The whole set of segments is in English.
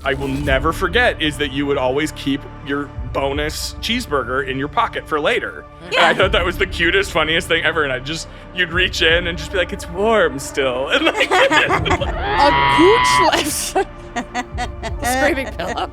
I will never forget is that you would always keep your bonus cheeseburger in your pocket for later. Yeah. And I thought that was the cutest, funniest thing ever. And you'd reach in and just be like, it's warm still. And like, a gooch left. Screaming pillow.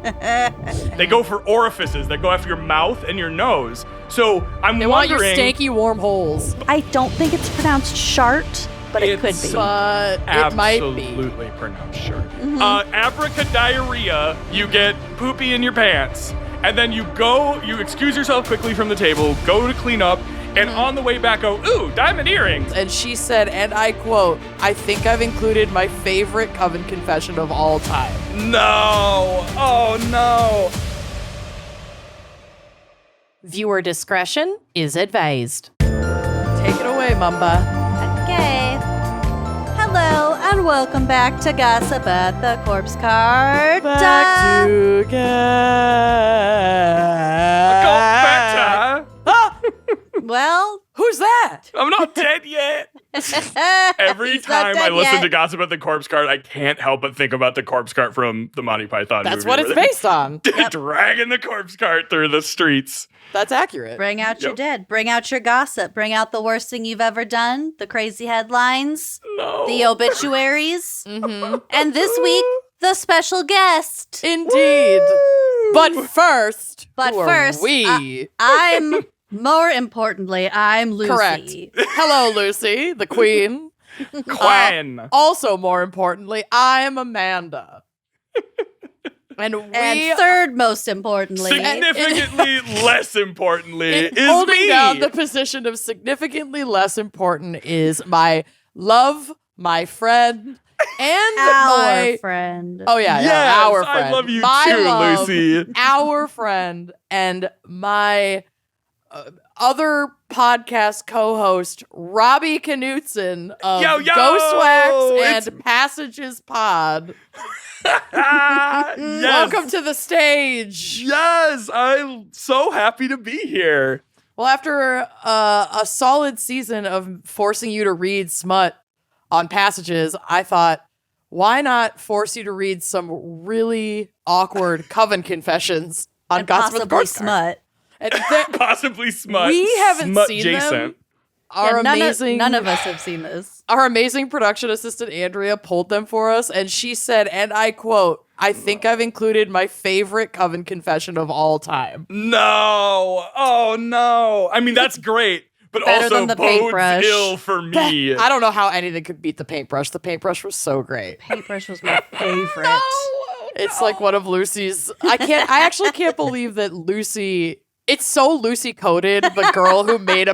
They go for orifices. They go after your mouth and your nose. So they want your stanky warm holes. I don't think it's pronounced shart, but it could be. But it might be. Absolutely pronounced shart. Mm-hmm. Abracadiarrhea, you get poopy in your pants. And then you excuse yourself quickly from the table, go to clean up, and on the way back go, ooh, diamond earrings. And she said, and I quote, I think I've included my favorite coven confession of all time. No. Oh, no. Viewer discretion is advised. Take it away, Mamba. Okay. Hello, and welcome back to Gossip at the Corpse Cart. Back to Well, who's that? I'm not dead yet. Every time I listen to Gossip at the Corpse Cart, I can't help but think about the corpse cart from the Monty Python movie. That's what it's based on. Dragging the corpse cart through the streets. That's accurate. Bring out your dead. Bring out your gossip. Bring out the worst thing you've ever done. The crazy headlines. No. The obituaries. Mm-hmm. And this week, the special guest. Indeed. Woo! But first, I'm... More importantly, I'm Lucy. Correct. Hello, Lucy, the queen. Queen. Also, more importantly, I'm Amanda. And third most importantly, significantly less importantly, is holding me. Down the position of significantly less important is my love, my friend, and our friend. Oh yeah, our friend. I love you my too, love, Lucy. Our friend and my other podcast co-host, Robbie Knutson of Ghost Wax and Passages Pod. Yes. Welcome to the stage. Yes, I'm so happy to be here. Well, after a solid season of forcing you to read smut on Passages, I thought, why not force you to read some really awkward coven confessions on and Gossip of the smut. And possibly smut. We haven't smut seen Jason. them. Our amazing, none of us have seen this. Our amazing production assistant Andrea pulled them for us, and she said, and I quote, I think I've included my favorite coven confession of all time. No. Oh, no. I mean, that's great, but also bodes ill for me. I don't know how anything could beat the paintbrush. The paintbrush was so great. Paintbrush was my favorite. No. It's like one of Lucy's. I actually can't believe that Lucy. It's so Lucy coded. The girl who made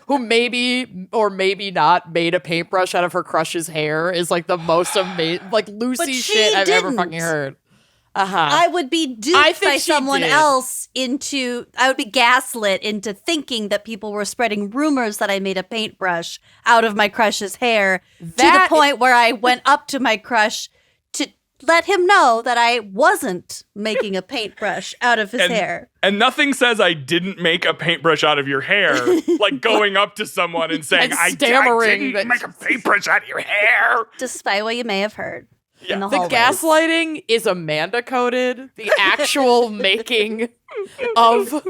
who maybe or maybe not made a paintbrush out of her crush's hair is like the most amazing, like Lucy shit I've ever fucking heard. I would be duped by someone else I would be gaslit into thinking that people were spreading rumors that I made a paintbrush out of my crush's hair to the point where I went up to my crush to let him know that I wasn't making a paintbrush out of his hair. And nothing says I didn't make a paintbrush out of your hair, like going up to someone and saying, and I didn't make a paintbrush out of your hair. Despite what you may have heard. Yeah. The gaslighting is Amanda coded. The actual making of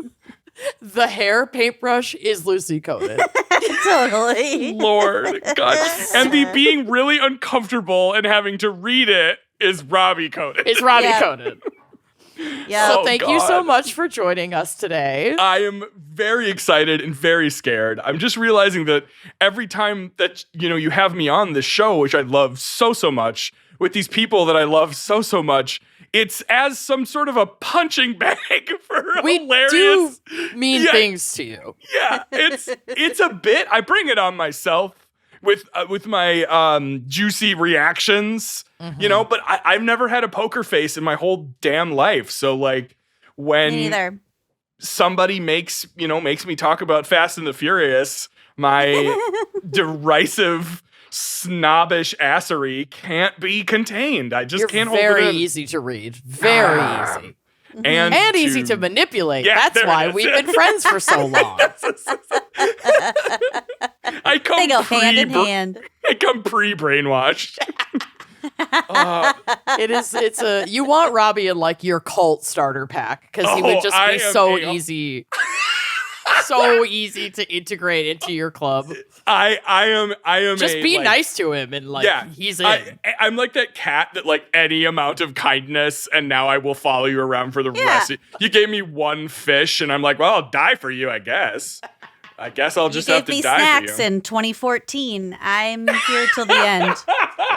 the hair paintbrush is Lucy coded. Totally. Lord God. And the being really uncomfortable and having to read it is Robbie coded. It's Robbie coded. Yeah. So thank you so much for joining us today. I am very excited and very scared. I'm just realizing that every time that, you have me on this show, which I love so much, with these people that I love so much, it's as some sort of a punching bag for hilarious. We do mean things to you. Yeah, it's a bit. I bring it on myself with my juicy reactions, but I've never had a poker face in my whole damn life. So like when somebody makes me talk about Fast and the Furious, my derisive, snobbish assery can't be contained. I just can't hold it in. Very easy to read. Very easy. And easy to manipulate. Yeah, that's why we've been friends for so long. They go hand in hand. I come pre-brainwashed. You want Robbie in like your cult starter pack because he would just be so easy. So easy to integrate into your club. I am just be nice to him and he's in. I'm like that cat that like any amount of kindness and now I will follow you around for the rest. You gave me one fish and I'm like, well, I'll die for you, I guess. I guess I'll just have to die for you. You gave me snacks in 2014. I'm here till the end.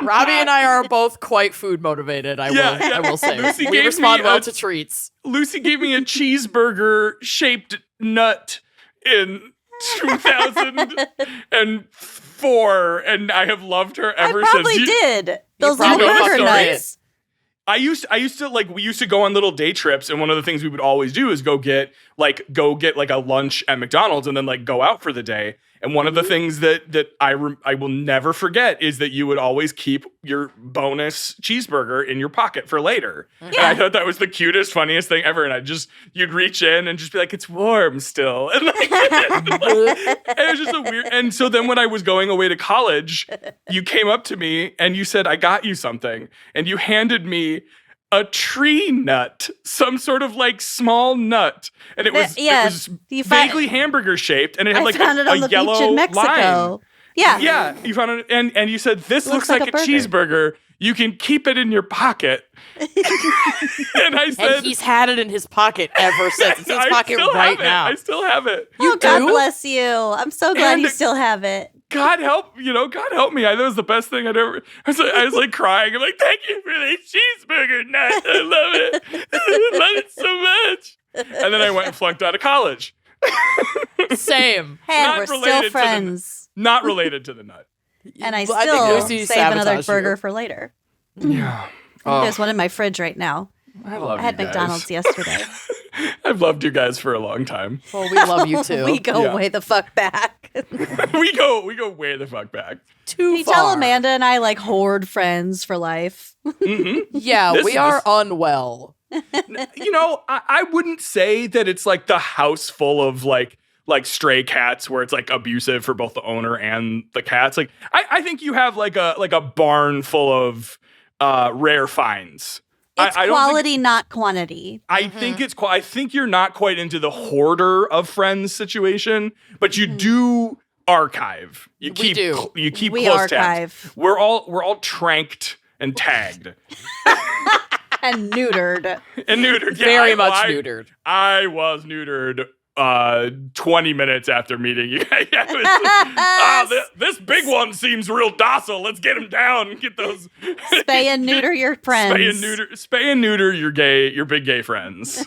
Robbie and I are both quite food momotivated, I will say. Lucy we respond well to treats. Lucy gave me a cheeseburger shaped nut in 2004, and I have loved her ever since. I probably did. Those little burger nuts. I used to like, we used to go on little day trips, and one of the things we would always do is go get like a lunch at McDonald's and then like go out for the day. And one of the things that I will never forget is that you would always keep your bonus cheeseburger in your pocket for later. Yeah. And I thought that was the cutest, funniest thing ever. And you'd reach in and just be like, it's warm still. And, and it was just a weird. And so then when I was going away to college, you came up to me and you said, I got you something. And you handed me a tree nut, some sort of like small nut, and it was vaguely hamburger shaped, and it had like a yellow beach in Mexico. Line. Yeah, you found it, and you said this looks like a cheeseburger. You can keep it in your pocket. And I said, and he's had it in his pocket ever since. It's in his pocket right now. I still have it. God bless you. I'm so glad you still have it. God help me. That was the best thing I'd ever. I was like crying. I'm like, thank you for the cheeseburger nut. I love it. I love it so much. And then I went and flunked out of college. Same. Hey, we're still friends. Not related to the nut. And I still save another burger for later. Yeah. There's one in my fridge right now. I had McDonald's yesterday. I've loved you guys for a long time. Well, we love you too. We go way the fuck back. we go way the fuck back. Too far. Tell Amanda and I like hoard friends for life. Mm-hmm. Yeah, we are unwell. I wouldn't say that it's like the house full of like stray cats where it's like abusive for both the owner and the cats. Like I think you have like a barn full of rare finds. It's quality, not quantity. I think I think you're not quite into the hoarder of friends situation, but you do archive. You keep close tabs. We're all tranked and tagged. And neutered. Very much neutered. I was neutered 20 minutes after meeting you. This big one seems real docile. Let's get him down and get those. Spay and neuter your friends. Spay and neuter your big gay friends.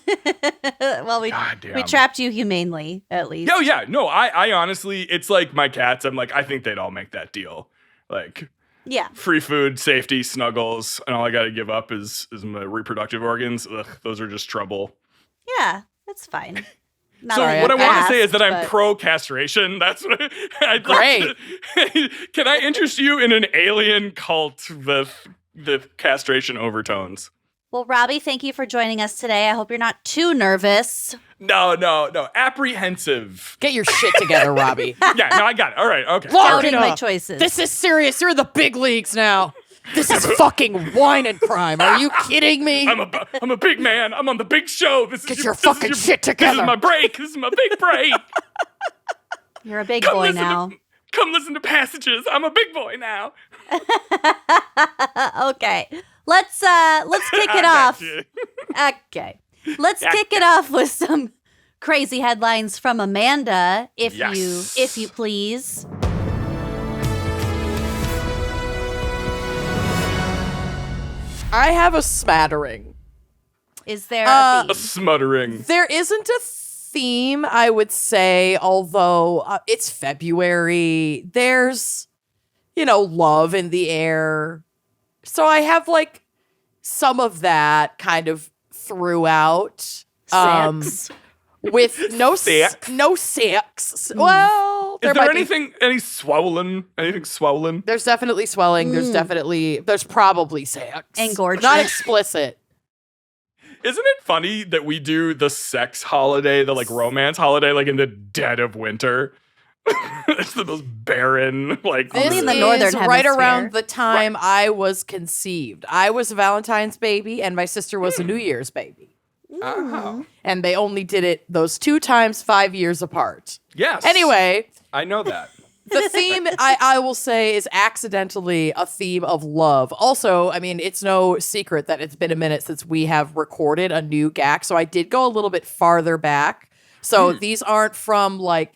Well, we trapped you humanely, at least. Oh yeah, no, I honestly, it's like my cats. I'm like, I think they'd all make that deal. Like, yeah, free food, safety, snuggles, and all I got to give up is my reproductive organs. Ugh, those are just trouble. Yeah, that's fine. So what I want to say is that I'm pro-castration. That's what I'd Great. Like to, can I interest you in an alien cult with the castration overtones? Well, Robbie, thank you for joining us today. I hope you're not too nervous. No. Apprehensive. Get your shit together, Robbie. Yeah, no, I got it. All right, okay. Doubting my choices. This is serious. You're in the big leagues now. This is fucking wine and crime. Are you kidding me? I'm a big man. I'm on the big show. Get your fucking shit together. This is my break. This is my big break. You're a big boy now. Come listen to Passages. I'm a big boy now. Okay. Let's kick it off. Okay. Let's kick it off with some crazy headlines from Amanda, if you please. I have a smattering. Is there a theme? A smuttering. There isn't a theme, I would say, although it's February. There's, love in the air. So I have like some of that kind of throughout. Sex. With no sex. Well, is there anything swollen? Anything swollen? There's definitely swelling. There's probably sex. Engorgement. Not explicit. Isn't it funny that we do the sex holiday, the like romance holiday, like in the dead of winter? It's the most barren, like Only in the This northern is right hemisphere. around the time I was conceived. I was a Valentine's baby, and my sister was a New Year's baby. Oh. And they only did it those 2 times 5 years apart. Yes. Anyway, I know that. the theme, I will say, is accidentally a theme of love. Also, I mean, it's no secret that it's been a minute since we have recorded a new GAC, so I did go a little bit farther back. So these aren't from, like,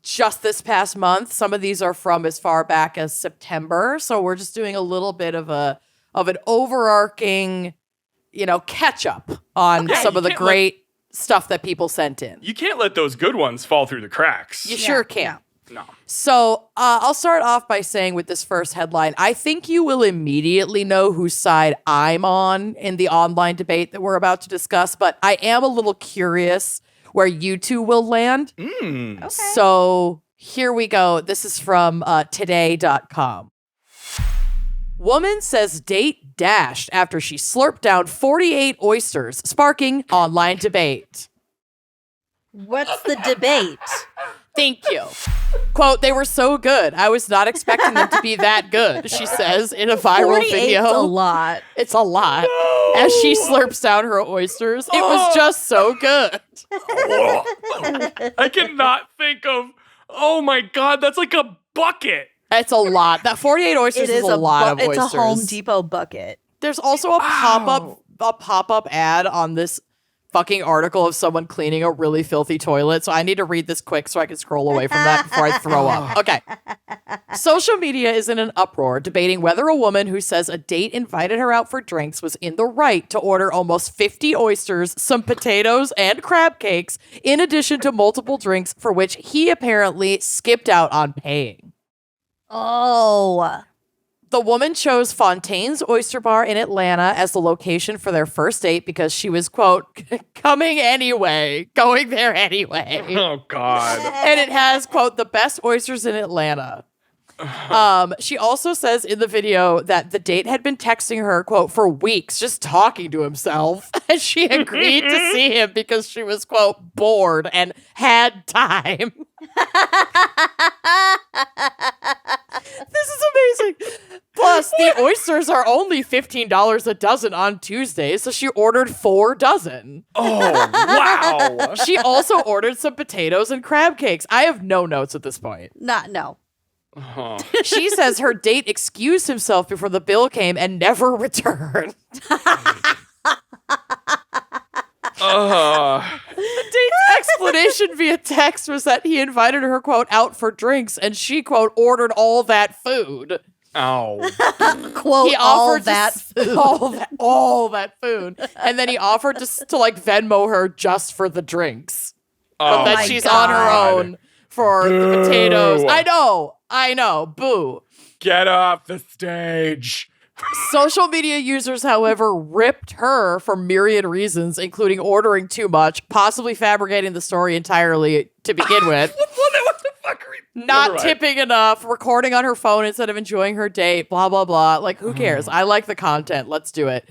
just this past month. Some of these are from as far back as September. So we're just doing a little bit of an overarching, catch up on some of the great stuff that people sent in. You can't let those good ones fall through the cracks. You sure can. No. So I'll start off by saying with this first headline, I think you will immediately know whose side I'm on in the online debate that we're about to discuss, but I am a little curious where you two will land. Okay. So here we go. This is from today.com. Woman says date dashed after she slurped down 48 oysters, sparking online debate. What's the debate? Thank you. Quote, they were so good. I was not expecting them to be that good, she says in a viral video. 48's a lot. It's a lot. No. As she slurps down her oysters. It was just so good. I cannot think of, oh my God, that's like a bucket. It's a lot. That 48 oysters is a lot of oysters. It's a Home Depot bucket. There's also a pop-up ad on this fucking article of someone cleaning a really filthy toilet. So I need to read this quick so I can scroll away from that before I throw up. Okay. Social media is in an uproar debating whether a woman who says a date invited her out for drinks was in the right to order almost 50 oysters, some potatoes, and crab cakes, in addition to multiple drinks for which he apparently skipped out on paying. Oh. The woman chose Fontaine's Oyster Bar in Atlanta as the location for their first date because she was, quote, going there anyway. Oh, God. And it has, quote, the best oysters in Atlanta. She also says in the video that the date had been texting her, quote, for weeks, just talking to himself. And she agreed to see him because she was, quote, bored and had time. This is amazing. Plus, the oysters are only $15 a dozen on Tuesday, so she ordered 4 dozen. Oh, wow. She also ordered some potatoes and crab cakes. I have no notes at this point. No. Uh-huh. She says her date excused himself before the bill came and never returned. The date's explanation via text was that he invited her, quote, out for drinks, and she, quote, ordered all that food. Oh. Quote, He all offered that food. all that food. And then he offered to like Venmo her just for the drinks. Oh, But that my she's God. on her own for the Boo. potatoes. I know. Boo. Get off the stage. Social media users, however, ripped her for myriad reasons, including ordering too much, possibly fabricating the story entirely to begin with, What the fuck are we? not Never mind. tipping enough, recording on her phone instead of enjoying her date, blah, blah, blah. Like, who cares? I like the content. Let's do it.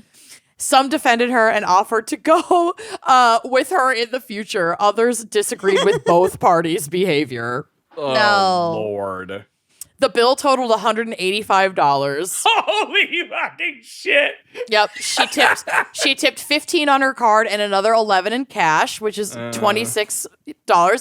Some defended her and offered to go with her in the future. Others disagreed with both parties' behavior. Oh, No. Lord. The bill totaled $185. Holy fucking shit. Yep, she tipped 15 on her card and another 11 in cash, which is $26,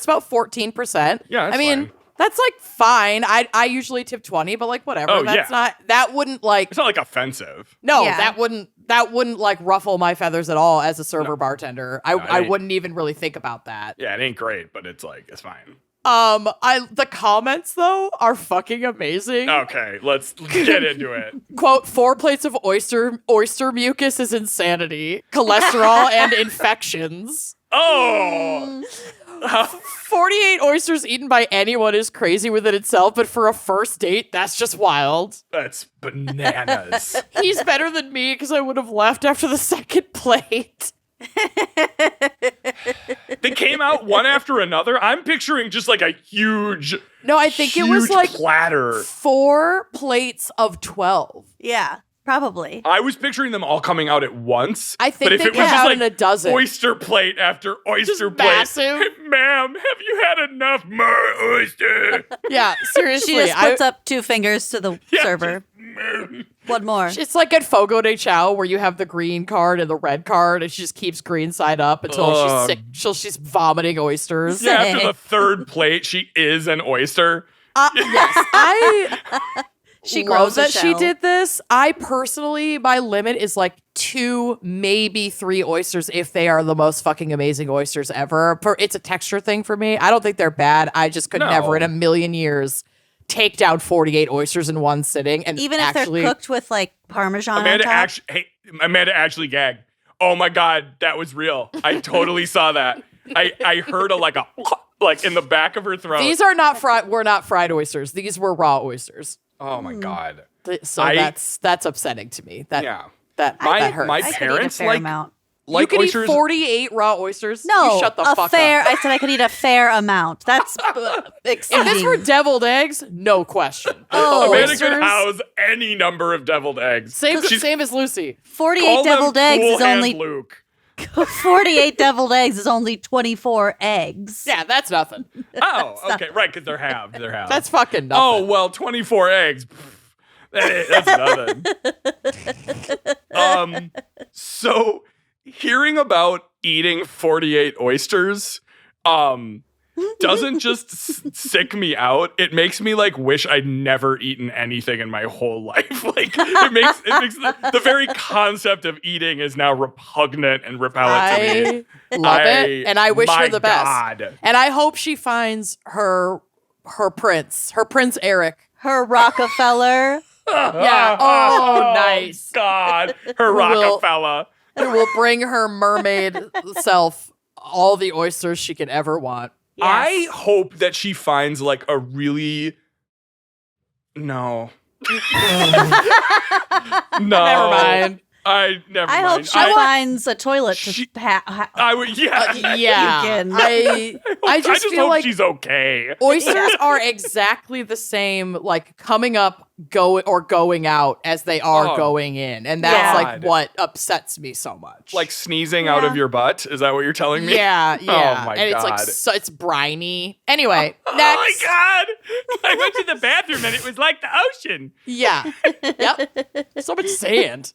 about 14%. Yeah, that's I mean, fine. that's like fine. I usually tip 20, but like whatever. Oh, That's yeah. that wouldn't like It's not like offensive. no, Yeah. that wouldn't like ruffle my feathers at all as a server bartender. I ain't. wouldn't even really think about that. Yeah, it ain't great, but it's like, it's fine. The comments though are fucking amazing. Okay, let's get into it. Quote, 4 plates of oyster mucus is insanity, cholesterol and infections. Oh. 48 oysters eaten by anyone is crazy within itself, but for a first date, that's just wild. That's bananas. He's better than me because I would have left after the second plate. They came out one after another. I'm picturing just like a No, I think it was huge like platter. 4 plates of 12. Yeah. Probably. I was picturing them all coming out at once. I think but if they it was come just out like in a dozen. oyster plate after oyster Just plate. massive. Ma'am, have you had enough more oyster? Yeah, seriously. She just puts up 2 fingers to the server. One more. It's like at Fogo de Chao where you have the green card and the red card, and she just keeps green side up until she's sick, till she's vomiting oysters. Yeah, after the 3rd plate, she is an oyster. Yes, I She love grows a that she shell. did this. I personally, my limit is like 2, maybe 3 oysters if they are the most fucking amazing oysters ever. It's a texture thing for me. I don't think they're bad. I just could never in a million years take down 48 oysters in one sitting. And Even if they're cooked with like Parmesan on top. Amanda actually gagged. Oh my God, that was real. I totally saw that. I heard a like in the back of her throat. These are not fried. Were not fried oysters. These were raw oysters. Oh my God. So that's upsetting to me. That that hurts. My I could eat a parents fair amount. like you could oysters. eat 48 raw oysters. No, You shut the fuck up. I said I could eat a fair amount. That's exceeding. If this were deviled eggs, no question. Oh, Amanda Oysters? could house any number of deviled eggs. Same as Lucy. 48 Call them deviled eggs Cool is Hand only Luke. 48 deviled eggs is only 24 eggs. Yeah, that's nothing. Oh, okay, right, because they're halved. They're halved. That's fucking nothing. Oh well, 24 eggs. That's nothing. So hearing about eating 48 oysters, doesn't just sick me out. It makes me like wish I'd never eaten anything in my whole life. Like it makes the very concept of eating is now repugnant and repellent to me. I love it, and I wish her the best. God. And I hope she finds her Prince Eric. Her Rockefeller. Yeah. Oh, nice. God, her Will- Rockefeller. And will bring her mermaid self all the oysters she could ever want. I Yes. hope that she finds like a really no. No. Never mind. Never I mind. hope she finds a toilet to She- ha- I would yeah. Yeah. can. I just feel hope like she's okay. oysters are exactly the same, like coming up, going out as they are Oh, going in, and that's God. like what upsets me so much. Like sneezing out of your butt? Is that what you're telling me? yeah. Oh my and it's like God. it's briny. Anyway, Oh next. my God. I went to the bathroom and it was like the ocean. Yeah. Yep. So much sand.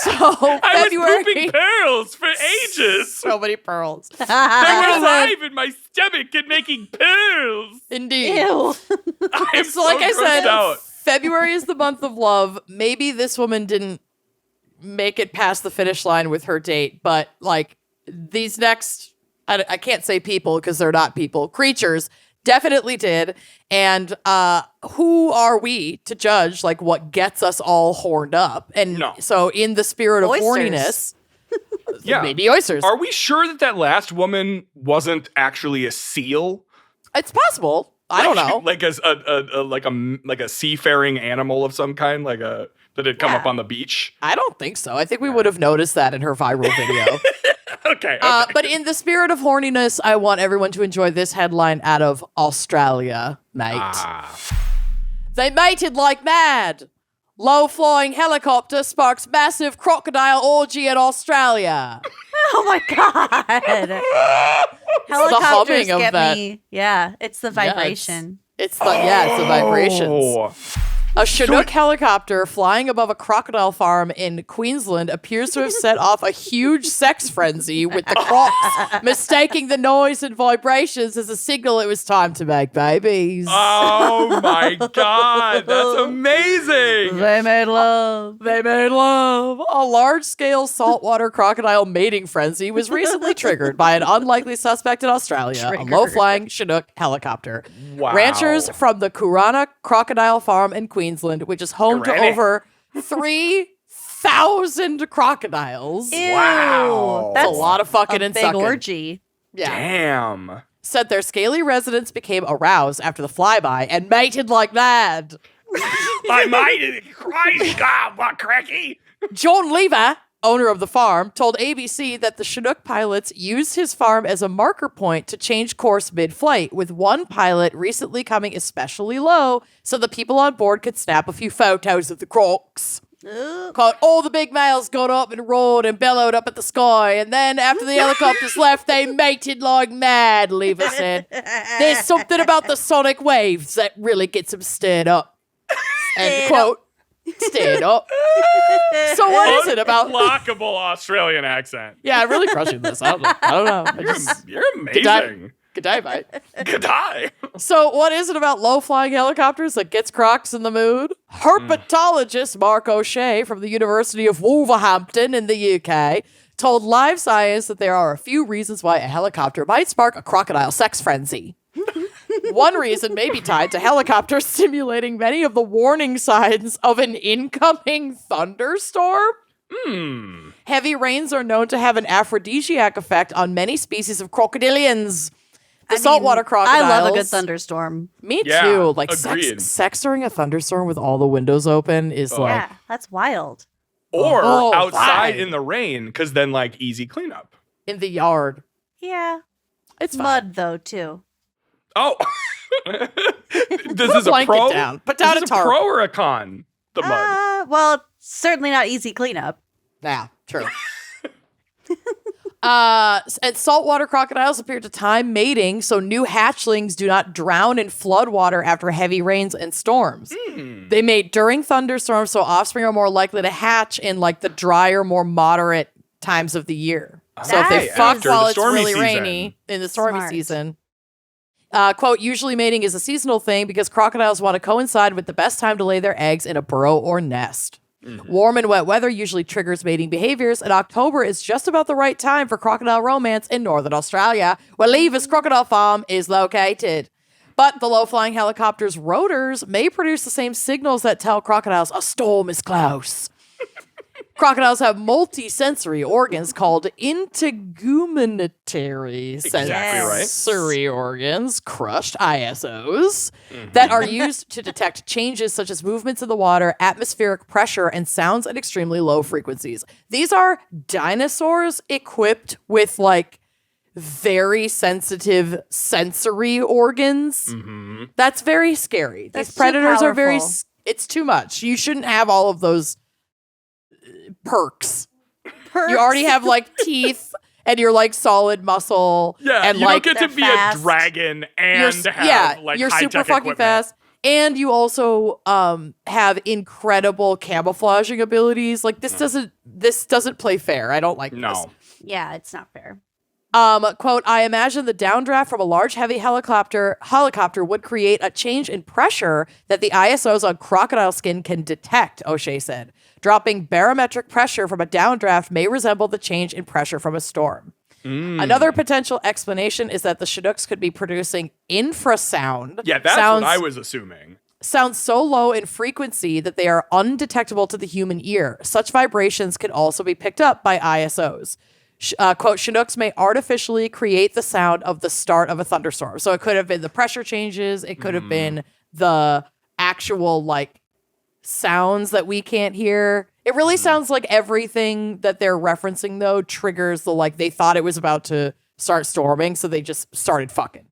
So I was February. pooping pearls for ages. So many pearls. They were alive in my stomach and making pearls. Indeed. Ew. I'm So like I grossed said, out. February is the month of love. Maybe this woman didn't make it past the finish line with her date, but like these next, I can't say people because they're not people, creatures definitely did. And who are we to judge like what gets us all horned up? And No. so in the spirit of Oysters. horniness, Yeah. maybe oysters. Are we sure that last woman wasn't actually a seal? It's possible. I don't know. Like like a seafaring animal of some kind, that had come up on the beach. I don't think so. I think we would have noticed that in her viral video. Okay. But in the spirit of horniness, I want everyone to enjoy this headline out of Australia, mate. They mated like mad. Low-flying helicopter sparks massive crocodile orgy in Australia. Oh my God. Helicopters humming of get that. me. Yeah, it's the vibration. It's the vibrations. Oh. A Chinook helicopter flying above a crocodile farm in Queensland appears to have set off a huge sex frenzy with the crocs, mistaking the noise and vibrations as a signal it was time to make babies. Oh my God, that's amazing. They made love. They made love. A large-scale saltwater crocodile mating frenzy was recently triggered by an unlikely suspect in Australia, a low-flying Chinook helicopter. Wow. Ranchers from the Kurana Crocodile Farm in Queensland, which is home to Granny. over 3,000 crocodiles. Ew. Wow. That's That's a lot of fucking a and big sucking. orgy. Yeah. Damn. Said their scaly residents became aroused after the flyby and mated like mad. My mind, Christ, God, what cracky? John Lever, owner of the farm, told ABC that the Chinook pilots used his farm as a marker point to change course mid-flight, with one pilot recently coming especially low so the people on board could snap a few photos of the crocs. Called all the big males got up and roared and bellowed up at the sky, and then after the helicopters left, they mated like mad, Lever said. There's something about the sonic waves that really gets them stirred up. End quote. Stirred up. So what is it about? Lockable Australian accent. Yeah, I'm really crushing this. I don't know. You're amazing. Good day, mate. Good day. So what is it about low-flying helicopters that gets Crocs in the mood? Herpetologist Mark O'Shea from the University of Wolverhampton in the UK told Live Science that there are a few reasons why a helicopter might spark a crocodile sex frenzy. One reason may be tied to helicopters simulating many of the warning signs of an incoming thunderstorm. Heavy rains are known to have an aphrodisiac effect on many species of crocodilians. The saltwater crocodiles. I love a good thunderstorm. Me too. Like sex during a thunderstorm with all the windows open is like... Yeah, that's wild. Or outside in the rain, because then like easy cleanup. In the yard. Yeah. It's fine. Mud though, too. Oh. This is a pro? Down. Put down this a is tarp. a pro or a con? The mud. Well, certainly not easy cleanup. Yeah, true. And saltwater crocodiles appear to time mating, so new hatchlings do not drown in floodwater after heavy rains and storms. They mate during thunderstorms, so offspring are more likely to hatch in like the drier, more moderate times of the year. So if they fuck while it's really rainy in the stormy season. Quote, usually mating is a seasonal thing because crocodiles want to coincide with the best time to lay their eggs in a burrow or nest. Warm and wet weather usually triggers mating behaviors, and October is just about the right time for crocodile romance in northern Australia, where Lever's Crocodile Farm is located. But the low-flying helicopter's rotors may produce the same signals that tell crocodiles a storm is close. Crocodiles have multi-sensory organs called integumentary sensory organs, crushed ISOs, that are used to detect changes such as movements in the water, atmospheric pressure, and sounds at extremely low frequencies. These are dinosaurs equipped with like very sensitive sensory organs. That's very scary. These predators are very... It's too much. You shouldn't have all of those perks. You already have like teeth and you're like solid muscle. Yeah, and you like, don't get to be fast. a dragon and have like you're high-tech super fucking equipment. fast. And you also have incredible camouflaging abilities. Like this doesn't play fair. I don't like this. Yeah, it's not fair. Quote, I imagine the downdraft from a large heavy helicopter would create a change in pressure that the ISOs on crocodile skin can detect, O'Shea said. Dropping barometric pressure from a downdraft may resemble the change in pressure from a storm. Another potential explanation is that the Chinooks could be producing infrasound. Yeah, that's what I was assuming. Sounds so low in frequency that they are undetectable to the human ear. Such vibrations can also be picked up by ISOs. Quote, Chinooks may artificially create the sound of the start of a thunderstorm. So it could have been the pressure changes. It could have been the actual like sounds that we can't hear. It really sounds like everything that they're referencing though triggers the like they thought it was about to start storming. So they just started fucking.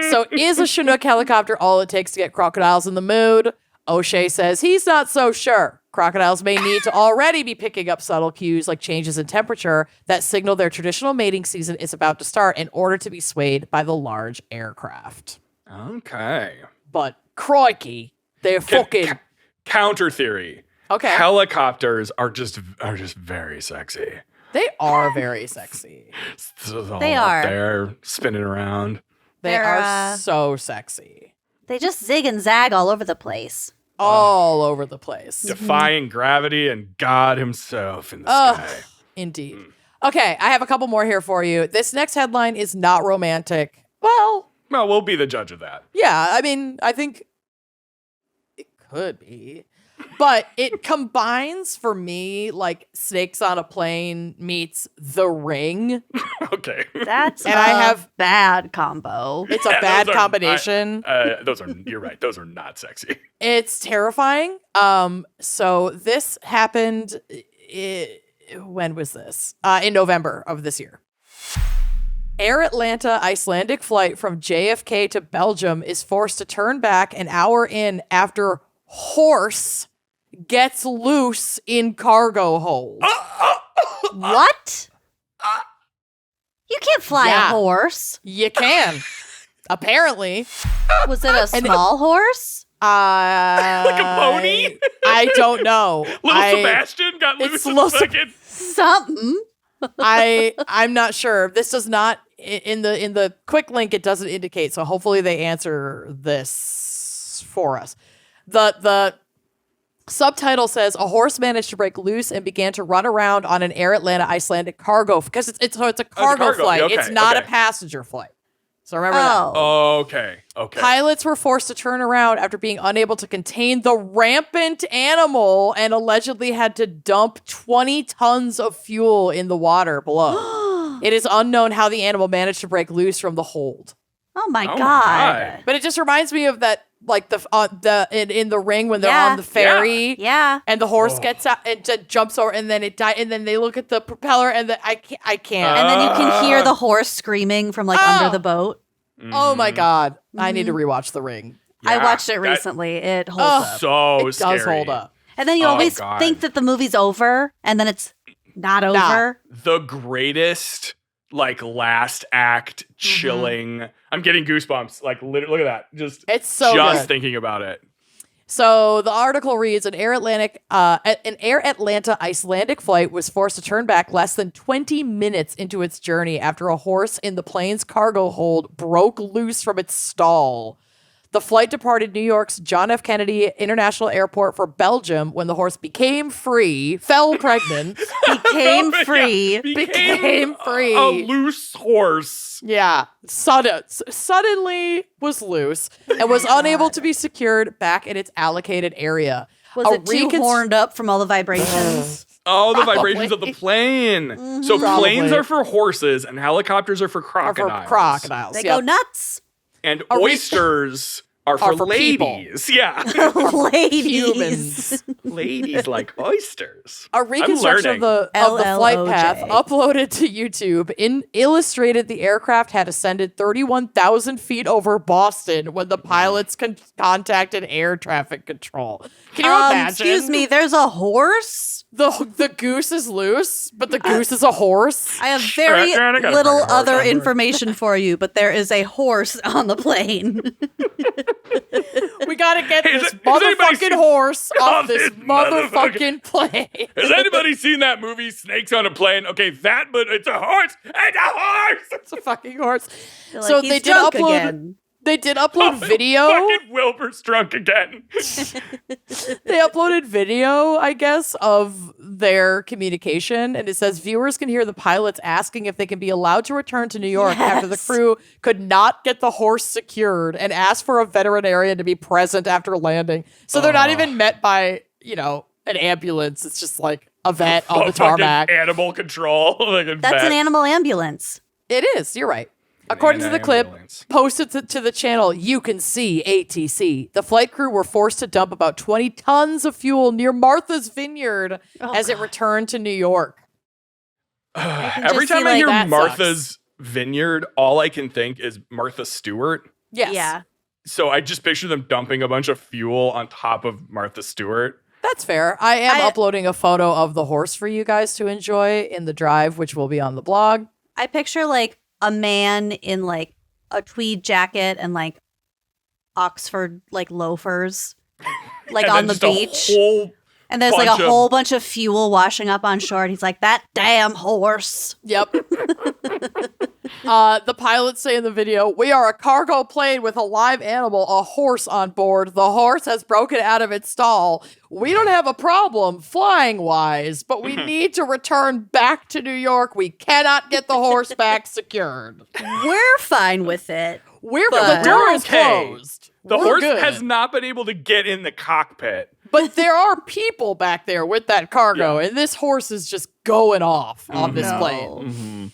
So is a Chinook helicopter all it takes to get crocodiles in the mood? O'Shea says he's not so sure. Crocodiles may need to already be picking up subtle cues like changes in temperature that signal their traditional mating season is about to start in order to be swayed by the large aircraft. Okay. But crikey, they're fucking... Counter theory. Okay. Helicopters are just very sexy. They are very sexy. They are. They're spinning around. They are so sexy. They just zig and zag all over the place. All over the place. Defying gravity and God himself in the sky. Indeed. Okay, I have a couple more here for you. This next headline is not romantic. Well, we'll be the judge of that. Yeah, I mean, I think it could be. But it combines for me like Snakes on a Plane meets The Ring. Okay. That's bad combo. It's a bad combination. You're right. Those are not sexy. It's terrifying. So this happened when was this? In November of this year. Air Atlanta Icelandic flight from JFK to Belgium is forced to turn back an hour in after horse gets loose in cargo hold. What? You can't fly a horse. You can. Apparently. Was it a small horse? Like a pony? I don't know. Little Sebastian got loose in fucking... Something. I'm not sure. This does not in the quick link. It doesn't indicate. So hopefully they answer this for us. The subtitle says a horse managed to break loose and began to run around on an Air Atlanta Icelandic cargo because it's a cargo flight. Okay, it's not a passenger flight. So remember that. Okay. Pilots were forced to turn around after being unable to contain the rampant animal and allegedly had to dump 20 tons of fuel in the water below. It is unknown how the animal managed to break loose from the hold. Oh my God. But it just reminds me of that, like in the ring when they're on the ferry. Yeah. And the horse gets out and jumps over and then it dies. And then they look at the propeller and I can't. And then you can hear the horse screaming from like under the boat. Oh my God. I need to rewatch The Ring. I watched it recently. It holds up. So it does hold up. And then you always think that the movie's over and then it's not over. The greatest like last act chilling. I'm getting goosebumps. Like literally, look at that. It's so good. Thinking about it. So the article reads: an Air Atlanta Icelandic flight was forced to turn back less than 20 minutes into its journey after a horse in the plane's cargo hold broke loose from its stall. The flight departed New York's John F. Kennedy International Airport for Belgium when the horse became free, fell pregnant, became free. A loose horse. Yeah. Suddenly was loose and was unable to be secured back in its allocated area. Was it too horned up from all the vibrations? Oh, the vibrations of the plane. So planes are for horses and helicopters are for crocodiles. They go nuts. And oysters are for ladies. People. Yeah. Ladies. Humans. Ladies like oysters. A reconstruction of the flight path uploaded to YouTube illustrated the aircraft had ascended 31,000 feet over Boston when the pilots contacted air traffic control. Can you imagine? Excuse me, there's a horse? The goose is loose, but the goose is a horse? I have very little other information for you, but there is a horse on the plane. We gotta get this motherfucking horse off this motherfucking plane. Has anybody seen that movie, Snakes on a Plane? Okay, but it's a horse. It's a horse. It's a fucking horse. So they did upload again. They did upload video. Fucking Wilbur's drunk again. They uploaded video, I guess, of their communication. And it says viewers can hear the pilots asking if they can be allowed to return to New York after the crew could not get the horse secured and ask for a veterinarian to be present after landing. So they're not even met by, an ambulance. It's just like a vet on the tarmac. Animal control. That's an animal ambulance. It is. You're right. According to the clip posted to the channel, you can see ATC. The flight crew were forced to dump about 20 tons of fuel near Martha's Vineyard it returned to New York. Every time I hear Martha's Vineyard, all I can think is Martha Stewart. Yes. Yeah. So I just picture them dumping a bunch of fuel on top of Martha Stewart. That's fair. I am uploading a photo of the horse for you guys to enjoy in the drive, which will be on the blog. I picture a man in a tweed jacket and Oxford loafers on the beach. And there's a whole bunch of fuel washing up on shore. And he's like, that damn horse. Yep. The pilots say in the video, we are a cargo plane with a live animal, a horse on board. The horse has broken out of its stall. We don't have a problem flying wise, but we need to return back to New York. We cannot get the horse back secured. We're fine with it. The door is closed. The horse has not been able to get in the cockpit. But there are people back there with that cargo, and this horse is just going off on this plane.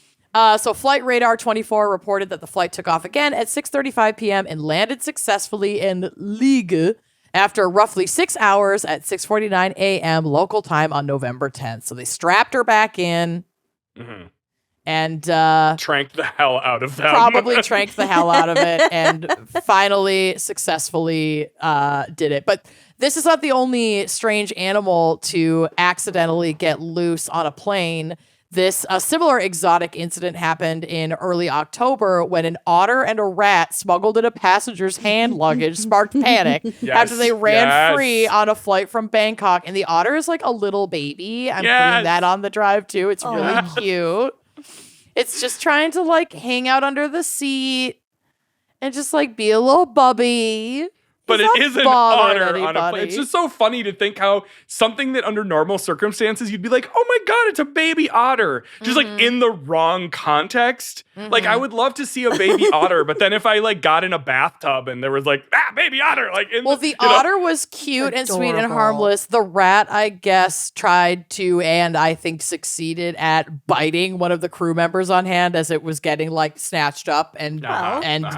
So Flight Radar 24 reported that the flight took off again at 6:35 p.m. and landed successfully in Liege after roughly 6 hours at 6:49 a.m. local time on November 10th. So they strapped her back in and tranked the hell out of them. Probably tranked the hell out of it and finally successfully did it. But this is not the only strange animal to accidentally get loose on a plane. A similar exotic incident happened in early October when an otter and a rat smuggled in a passenger's hand luggage sparked panic after they ran free on a flight from Bangkok. And the otter is like a little baby. I'm putting that on the drive too. It's really cute. It's just trying to like hang out under the seat and just like be a little bubby. But it is an otter on a plane. It's just so funny to think how something that under normal circumstances you'd be like, oh my God, it's a baby otter. Just like in the wrong context. Like I would love to see a baby otter, but then if I like got in a bathtub and there was like, baby otter. Like the otter was cute and sweet and harmless. The rat, I guess, tried to and I think succeeded at biting one of the crew members on hand as it was getting like snatched up and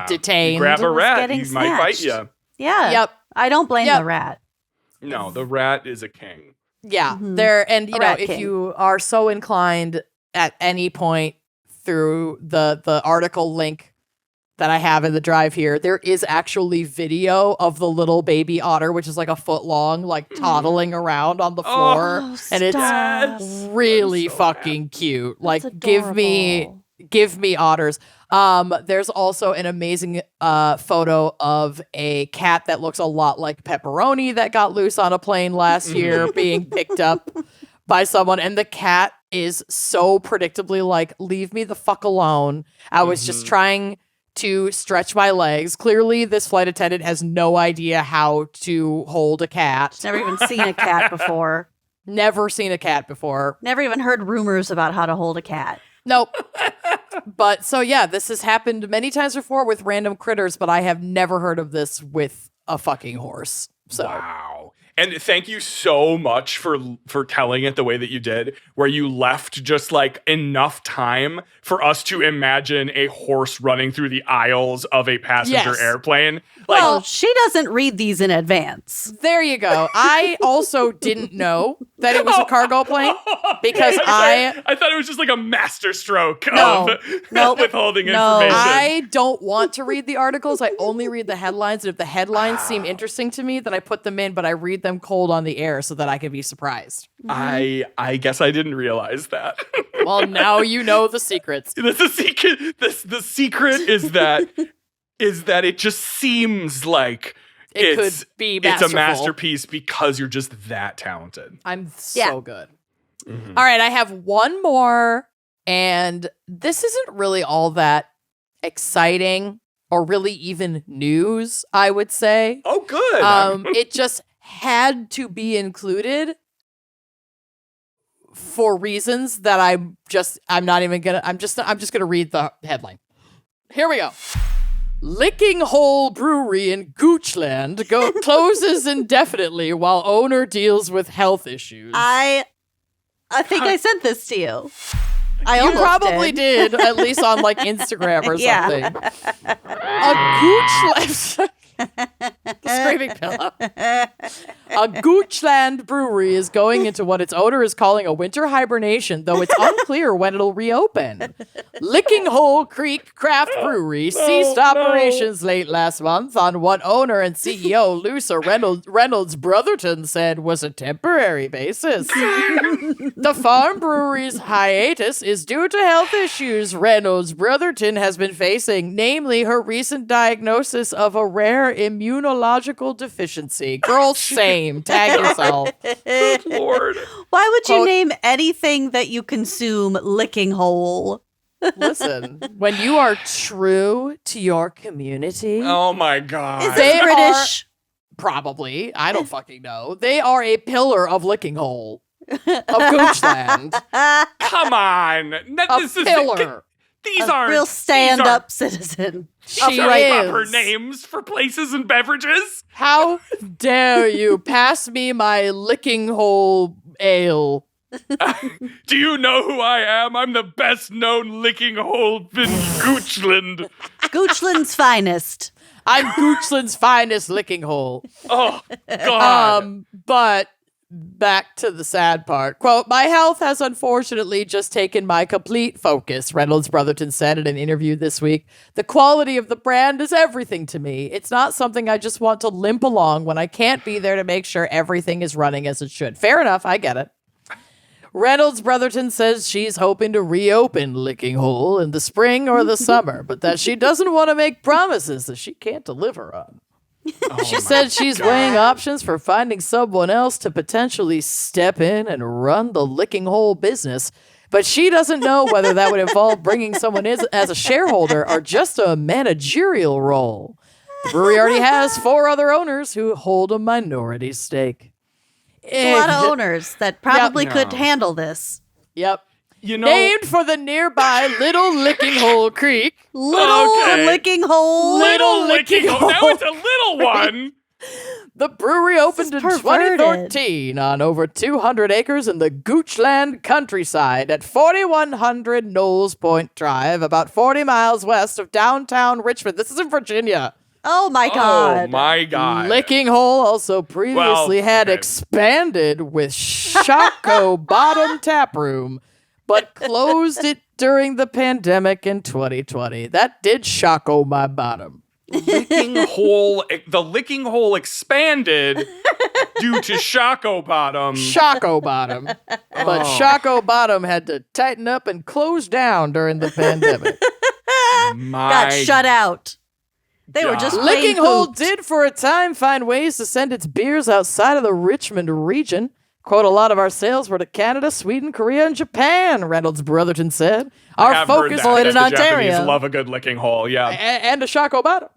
detained. You grab a rat, he might bite you. Yeah. Yep. I don't blame the rat. No, the rat is a king. Yeah. If you are so inclined at any point through the article link that I have in the drive here, there is actually video of the little baby otter, which is like a foot long, like toddling around on the floor. And it's really fucking cute. Like give me otters. There's also an amazing photo of a cat that looks a lot like Pepperoni that got loose on a plane last year being picked up by someone. And the cat is so predictably like, leave me the fuck alone. I was just trying to stretch my legs. Clearly, this flight attendant has no idea how to hold a cat. Never even seen a cat before. Never seen a cat before. Never even heard rumors about how to hold a cat. Nope. But so yeah, this has happened many times before with random critters, but I have never heard of this with a fucking horse. So wow. And thank you so much for telling it the way that you did, where you left just like enough time for us to imagine a horse running through the aisles of a passenger airplane. Like, well, she doesn't read these in advance. There you go. I also didn't know that it was a cargo plane because I thought it was just like a master stroke of withholding information. I don't want to read the articles. I only read the headlines. And if the headlines seem interesting to me, then I put them in, but I read them cold on the air so that I can be surprised. I guess I didn't realize that. Well, now you know the secrets. The secret. The secret is that it just seems like it's a masterpiece because you're just that talented. I'm so good. All right, I have one more, and this isn't really all that exciting or really even news, I would say. Oh, good. It just had to be included for reasons that I'm just gonna read the headline. Here we go. Licking Hole Brewery in Goochland closes indefinitely while owner deals with health issues. I think I sent this to you. You probably did, at least on like Instagram or something. A Goochland screaming pillow. A Goochland brewery is going into what its owner is calling a winter hibernation, though it's unclear when it'll reopen. Licking Hole Creek Craft Brewery ceased operations late last month on what owner and CEO Lusa Reynolds Brotherton said was a temporary basis. The farm brewery's hiatus is due to health issues Reynolds Brotherton has been facing, namely her recent diagnosis of a rare immunological deficiency. Girl, same. Tag yourself. Good Lord. Why would you name anything that you consume Licking Hole? Listen, when you are true to your community. Oh my God. Is it British? Probably. I don't fucking know. They are a pillar of Licking Hole. Of Goochland. Come on. A pillar. These are real stand-up citizen. She proper names for places and beverages. How dare you pass me my Licking Hole ale? Do you know who I am? I'm the best known licking hole in Goochland. Goochland's finest. I'm Goochland's finest licking hole. Oh, God. But back to the sad part. Quote, my health has unfortunately just taken my complete focus, Reynolds Brotherton said in an interview this week. The quality of the brand is everything to me. It's not something I just want to limp along when I can't be there to make sure everything is running as it should. Fair enough, I get it. Reynolds Brotherton says she's hoping to reopen Licking Hole in the spring or the summer, but that she doesn't want to make promises that she can't deliver on. She said she's weighing options for finding someone else to potentially step in and run the Licking Hole business, but she doesn't know whether that would involve bringing someone in as a shareholder or just a managerial role. The brewery already has 4 other owners who hold a minority stake. A lot of owners that probably could handle this. Yep. You know, named for the nearby Little Licking Hole Creek. Little Licking Hole. Little Licking Hole. Now it's a little one. The brewery opened in 2013 on over 200 acres in the Goochland countryside at 4100 Knowles Point Drive, about 40 miles west of downtown Richmond. This is in Virginia. Oh, my God. Oh, my God. Licking Hole also previously had expanded with Shockoe Bottom Tap Room, but closed it during the pandemic in 2020. That did shocko my bottom. The Licking Hole expanded due to Shockoe Bottom. Shockoe Bottom. But Shockoe Bottom had to tighten up and close down during the pandemic. Got shut out. They were just Licking Hole did for a time find ways to send its beers outside of the Richmond region. Quote, a lot of our sales were to Canada, Sweden, Korea, and Japan, Reynolds Brotherton said. Our focus in Ontario. Japanese love a good Licking Hole, yeah. And a Shockoe Bottom.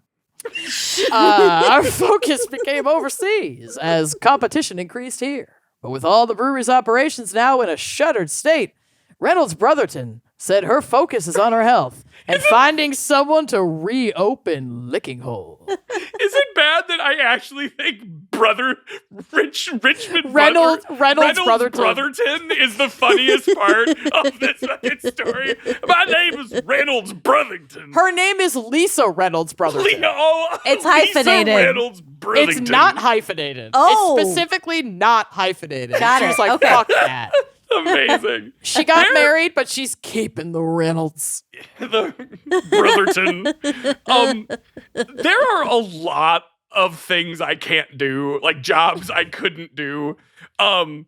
Our focus became overseas as competition increased here. But with all the brewery's operations now in a shuttered state, Reynolds Brotherton said her focus is on her health and finding someone to reopen Licking Hole. Is it bad that I actually think Richmond Reynolds Brotherton is the funniest part of this fucking story? My name is Reynolds Brotherton. Her name is Lisa Reynolds Brotherton. It's hyphenated. Lisa Reynolds Brotherton. It's not hyphenated. Oh. It's specifically not hyphenated. Got She's it. like, Okay. fuck that. Amazing. She got married, but she's keeping the Reynolds. The Brotherton. There are a lot of things I can't do, like jobs I couldn't do. And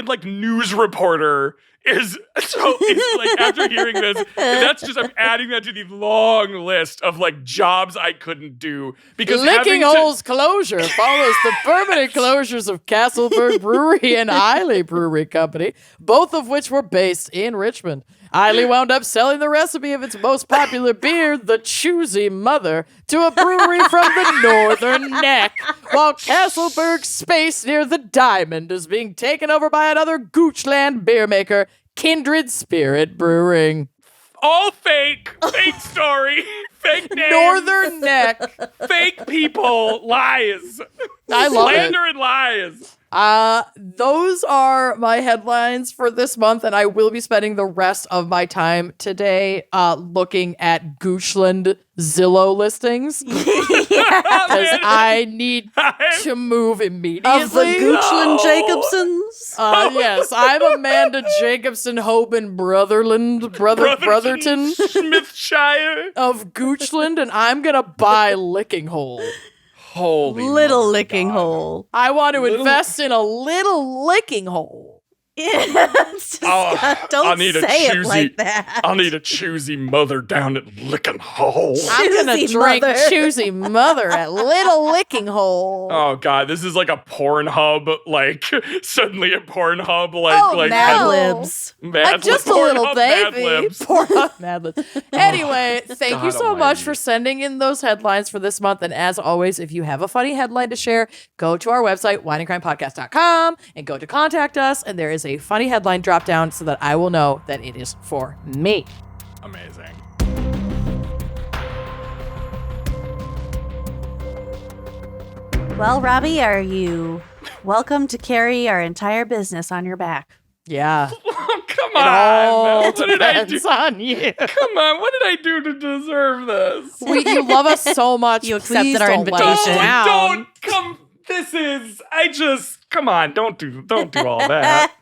like news reporter is so it's like after hearing this, that's just I'm adding that to the long list of like jobs I couldn't do because Licking Hole's closure follows the permanent closures of Castleberg Brewery and Eiley Brewery Company, both of which were based in Richmond. Eiley wound up selling the recipe of its most popular beer, the Choosy Mother, to a brewery from the Northern Neck, while Castleberg's space near the Diamond is being taken over by another Goochland beer maker, Kindred Spirit Brewing. all fake story, fake names, Northern Neck. fake people, lies. I love Slander and lies. Those are my headlines for this month, and I will be spending the rest of my time today looking at Goochland Zillow listings because I need to move immediately. Of the Goochland Jacobsons? Yes, I'm Amanda Jacobson Hoban Brotherton Smithshire of Goochland, and I'm gonna buy Licking Hole. Holy Little Licking Hole. I want to invest in a little Licking Hole. Yeah, don't say it like that. I'll need a choosy mother down at Licking Hole. I'm gonna Choosy drink mother. Choosy Mother at Little Licking Hole. Oh god, this is like a Pornhub, like suddenly a Pornhub, like Mad Libs. I'm just a little baby. Pornhub Mad Libs. Anyway, thank you so much for sending in those headlines for this month. And as always, if you have a funny headline to share, go to our website, wineandcrimepodcast.com, and go to contact us. And there is a funny headline drop down so that I will know that it is for me. Amazing. Well, Robbie, are you welcome to carry our entire business on your back? Yeah. Oh, come It on. all What did I do? depends on you. Come on. What did I do to deserve this? You love us so much. You accepted Please our don't let us invitation. down. Don't come. Come on. Don't do all that.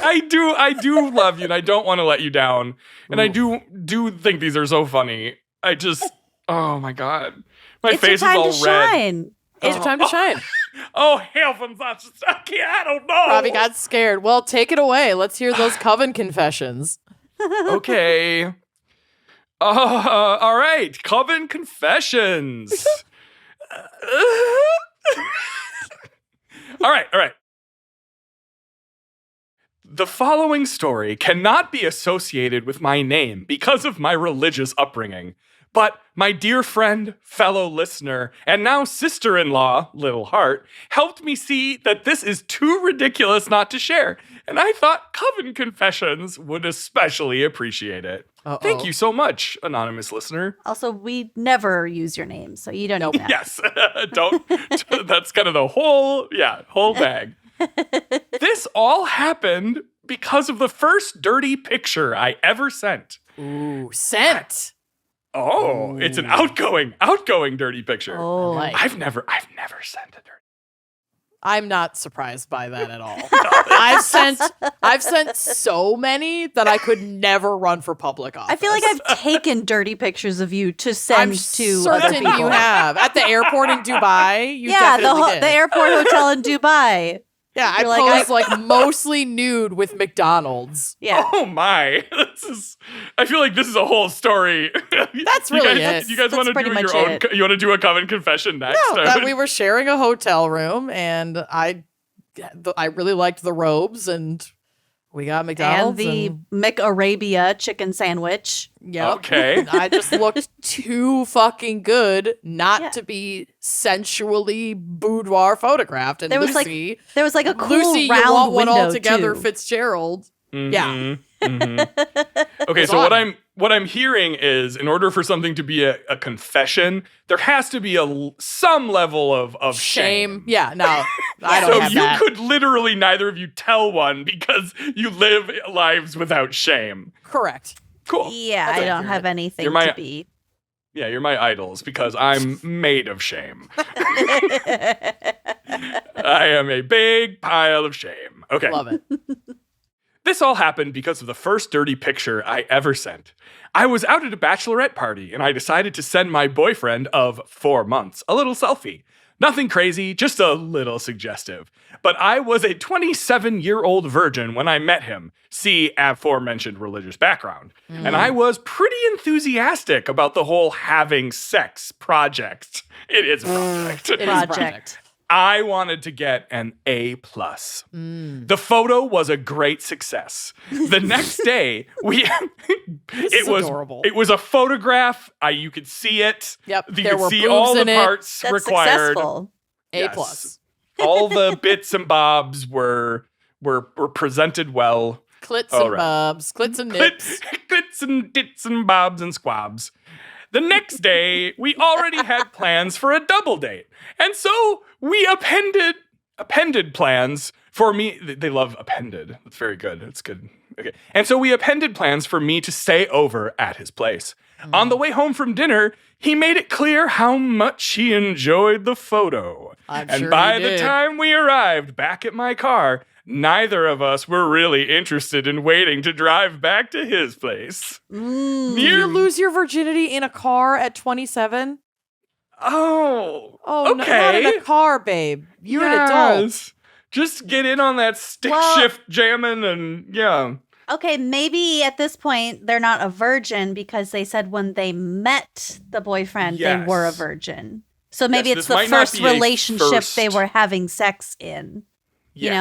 I do love you, and I don't want to let you down. And I do think these are so funny. Oh my God. My It's face your time is to all red. shine. It's your time to shine. Oh, heavens, I don't know. Robbie got scared. Well, take it away. Let's hear those coven confessions. Okay. All right. Coven confessions. All right. The following story cannot be associated with my name because of my religious upbringing. But my dear friend, fellow listener, and now sister-in-law, Little Heart, helped me see that this is too ridiculous not to share. And I thought Coven Confessions would especially appreciate it. Thank you so much, anonymous listener. Also, we never use your name, so you don't need that. Yes, don't. That's kind of the whole bag. This all happened because of the first dirty picture I ever sent. Ooh, sent. Oh, it's an outgoing dirty picture. Oh, I've never sent a dirty. I'm not surprised by that at all. I've sent so many that I could never run for public office. I feel like I've taken dirty pictures of you to I'm send to other certain people. you have at the airport in Dubai. You Yeah, definitely did. the airport hotel in Dubai. Yeah, I You're like, posed like mostly nude with McDonald's. Yeah. Oh my! I feel like this is a whole story. That's really it. You guys That's want to pretty do much your own? it. You want to do a coven confession next? No, that we were sharing a hotel room, and I really liked the robes, and we got And McDonald's the McArabia chicken sandwich. Yep. Okay. I just looked too fucking good not Yeah. to be sensually boudoir photographed. And There was Lucy, like a cool Lucy, you round want one window all together, too. Fitzgerald. Yeah. Okay, It's so on. what I'm hearing is, in order for something to be a confession, there has to be some level of shame. Yeah, no, I don't So have you that. could literally neither of you tell one because you live lives without shame. Correct. Cool. Yeah, That's I don't accurate. have anything You're my- to be. Yeah, you're my idols because I'm made of shame. I am a big pile of shame. Okay. Love it. This all happened because of the first dirty picture I ever sent. I was out at a bachelorette party and I decided to send my boyfriend of 4 months a little selfie. Nothing crazy, just a little suggestive. But I was a 27-year-old virgin when I met him. See aforementioned religious background. And I was pretty enthusiastic about the whole having sex project. It is a project. It is a Project. I wanted to get an A+. The photo was a great success. The next day, is adorable. it was a photograph. You could see it. Yep, You there could were see boobs all the in it. parts That's required. successful. A Yes. plus. All the bits and bobs were presented well. Clits All and right. bobs. Clits and nips. Glits and dits and bobs and squabs. The next day, we already had plans for a double date. And so we appended plans for me. They love appended. That's very good. That's good. Okay. And so we appended plans for me to stay over at his place. On the way home from dinner, he made it clear how much he enjoyed the photo. I'm and sure by he the did. time we arrived back at my car, neither of us were really interested in waiting to drive back to his place. Did you lose your virginity in a car at 27? Oh, Oh, okay. not in a car, babe. You're an adult. Yes. Just get in on that stick Well- shift jamming and yeah. Okay, maybe at this point they're not a virgin because they said when they met the boyfriend they were a Yes. virgin. So maybe Yes, it's this the might not first be a relationship first. they were having sex in. You Yeah.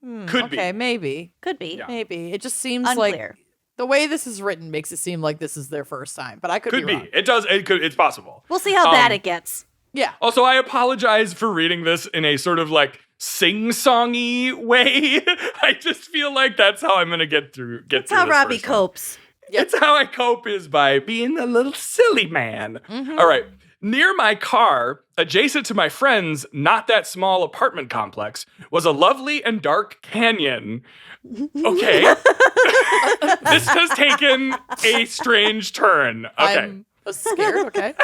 know? Could be. Okay, maybe. Could be. Yeah. Maybe. It just seems Unclear. like the way this is written makes it seem like this is their first time, but I could Could be be. wrong. It does. It could. It's possible. We'll see how bad it gets. Yeah. Also, I apologize for reading this in a sort of like sing-songy way. I just feel like that's how I'm gonna get through. That's how this Robbie first one. copes. Yep. It's how I cope is by being a little silly man. Mhm. All right. Near my car, adjacent to my friend's not that small apartment complex, was a lovely and dark canyon. Okay. This has taken a strange turn. Okay. I'm scared, okay.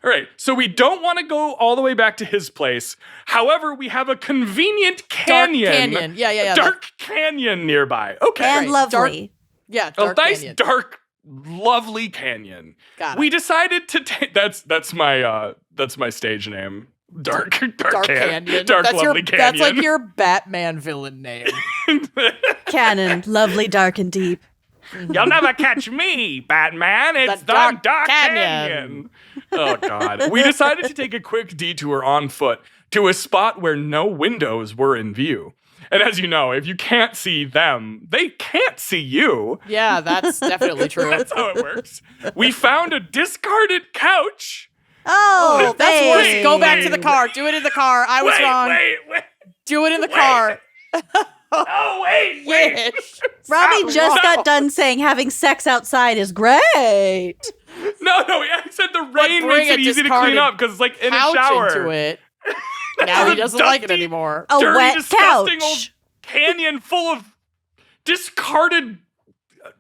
All right, so we don't want to go all the way back to his place. However, we have a convenient canyon. Dark canyon. Yeah. Dark canyon nearby. Okay. And lovely. Dark nice, canyon. dark, lovely canyon. Got it. We decided to take that's my stage name. Dark Canyon. Dark, that's lovely canyon. That's like your Batman villain name. Cannon, lovely, dark, and deep. You'll never catch me, Batman. It's the Dark Dark Canyon. Canyon. Oh, God. We decided to take a quick detour on foot to a spot where no windows were in view. And as you know, if you can't see them, they can't see you. Yeah, that's definitely true. That's how it works. We found a discarded couch. Oh, That's worse. babe. Go back to the car. Do it in the car. I was wrong. Wait. Do it in the car. Oh, wait. Yes. Robbie just got done saying having sex outside is great. No, I said the rain bring makes it a easy to discarded clean up because it's like in a Couch shower. into it. Now he doesn't like it dusty- anymore. A Dirty, wet disgusting old couch. canyon full of discarded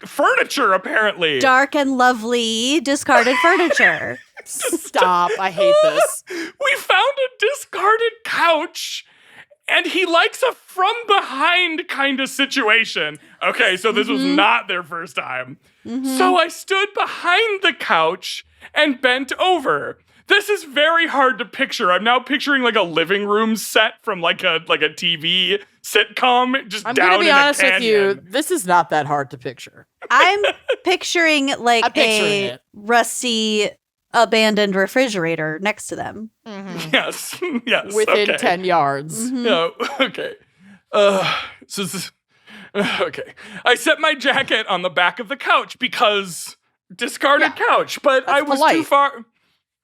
furniture, apparently. Dark and lovely, discarded furniture. Stop. I hate this. We found a discarded couch, and he likes a from behind kind of situation. Okay, so this was not their first time. So I stood behind the couch and bent over. This is very hard to picture. I'm now picturing like a living room set from like a TV sitcom just I'm down going to be in honest a with canyon. you. This is not that hard to picture. I'm picturing like I'm picturing a it. rusty, abandoned refrigerator next to them. Yes, yes. Within okay. 10 yards. No, okay. So this is, okay. I set my jacket on the back of the couch because discarded couch, but I was too polite. far.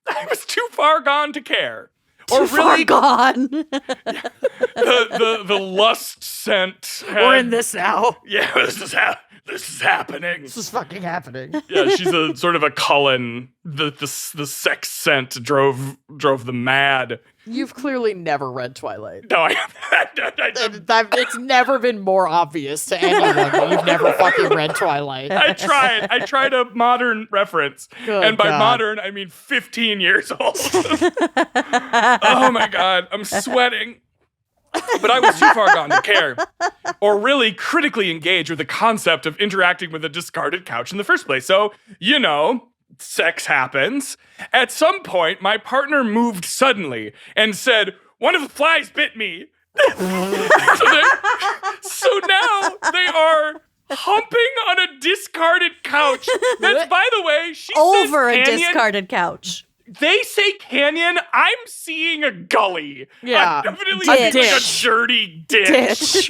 I was too far gone to care. Too far gone. The lust scent. We're in this now. Yeah, this is happening. This is fucking happening. Yeah, she's a sort of a Cullen. The sex scent drove them mad. You've clearly never read Twilight. No, I It's never been more obvious to anyone that you've never fucking read Twilight. I tried a modern reference. Good and by God. modern, I mean 15 years old. Oh my God, I'm sweating. But I was too far gone to care, or really critically engage with the concept of interacting with a discarded couch in the first place. So, sex happens. At some point, my partner moved suddenly and said, "One of the flies bit me." So now they are humping on a discarded couch. That's, by the way, she Over says a canyon. discarded couch. They say canyon. I'm seeing a gully. Yeah. I'm definitely Ditch. seeing like a dirty ditch.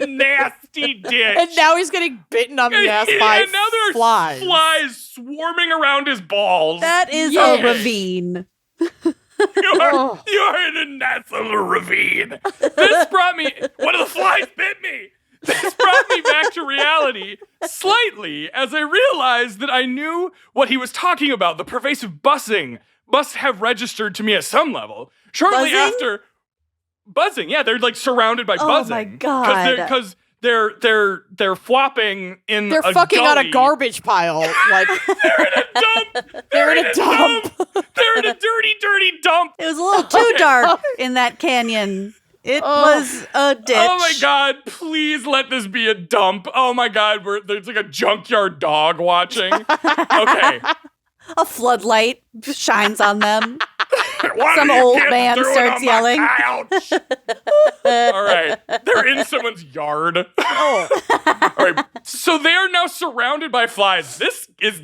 Nasty ditch. And now he's getting bitten on the ass by and now there are flies. swarming around his balls. That is Yeah. a ravine. You are in a nice little ravine. This brought me. One of the flies bit me. This brought me back to reality slightly as I realized that I knew what he was talking about. The pervasive buzzing must have registered to me at some level. Shortly Buzzing? after buzzing, yeah, they're like surrounded by Oh buzzing. my God. Because they're flopping in They're a fucking on a gully. garbage pile. Like They're in a dump. They're in a dump. They're in a dirty, dirty dump. It was a little too dark in that canyon. It was a ditch. Oh my God, please let this be a dump. Oh my God, there's like a junkyard dog watching. Okay. A floodlight shines on them. One Some of you old kids man threw it starts on my yelling. couch. All right. They're in someone's yard. All right. So they are now surrounded by flies. This is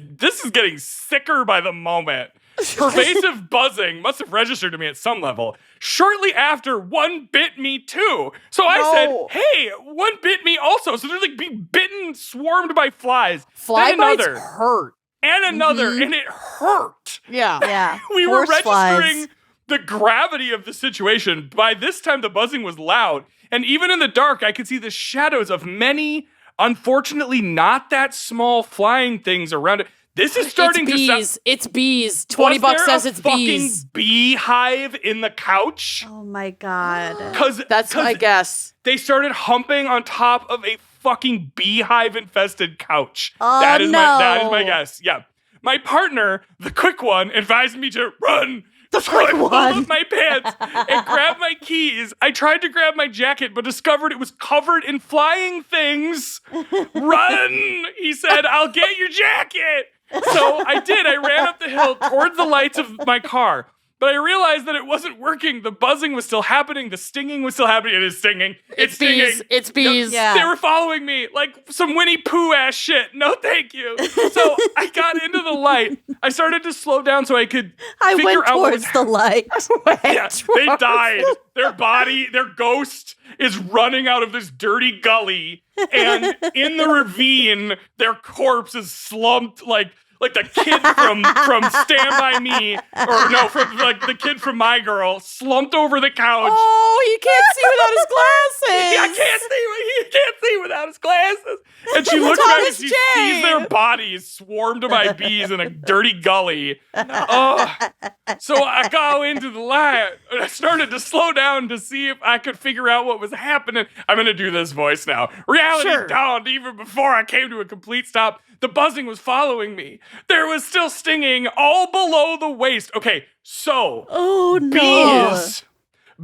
getting sicker by the moment. Pervasive buzzing must have registered to me at some level. Shortly after, one bit me too. So I No. said, hey, one bit me also. So they're like being bitten, swarmed by flies. fly Then bites another. hurt. And another. And it hurt. Yeah. Yeah. We were Horse registering flies. the gravity of the situation. By this time, the buzzing was loud. And even in the dark, I could see the shadows of many, unfortunately, not that small flying things around it. This is starting it's bees. to It's bees. $20 says it's bees. Beehive in the couch. Oh my God. That's my guess. They started humping on top of a fucking beehive infested couch. Oh, that is no. my guess. Yeah. My partner, the quick one, advised me to run. The quick I pulled one. up my pants and grabbed my keys. I tried to grab my jacket, but discovered it was covered in flying things. Run, he said, I'll get your jacket. So I did. I ran up the hill toward the lights of my car. But I realized that it wasn't working. The buzzing was still happening. The stinging was still happening. It is stinging. It's stinging. Bees. It's bees. Yeah. They were following me like some Winnie Pooh ass shit. No, thank you. So I got into the light. I started to slow down so I could I figure went out what was towards the light. yeah, they died. Their body, their ghost is running out of this dirty gully, and in the ravine, their corpse is slumped like the kid from Stand By Me, or no, from like the kid from My Girl, slumped over the couch. Oh, he can't see without his glasses. I can't see. He can't see without his glasses. And she looks back and she sees their bodies swarmed by bees in a dirty gully. So I go into the light and I started to slow down to see if I could figure out what was happening. I'm going to do this voice now. Reality dawned even before I came to a complete stop. The buzzing was following me. There was still stinging all below the waist. Okay, so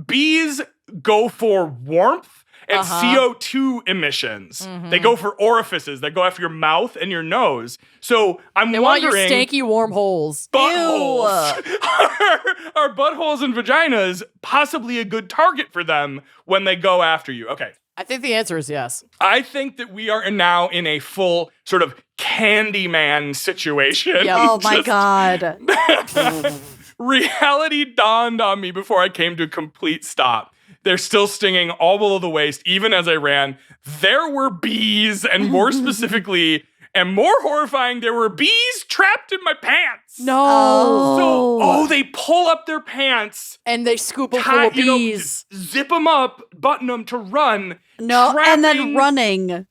bees go for warmth and CO2 emissions. They go for orifices. They go after your mouth and your nose. So I'm They wondering, want your stanky warm holes. buttholes. Are buttholes and vaginas possibly a good target for them when they go after you? Okay. I think the answer is yes. I think that we are now in a full sort of Candyman situation. Yep. Oh my God. Reality dawned on me before I came to a complete stop. They're still stinging all below the waist, even as I ran. There were bees, and more specifically, and more horrifying, there were bees trapped in my pants. No. So, they pull up their pants, And they scoop them full of bees. zip them up, button them to run. No, and then trapping- running.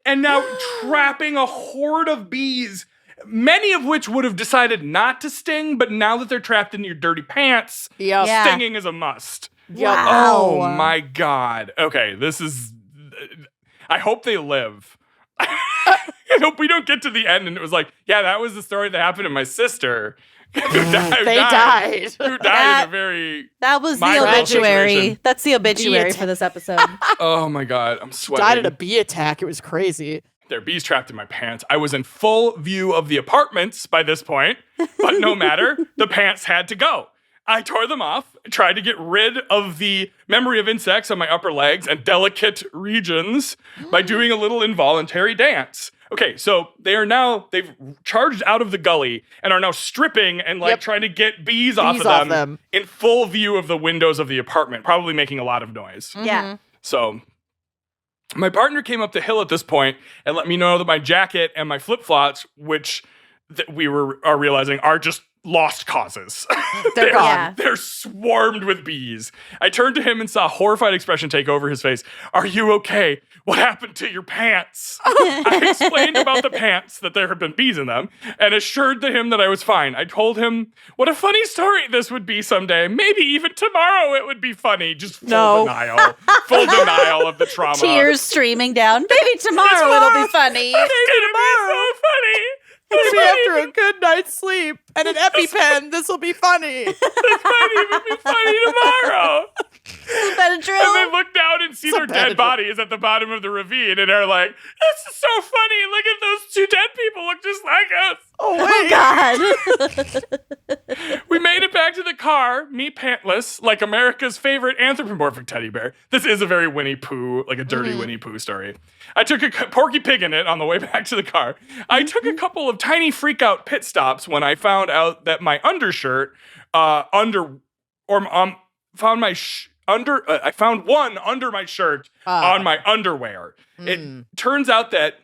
And now trapping a horde of bees, many of which would have decided not to sting, but now that they're trapped in your dirty pants, Yep. Yeah. stinging is a must. Yep. Wow. Oh my God. Okay, this is. I hope they live. I hope we don't get to the end and it was like, yeah, that was the story that happened to my sister. Who died. Who died in a very. That was the My obituary. situation. That's the obituary The for this episode. Oh my God, I'm sweating. Died in a bee attack. It was crazy. There are bees trapped in my pants. I was in full view of the apartments by this point, but no matter, the pants had to go. I tore them off, tried to get rid of the memory of insects on my upper legs and delicate regions by doing a little involuntary dance. Okay, so they've charged out of the gully and are now stripping and trying to get bees off of them in full view of the windows of the apartment, probably making a lot of noise. Yeah. So my partner came up the hill at this point and let me know that my jacket and my flip-flops, which we are realizing are just lost causes. They're gone. Yeah. They're swarmed with bees. I turned to him and saw a horrified expression take over his face. Are you okay? What happened to your pants? I explained about the pants, that there had been bees in them, and assured to him that I was fine. I told him what a funny story this would be someday. Maybe even tomorrow it would be funny. Just full denial. Full denial of the trauma. Tears streaming down. Maybe tomorrow it'll be funny. Maybe tomorrow. So funny. Maybe after a good night's sleep and an EpiPen, this will be funny. This might even be funny tomorrow. Benadryl. And they look down and see their dead bodies at the bottom of the ravine and are like, this is so funny. Look at those two dead people look just like us. Oh God. We made it back to the car, me pantless, like America's favorite anthropomorphic teddy bear. This is a very Winnie Pooh, like a dirty Winnie Pooh story. I took a Porky Pig in it on the way back to the car. I took a couple of tiny freak out pit stops when I found out that my undershirt, I found one under my shirt on my underwear. It turns out that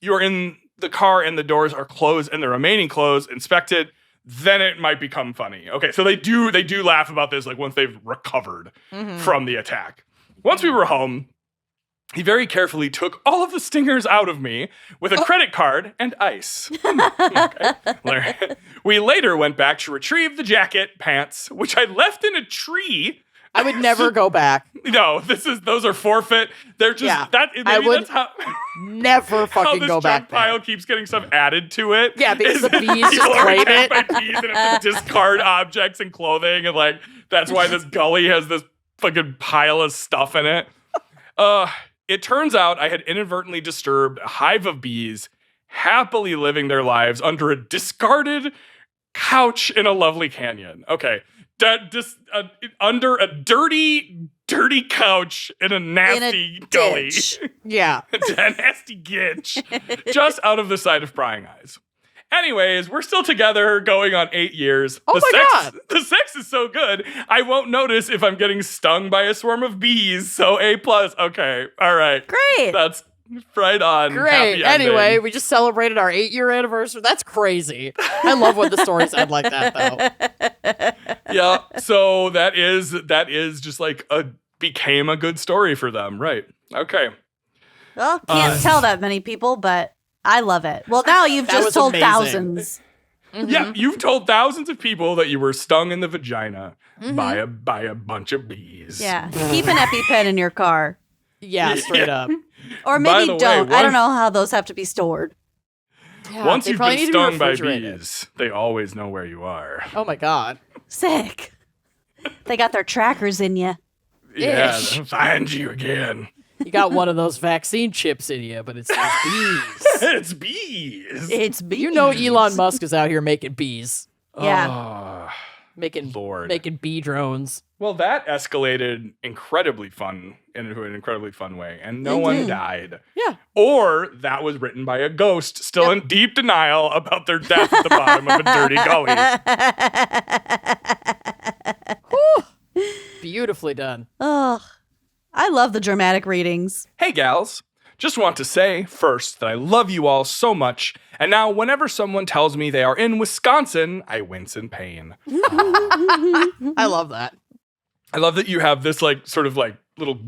you're in the car and the doors are closed and the remaining clothes inspected. Then it might become funny. Okay, so they do laugh about this like once they've recovered from the attack. Once we were home, He very carefully took all of the stingers out of me with a credit card and ice. Okay. We later went back to retrieve the jacket, pants, which I left in a tree. I would never go back. No, those are forfeit. They're just that's how never fucking this go back there. pile keeps getting stuff added to it. Yeah, because the bees People just are claim attacked it. by bees and have to discard objects and clothing, and like that's why this gully has this fucking pile of stuff in it. It turns out I had inadvertently disturbed a hive of bees happily living their lives under a discarded couch in a lovely canyon. Okay. Under a dirty couch in a nasty gully. Yeah. A nasty gitch. Just out of the sight of prying eyes. Anyways, we're still together going on 8 years. Oh my God. The sex is so good, I won't notice if I'm getting stung by a swarm of bees. So A+. Okay. All right. Great. That's right on. Great. Happy Anyway, ending. we just celebrated our 8-year anniversary. That's crazy. I love when the stories end like that, though. Yeah. So that is just like became a good story for them. Right. Okay. Well, can't tell that many people, but I love it. Well, now you've That just was told amazing. thousands. Yeah, you've told thousands of people that you were stung in the vagina by a bunch of bees. Yeah. Keep an EpiPen in your car. Yeah, straight up. Or By maybe the way, don't. I don't know how those have to be stored. Yeah, Once they you've probably been need to be stung by refrigerated. bees, they always know where you are. Oh my God. Sick. They got their trackers in you. Yeah, Ish. they'll find you again. You got one of those vaccine chips in you, but it's those bees. It's bees. It's bees. You know Elon Musk is out here making bees. Yeah. Ah, Making Lord. bee drones. well, that escalated incredibly fun into an incredibly fun way, and no one died. Yeah. Or that was written by a ghost still in deep denial about their death at the bottom of a dirty gully. Beautifully done. Ugh. I love the dramatic readings. Hey, gals. Just want to say first that I love you all so much, and now whenever someone tells me they are in Wisconsin, I wince in pain. I love that. I love that you have this like sort of like little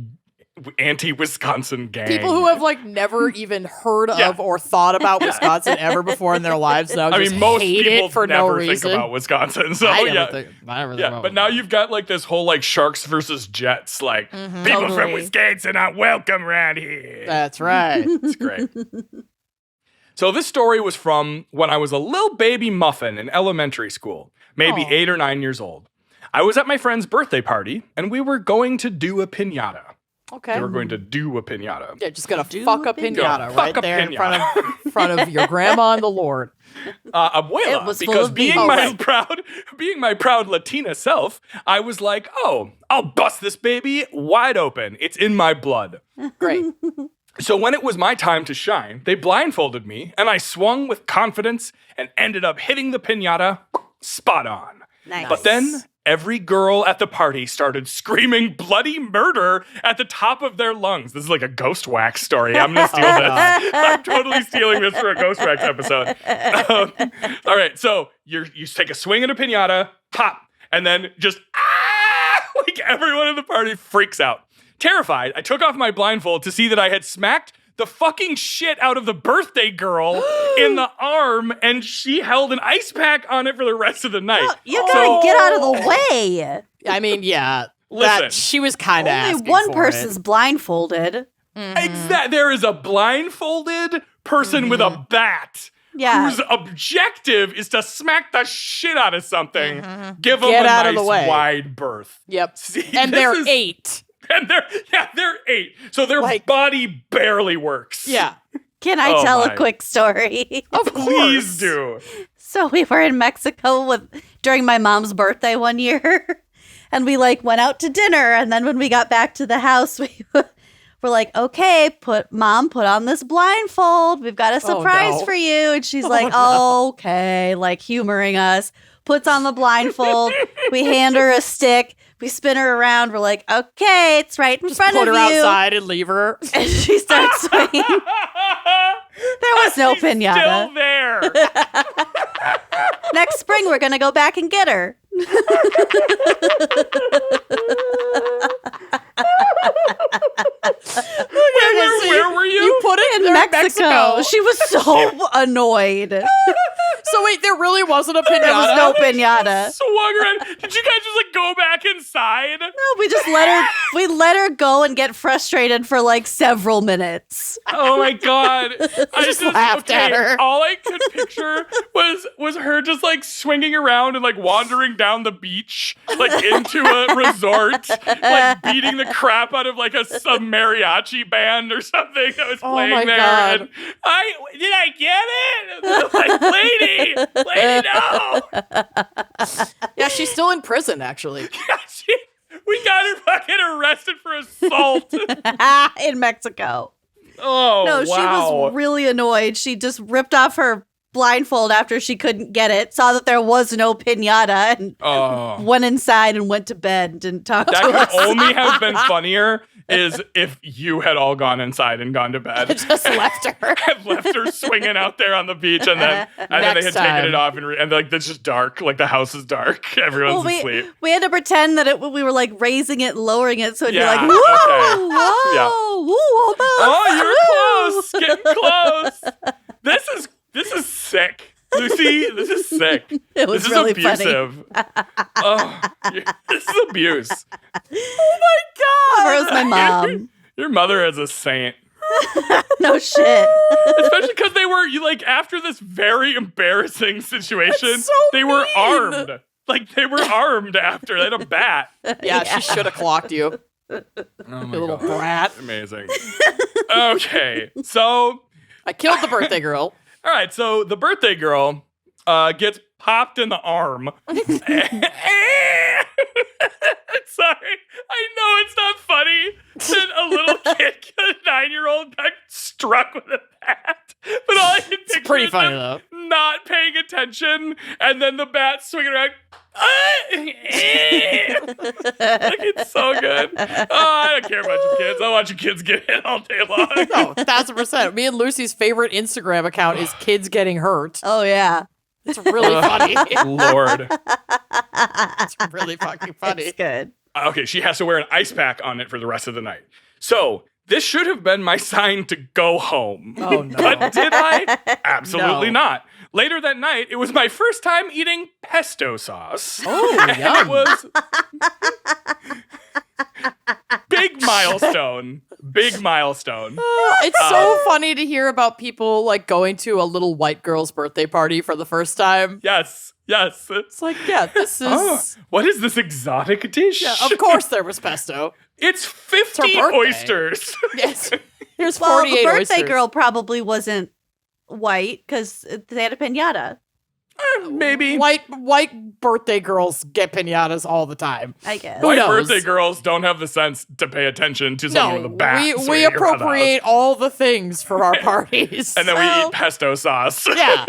anti-Wisconsin gang. People who have like never even heard of or thought about Wisconsin ever before in their lives now just most hate people it for no never think reason. about Wisconsin. So I yeah. never think about But now you've got like this whole like sharks versus jets, like people from Totally. Wisconsin are welcome around here. That's right. It's great. So this story was from when I was a little baby muffin in elementary school, maybe Aw. 8 or 9 years old. I was at my friend's birthday party, and we were going to do a piñata. Okay. They were going to do a piñata. Yeah, just gonna fuck a piñata Fuck right a there piñata. in front of your grandma and the Lord. Abuela, It was full because of being bees. my proud Latina self, I was like, oh, I'll bust this baby wide open. It's in my blood. Great. So when it was my time to shine, they blindfolded me, and I swung with confidence and ended up hitting the piñata spot on. Nice. But then every girl at the party started screaming bloody murder at the top of their lungs. This is like a Ghost Wax story. I'm going to steal Oh, this. God. I'm totally stealing this for a Ghost Wax episode. All right, so you take a swing at a piñata, pop, and then just like everyone in the party freaks out. Terrified, I took off my blindfold to see that I had smacked the fucking shit out of the birthday girl in the arm, and she held an ice pack on it for the rest of the night. You gotta get out of the way. I mean, yeah. Listen. That she was kind of asking Only one for person's blindfolded. There is a blindfolded person with a bat Yeah. whose objective is to smack the shit out of something. Give them Get a out of nice the way. wide berth. Yep. See, And this they're is- 8. And they're 8. So their Like- body barely works. Yeah. Can I Oh tell my. a quick story? Of course. Please do. So we were in Mexico during my mom's birthday one year, and we like went out to dinner. And then when we got back to the house, we were like, "Okay, put on this blindfold. We've got a surprise no. for you." And she's like, "Okay," like humoring us. Puts on the blindfold. We hand her a stick. We spin her around. We're like, "Okay, it's right in front Put of her you." outside and leave her. And she starts swinging. There was no She's piñata. Still there. Next spring, we're gonna go back and get her. Wait, Where were you? You put it in Mexico. She was so annoyed. So wait, there really wasn't a pinata? There was no pinata. Swung around. Did you guys just like go back inside? No, we just let her go and get frustrated for like several minutes. Oh my god! I just laughed at her. All I could picture was her just like swinging around and like wandering down the beach, like into a resort, like beating the crap out of like some mariachi band or something that was playing there. God. And did I get it? Like, lady, no. Yeah, she's still in prison, actually. Yeah, we got her fucking arrested for assault. In Mexico. Oh, No, wow. she was really annoyed. She just ripped off her blindfold after she couldn't get it, saw that there was no pinata, and went inside and went to bed and didn't talk to us. That could only have been funnier is if you had all gone inside and gone to bed. Just left her. Had left her swinging out there on the beach, and then they had taken it off, and like it's just dark. Like the house is dark. Everyone's asleep. We had to pretend that we were like raising it and lowering it, so it'd be like, whoa, okay. whoa, whoa, Oh, you're close. Getting close. This is sick. Lucy, this is sick. It was this really is abusive. This is abuse. Oh my god! Where's my mom? Your mother is a saint. No shit. Especially because they were after this very embarrassing situation, so they were mean. armed. Like they were armed after. They had a bat. Yeah, she should have clocked you. Oh my You little God. brat. Amazing. Okay, so I killed the birthday girl. all right, so the birthday girl gets popped in the arm. Sorry, I know it's not funny that a little kid, a 9-year-old, got struck with a bat. But all I can picture pretty is funny, them though. not paying attention, and then the bat swinging around. Like, it's so good. Oh, I don't care about your kids. I'll watch your kids get hit all day long. No, 1,000%. Me and Lucy's favorite Instagram account is kids getting hurt. Oh, yeah. It's really funny. Lord. It's really fucking funny. It's good. Okay, she has to wear an ice pack on it for the rest of the night. So this should have been my sign to go home. Oh, no. But did I? Absolutely No. not. Later that night, it was my first time eating pesto sauce. Oh, And yum. it was big milestone. Big milestone. It's so funny to hear about people like going to a little white girl's birthday party for the first time. Yes. It's like, yeah, this is... Oh, what is this exotic dish? Yeah, of course there was pesto. It's 50 birthday. oysters. Yes. Here's Well, 48 the birthday oysters. girl probably wasn't white because they had a pinata, Maybe. White birthday girls get pinatas all the time. I guess. Who White knows? birthday girls don't have the sense to pay attention to someone with a bat. we swinging around the house. appropriate all the things for our parties. And then Well- we eat pesto sauce. yeah.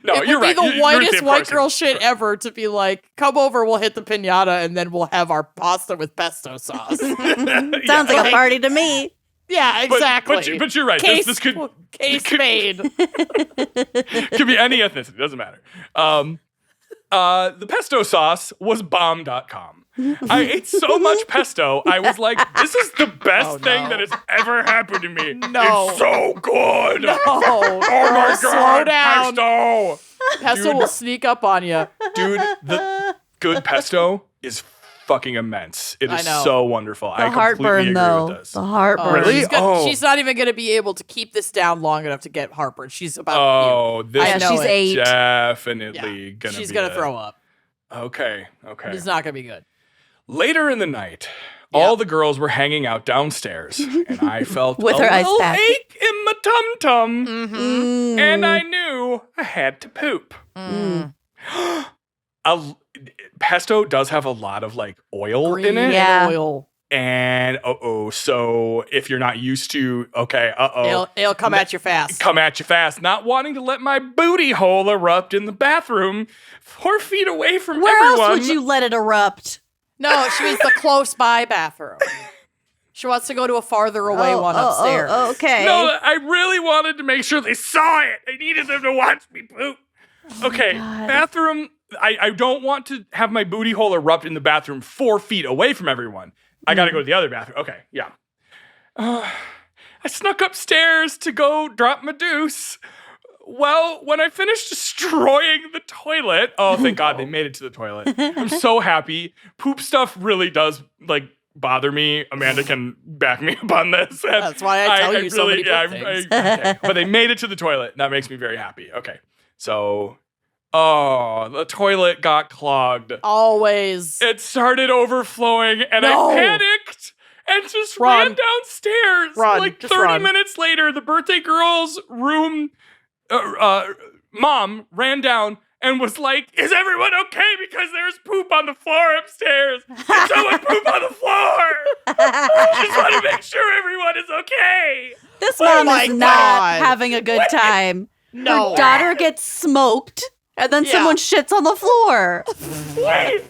No, It you're would be right. the You're whitest the white person. girl shit ever to be like, come over, we'll hit the pinata, and then we'll have our pasta with pesto sauce. Sounds like a party to me. Yeah, exactly. But you're right. Case, This could made. could be any ethnicity. Doesn't matter. The pesto sauce was bomb.com. I ate so much pesto, I was like, this is the best thing that has ever happened to me. No. It's so good. Oh my slow God. down. Pesto. Pesto Dude. will sneak up on you. Dude, the good pesto is fucking immense. It I is know. so wonderful. The I completely heartburn, agree though. with this. The heartburn. Really? She's not even going to be able to keep this down long enough to get heartburn. She's about Oh, this I is know she's it. 8. definitely gonna She's be going to a- throw up. Okay. It's not going to be good. Later in the night, all the girls were hanging out downstairs, and I felt With a her ice little pack. ache in my tum-tum, Mm. and I knew I had to poop. Pesto does have a lot of like oil in Green it. Yeah. oil. And so if you're not used to, It'll come at you fast. come at you fast, not wanting to let my booty hole erupt in the bathroom 4 feet away from Where everyone. else would you let it erupt? No, she means the close by bathroom. She wants to go to a farther away one upstairs. Okay. No, I really wanted to make sure they saw it. I needed them to watch me poop. Okay, God. bathroom. I don't want to have my booty hole erupt in the bathroom 4 feet away from everyone. I got to go to the other bathroom. Okay, yeah. I I snuck upstairs to go drop my deuce. Well, when I finished destroying the toilet, oh, thank God they made it to the toilet. I'm so happy. Poop stuff really does, like, bother me. Amanda can back me up on this. That's why I tell you so many things. Okay. But they made it to the toilet. That makes me very happy. Okay. So, the toilet got clogged. Always. It started overflowing, and I panicked and just ran downstairs. Like 30 minutes later, the birthday girl's room mom ran down and was like, "Is everyone okay? Because there's poop on the floor upstairs. Did someone poop on the floor? Just want to make sure everyone is okay." This mom is not having a good time. No. Her daughter gets smoked, and then someone shits on the floor. Wait,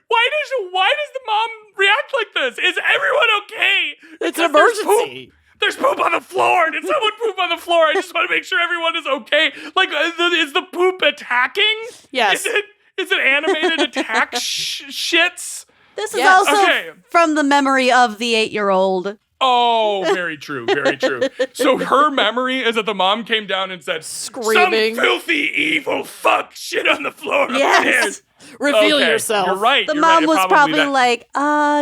why does the mom react like this? Is everyone okay? It's an emergency. There's poop on the floor. Did someone poop on the floor? I just want to make sure everyone is okay. Like, is the poop attacking? Yes. Is it animated attack shits? This is also from the memory of the 8-year-old. Oh, very true. Very true. So her memory is that the mom came down and said, screaming, "Some filthy, evil fuck shit on the floor upstairs." Reveal yourself. You're right. The mom was probably like,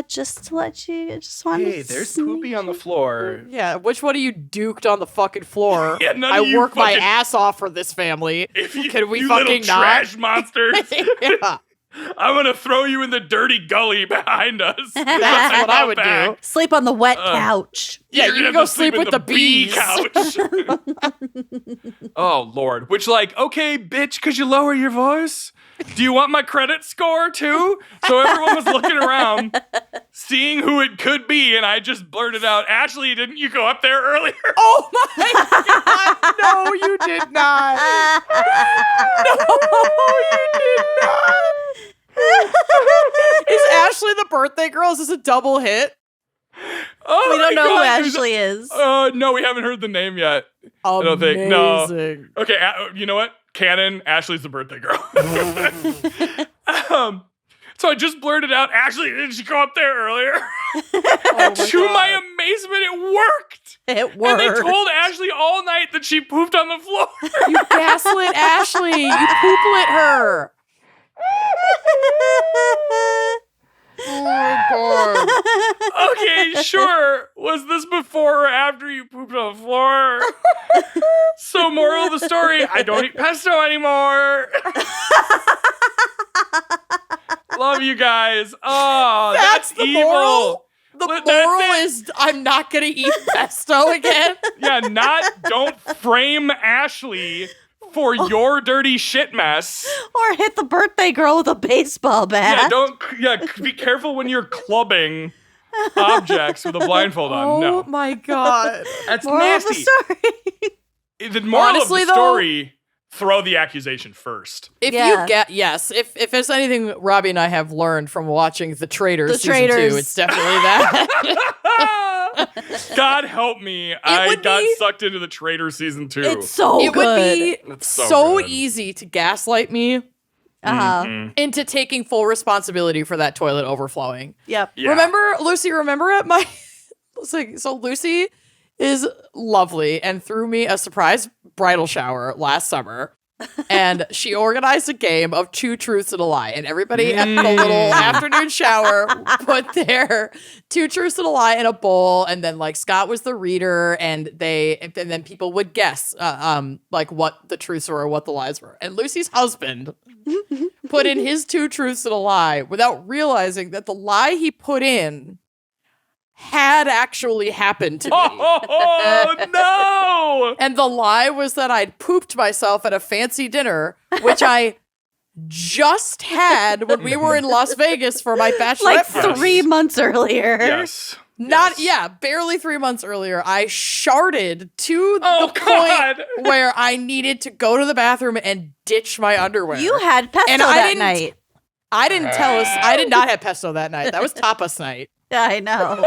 just to let you, just wanted to there's poopy on the floor. Yeah, which one of you duked on the fucking floor? Yeah, none I of you work my ass off for this family. Can we you fucking little not? trash monsters. Yeah. I'm going to throw you in the dirty gully behind us. That's what I would do. Sleep on the wet couch. Yeah, you can go sleep with the bees. Couch. Oh, Lord. Which, like, okay, bitch, could you lower your voice? Do you want my credit score, too? So everyone was looking around, seeing who it could be, and I just blurted out, "Ashley, didn't you go up there earlier?" Oh, my God. No, you did not. No, you did not. Is Ashley the birthday girl? Is this a double hit? Oh, we don't know who Ashley is. No, we haven't heard the name yet. Amazing. I don't think. No. Okay, you know what? Canon, Ashley's the birthday girl. So I just blurted out, "Ashley, did you go up there earlier?" To my amazement, it worked. It worked. And they told Ashley all night that she pooped on the floor. You gaslit Ashley. You pooplit her. Oh my God. Okay, sure. Was this before or after you pooped on the floor? So, moral of the story, I don't eat pesto anymore. Love you guys. Oh, that's the evil. Moral? The moral is I'm not going to eat pesto again? Yeah, don't frame Ashley for your dirty shit mess. Or hit the birthday girl with a baseball bat. Be careful when you're clubbing objects with a blindfold on. Oh my God. That's moral nasty. Of the story. The moral of the story, throw the accusation first. If there's anything Robbie and I have learned from watching The Traitors season 2, it's definitely that. God help me. I got sucked into The Traitors season 2. It's so good. It would be it's so good. easy to gaslight me into taking full responsibility for that toilet overflowing. Yep. Yeah. Remember at my so Lucy is lovely and threw me a surprise bridal shower last summer. And she organized a game of 2 truths and a lie. And everybody at the little afternoon shower put their 2 truths and a lie in a bowl. And then like Scott was the reader and then people would guess like what the truths were or what the lies were. And Lucy's husband put in his 2 truths and a lie without realizing that the lie he put in had actually happened to me. Oh, no! And the lie was that I'd pooped myself at a fancy dinner, which I just had when we were in Las Vegas for my bachelorette Like party. 3 months earlier. Yes. Barely 3 months earlier, I sharded to the point where I needed to go to the bathroom and ditch my underwear. You had pesto that night. I did not have pesto that night. That was tapas night. Yeah, I know.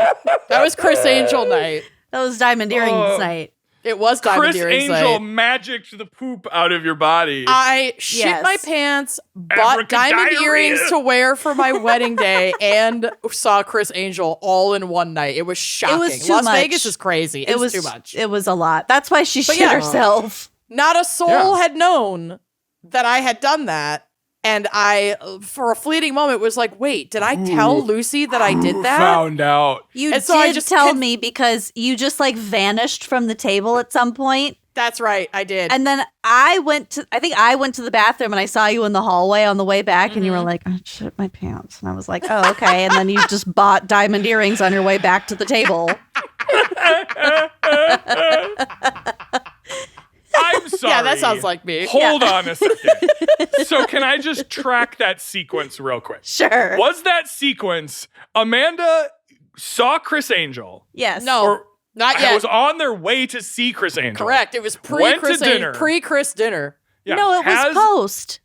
That was Chris Angel night. That was Diamond Earrings night. It was Diamond Chris Earrings Angel night. magicked the poop out of your body. I shit my pants, bought diamond Abracadiarrhea. earrings to wear for my wedding day, and saw Chris Angel all in one night. It was shocking. It was too Las much. Vegas is crazy. It was too much. It was a lot. That's why she shit yeah. herself. Not a soul had known that I had done that. And I, for a fleeting moment, was like, wait, did I tell Lucy that I did that? Found out. You And did so I just tell me because you just like vanished from the table at some point. That's right, I did. And then I went to the bathroom and I saw you in the hallway on the way back and you were like, I shit my pants. And I was like, oh, okay. And then you just bought diamond earrings on your way back to the table. I'm sorry. Yeah, that sounds like me. Hold on a second. So can I just track that sequence real quick? Sure. Was that sequence Amanda saw Chris Angel? Yes. No, Or not I yet. was on their way to see Chris Angel. Correct. It was Went to dinner. pre-Chris dinner. Yeah. No, it was post.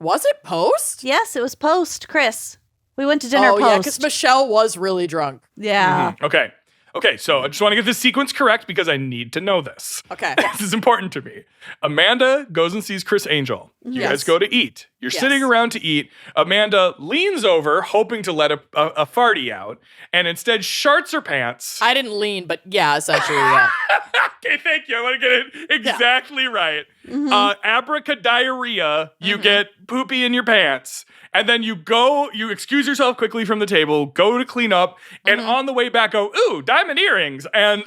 Was it post? Yes, it was post, Chris. We went to dinner Oh, post. yeah, because Michelle was really drunk. Yeah. Okay, so I just want to get this sequence correct because I need to know this. Okay. This is important to me. Amanda goes and sees Chris Angel. You Yes. guys go to eat. You're Yes. sitting around to eat. Amanda leans over, hoping to let a farty out, and instead sharts her pants. I didn't lean, but yeah, essentially, yeah. Okay, thank you. I want to get it exactly right. Abracadiarrhea, you get poopy in your pants. And then you excuse yourself quickly from the table, go to clean up, and on the way back go, ooh, diamond earrings. And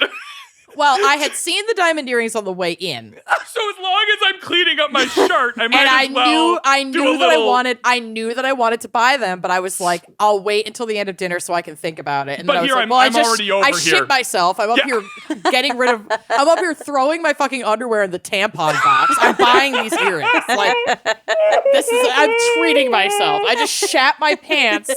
Well, I had seen the diamond earrings on the way in. so as long as I'm cleaning up my shirt, I might And as well I do knew a that little- I knew that I wanted to buy them, but I was like, I'll wait until the end of dinner so I can think about it. And But then I was here like, I'm- well, I'm I already over I here. shit myself. I'm up here I'm up here throwing my fucking underwear in the tampon box. I'm buying these earrings. Like, I'm treating myself. I just shat my pants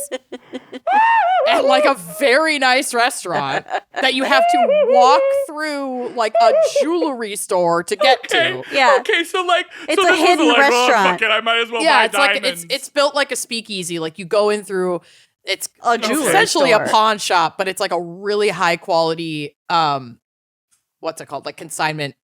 at like a very nice restaurant that you have to walk through like a jewelry store to get to. Yeah. Okay, so like It's so a this was hidden like, restaurant. Oh, fuck it, I might as well Yeah, buy it's like diamonds. it's built like a speakeasy. Like you go in through it's A jewelry essentially store. a pawn shop, but it's like a really high quality what's it called? Like consignment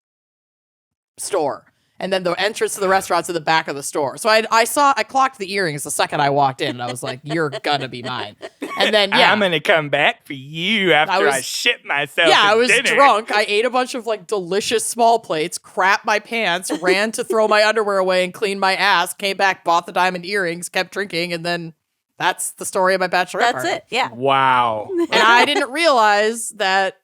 store. And then the entrance to the restaurant's in the back of the store. So I clocked the earrings the second I walked in, and I was like, "You're gonna be mine." And then I'm gonna come back for you after I shit myself. yeah, at I was dinner. drunk. I ate a bunch of like delicious small plates, crapped my pants, ran to throw my underwear away and clean my ass, came back, bought the diamond earrings, kept drinking, and then that's the story of my bachelorette That's party. it. Yeah. Wow. And I didn't realize that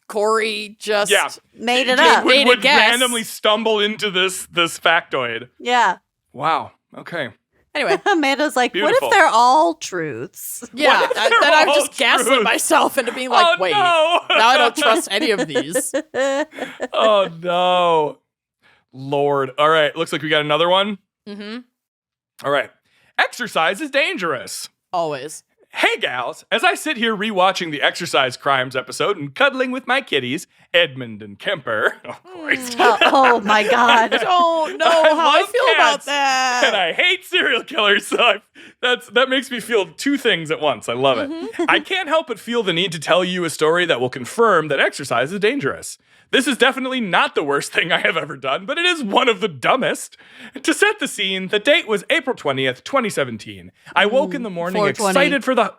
Corey just Made it Yeah. up. Made a would guess. randomly stumble into this factoid. Yeah. Wow. Okay. anyway. Amanda's like, what Beautiful. if they're all truths? Yeah, What if then they're I'm all just gaslit truths? myself into being like, oh, wait, no. now I don't trust any of these. Oh no. Lord. All right. Looks like we got another one. Mm-hmm. All right. Exercise is dangerous. Always. Hey, gals, as I sit here rewatching the Exercise Crimes episode and cuddling with my kitties, Edmund and Kemper. Oh, Christ. Oh my God. I don't know I how I love feel about cats, that. And I hate serial killers, so that makes me feel two things at once. I love it. I can't help but feel the need to tell you a story that will confirm that exercise is dangerous. This is definitely not the worst thing I have ever done, but it is one of the dumbest. To set the scene, the date was April 20th, 2017. I woke in the morning 420. excited for the...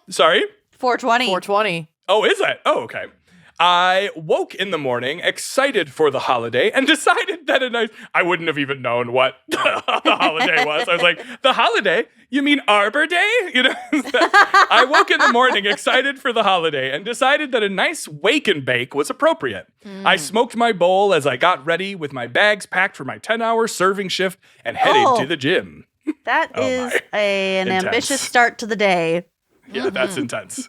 Sorry? 420. 420. Oh, is that? Oh, okay. I woke in the morning excited for the holiday and decided that I wouldn't have even known what the holiday was. I was like, the holiday? You mean Arbor Day? You know, I woke in the morning excited for the holiday and decided that a nice wake and bake was appropriate. I smoked my bowl as I got ready with my bags packed for my 10-hour serving shift and headed to the gym. That Oh is my. an Intense. ambitious start to the day. Yeah, that's intense.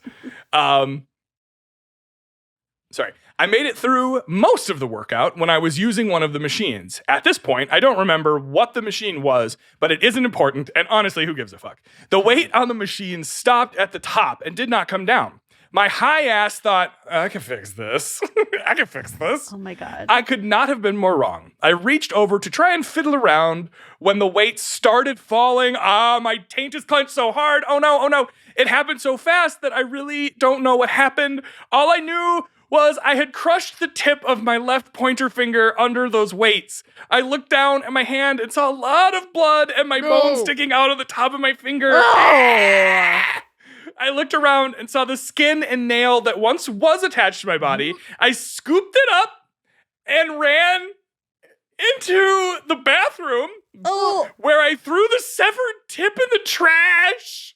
Sorry. I made it through most of the workout when I was using one of the machines. At this point, I don't remember what the machine was, but it isn't important, and honestly, who gives a fuck? The weight on the machine stopped at the top and did not come down. My high ass thought, I can fix this. I can fix this. Oh my God. I could not have been more wrong. I reached over to try and fiddle around when the weight started falling. My taint is clenched so hard. Oh no. It happened so fast that I really don't know what happened. All I knew was I had crushed the tip of my left pointer finger under those weights. I looked down at my hand and saw a lot of blood and my bone sticking out of the top of my finger. Oh. I looked around and saw the skin and nail that once was attached to my body. I scooped it up and ran into the bathroom where I threw the severed tip in the trash.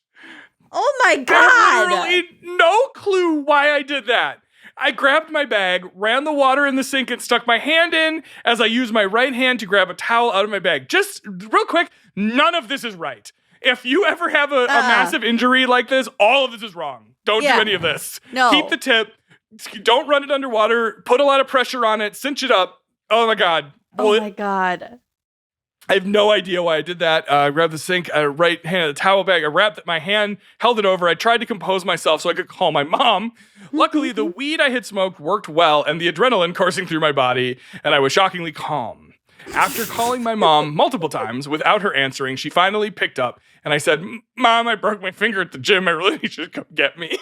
Oh my God. I have literally no clue why I did that. I grabbed my bag, ran the water in the sink, and stuck my hand in as I used my right hand to grab a towel out of my bag. Just real quick, none of this is right. If you ever have a massive injury like this, all of this is wrong. Don't do any of this. No. Keep the tip. Don't run it underwater. Put a lot of pressure on it. Cinch it up. Oh my God. Oh my God. I have no idea why I did that. I grabbed the sink, right hand of the towel bag. I wrapped my hand, held it over. I tried to compose myself so I could call my mom. Luckily, the weed I had smoked worked well and the adrenaline coursing through my body, and I was shockingly calm. After calling my mom multiple times without her answering, she finally picked up, and I said, Mom, I broke my finger at the gym. I really need you to come get me.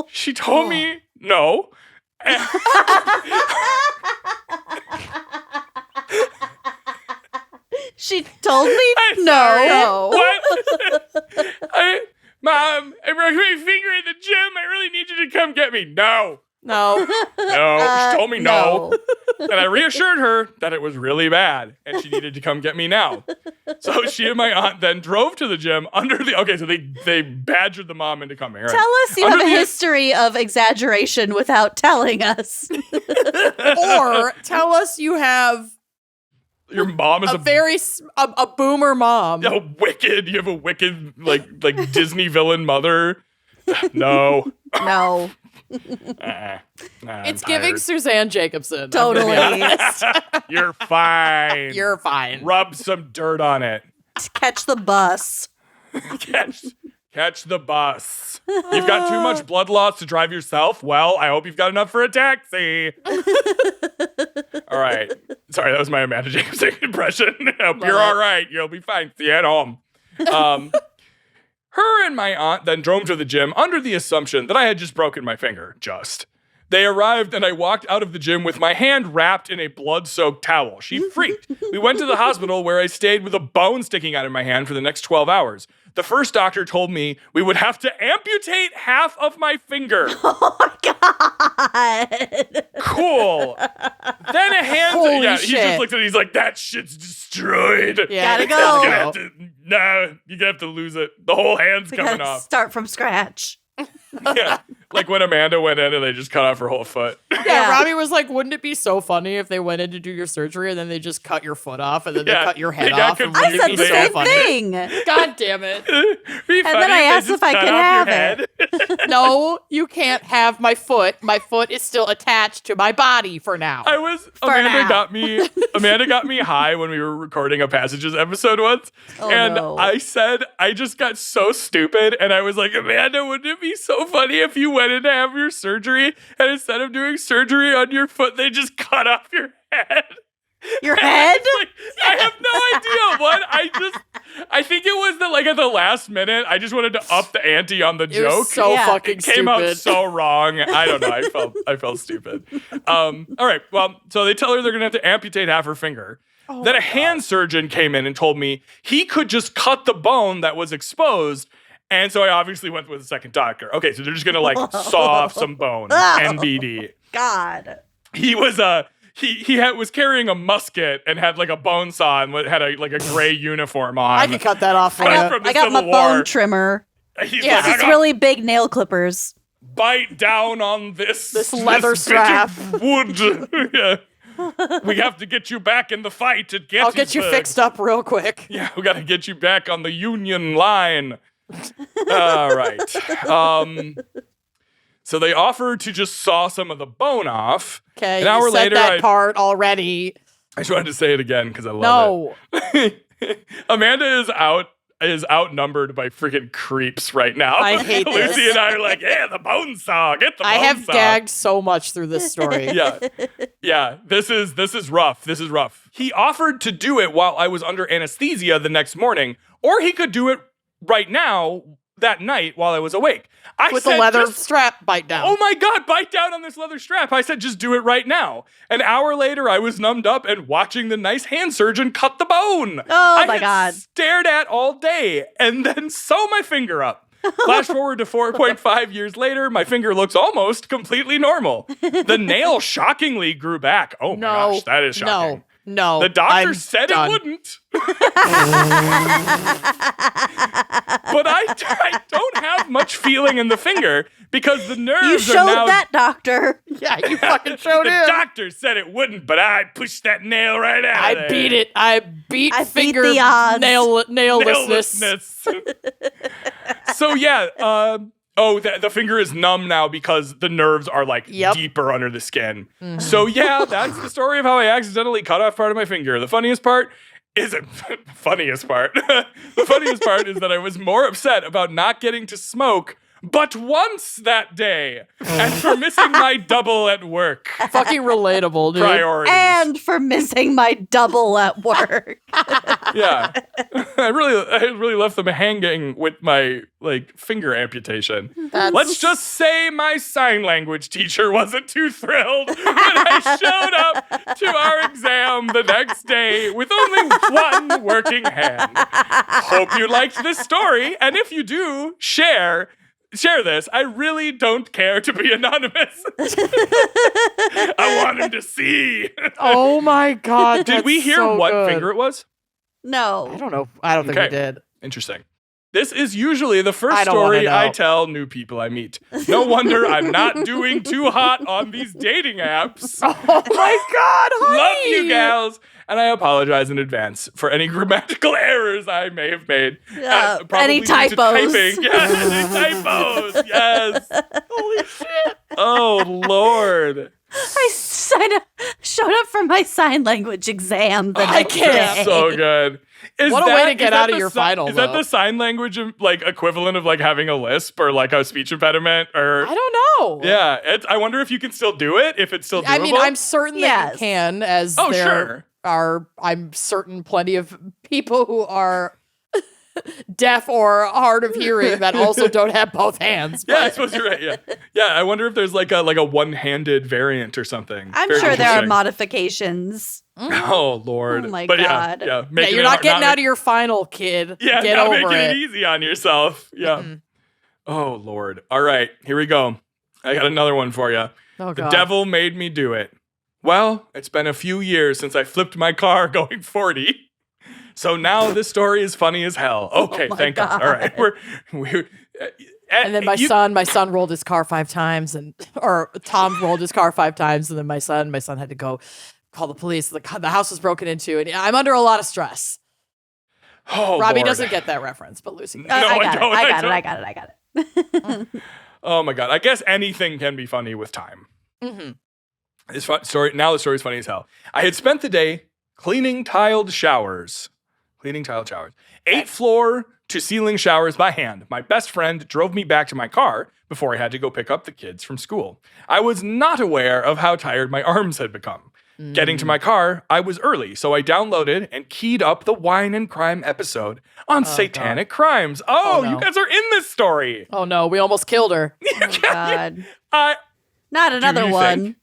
She told me no. She told me no. What? Mom, I broke my finger at the gym. I really need you to come get me. No. No. She told me no. And I reassured her that it was really bad and she needed to come get me now. So she and my aunt then drove to the gym so they badgered the mom into coming. Right. Tell us you have a history of exaggeration without telling us. Or tell us you have your mom is a boomer mom. You have a wicked like Disney villain mother. No. No. It's giving Suzanne Jacobson. Totally. You're fine. You're fine. Rub some dirt on it. Catch the bus. Catch the bus. You've got too much blood loss to drive yourself? Well, I hope you've got enough for a taxi. All right. Sorry, that was my Amanda Jacobson impression. You're all right. You'll be fine. See you at home. Her and my aunt then drove to the gym under the assumption that I had just broken my finger. They arrived and I walked out of the gym with my hand wrapped in a blood-soaked towel. She freaked. We went to the hospital where I stayed with a bone sticking out of my hand for the next 12 hours. The first doctor told me we would have to amputate half of my finger. Oh my God. Cool. Then a hand. Holy he just looks at it. He's like, that shit's destroyed. Yeah, gotta go. You're gonna have to lose it. The whole hand's coming off. Start from scratch. Yeah. Like when Amanda went in and they just cut off her whole foot. Yeah, Robbie was like, wouldn't it be so funny if they went in to do your surgery and then they just cut your foot off and then they cut your head off? I said the same thing. God damn it. And then I asked if I could have it. No, you can't have my foot. My foot is still attached to my body for now. Amanda got me high when we were recording a Passages episode once. I said, I just got so stupid. And I was like, Amanda, wouldn't it be so funny if you went in to have your surgery and instead of doing surgery on your foot, they just cut off your head? Your head? I have no idea what. I think it was at the last minute, I just wanted to up the ante on the joke. Was so fucking stupid. It came out so wrong. I don't know. I felt stupid. All right. Well, so they tell her they're going to have to amputate half her finger. Then a hand surgeon came in and told me he could just cut the bone that was exposed. And so I obviously went with a second doctor. Okay, so they're just gonna saw off some bone. NBD. God. He was was carrying a musket and had a bone saw and had a gray uniform on. I can cut that off for you. I got my bone trimmer. He's just really big nail clippers. Bite down on this leather strap. Wood. Yeah. We have to get you back in the fight at Gettysburg. I'll get you fixed up real quick. Yeah, we got to get you back on the Union line. All right. So they offered to just saw some of the bone off. Okay, an hour later, that part already. I just wanted to say it again because I love it. Amanda is outnumbered by freaking creeps right now. I hate this. Lucy and I are like, yeah, the bone saw. Get the bone saw. I have gagged so much through this story. Yeah. This is rough. This is rough. He offered to do it while I was under anesthesia the next morning, or he could do it right now that night while I was awake. I With said, the leather strap, bite down. oh my God, bite down on this leather strap. I said, just do it right now. An hour later, I was numbed up and watching the nice hand surgeon cut the bone. Oh my I God. stared at all day and then sew my finger up. Flash forward to 4.5 years later, my finger looks almost completely normal. The nail shockingly grew back. Oh my gosh, that is shocking. No. The doctor I'm said done. it wouldn't. But I don't have much feeling in the finger because the nerves You are showed now... that doctor. Yeah, you fucking showed The him. doctor said it wouldn't, but I pushed that nail right out. I beat it. I beat finger the odds. naillessness. So yeah, the finger is numb now because the nerves are like deeper under the skin. Mm-hmm. So yeah, that's the story of how I accidentally cut off part of my finger. The funniest part isn't the funniest part. The funniest part is that I was more upset about not getting to smoke but once that day and for missing my double at work. Fucking relatable, dude. Priorities. And for missing my double at work. Yeah. I really left them hanging with my finger amputation. Let's just say my sign language teacher wasn't too thrilled when I showed up to our exam the next day with only one working hand. Hope you liked this story, and if you do, share this. I really don't care to be anonymous. I want him to see. Oh my God. Did we hear so what good. finger it was? No. I don't know. I don't think we did. Interesting. This is usually the first I don't wanna story know. I tell new people I meet. No wonder I'm not doing too hot on these dating apps. Oh my God, honey. Love you gals. And I apologize in advance for any grammatical errors I may have made. Probably Any due to typos. typing. Yes, any typos. Yes. Holy shit. Oh, Lord. I showed up for my sign language exam the I next can't. day. So good. What a way to get out of your final, Is that though. the sign language equivalent of having a lisp or a speech impediment? Or I don't know. yeah, I wonder if you can still do it, if it's still doable. I mean, I'm certain that Yes. you can, as Oh, there sure. are, I'm certain, plenty of people who are deaf or hard of hearing that also don't have both hands. Yeah, I but- suppose you're right. Yeah, yeah. I wonder if there's a one-handed variant or something. I'm Very sure there are interesting. modifications. Oh Lord! Oh, my but God. Yeah, Yeah, making you're it not getting not out of your final, kid. Yeah, Get not over making it. it easy on yourself. Yeah. Oh Lord! All right, here we go. I got another one for you. Oh, The God. devil made me do it. Well, it's been a few years since I flipped my car going 40. So now this story is funny as hell. Okay, my thank God. God. All right. We're And then my son rolled his car 5 times, or Tom rolled his car 5 times, and then my son had to go call the police. The house was broken into, and I'm under a lot of stress. Oh, Robbie Lord. doesn't get that reference, but Lucy does. No, I don't. I got it. Oh my God. I guess anything can be funny with time. Mm-hmm. Now the story's funny as hell. I had spent the day cleaning tiled showers. 8 floor to ceiling showers by hand. My best friend drove me back to my car before I had to go pick up the kids from school. I was not aware of how tired my arms had become. Getting to my car, I was early, so I downloaded and keyed up the wine and crime episode on satanic crimes. Oh, no. you guys are in this story. Oh no, we almost killed her. Oh, God. I Not another you one. think-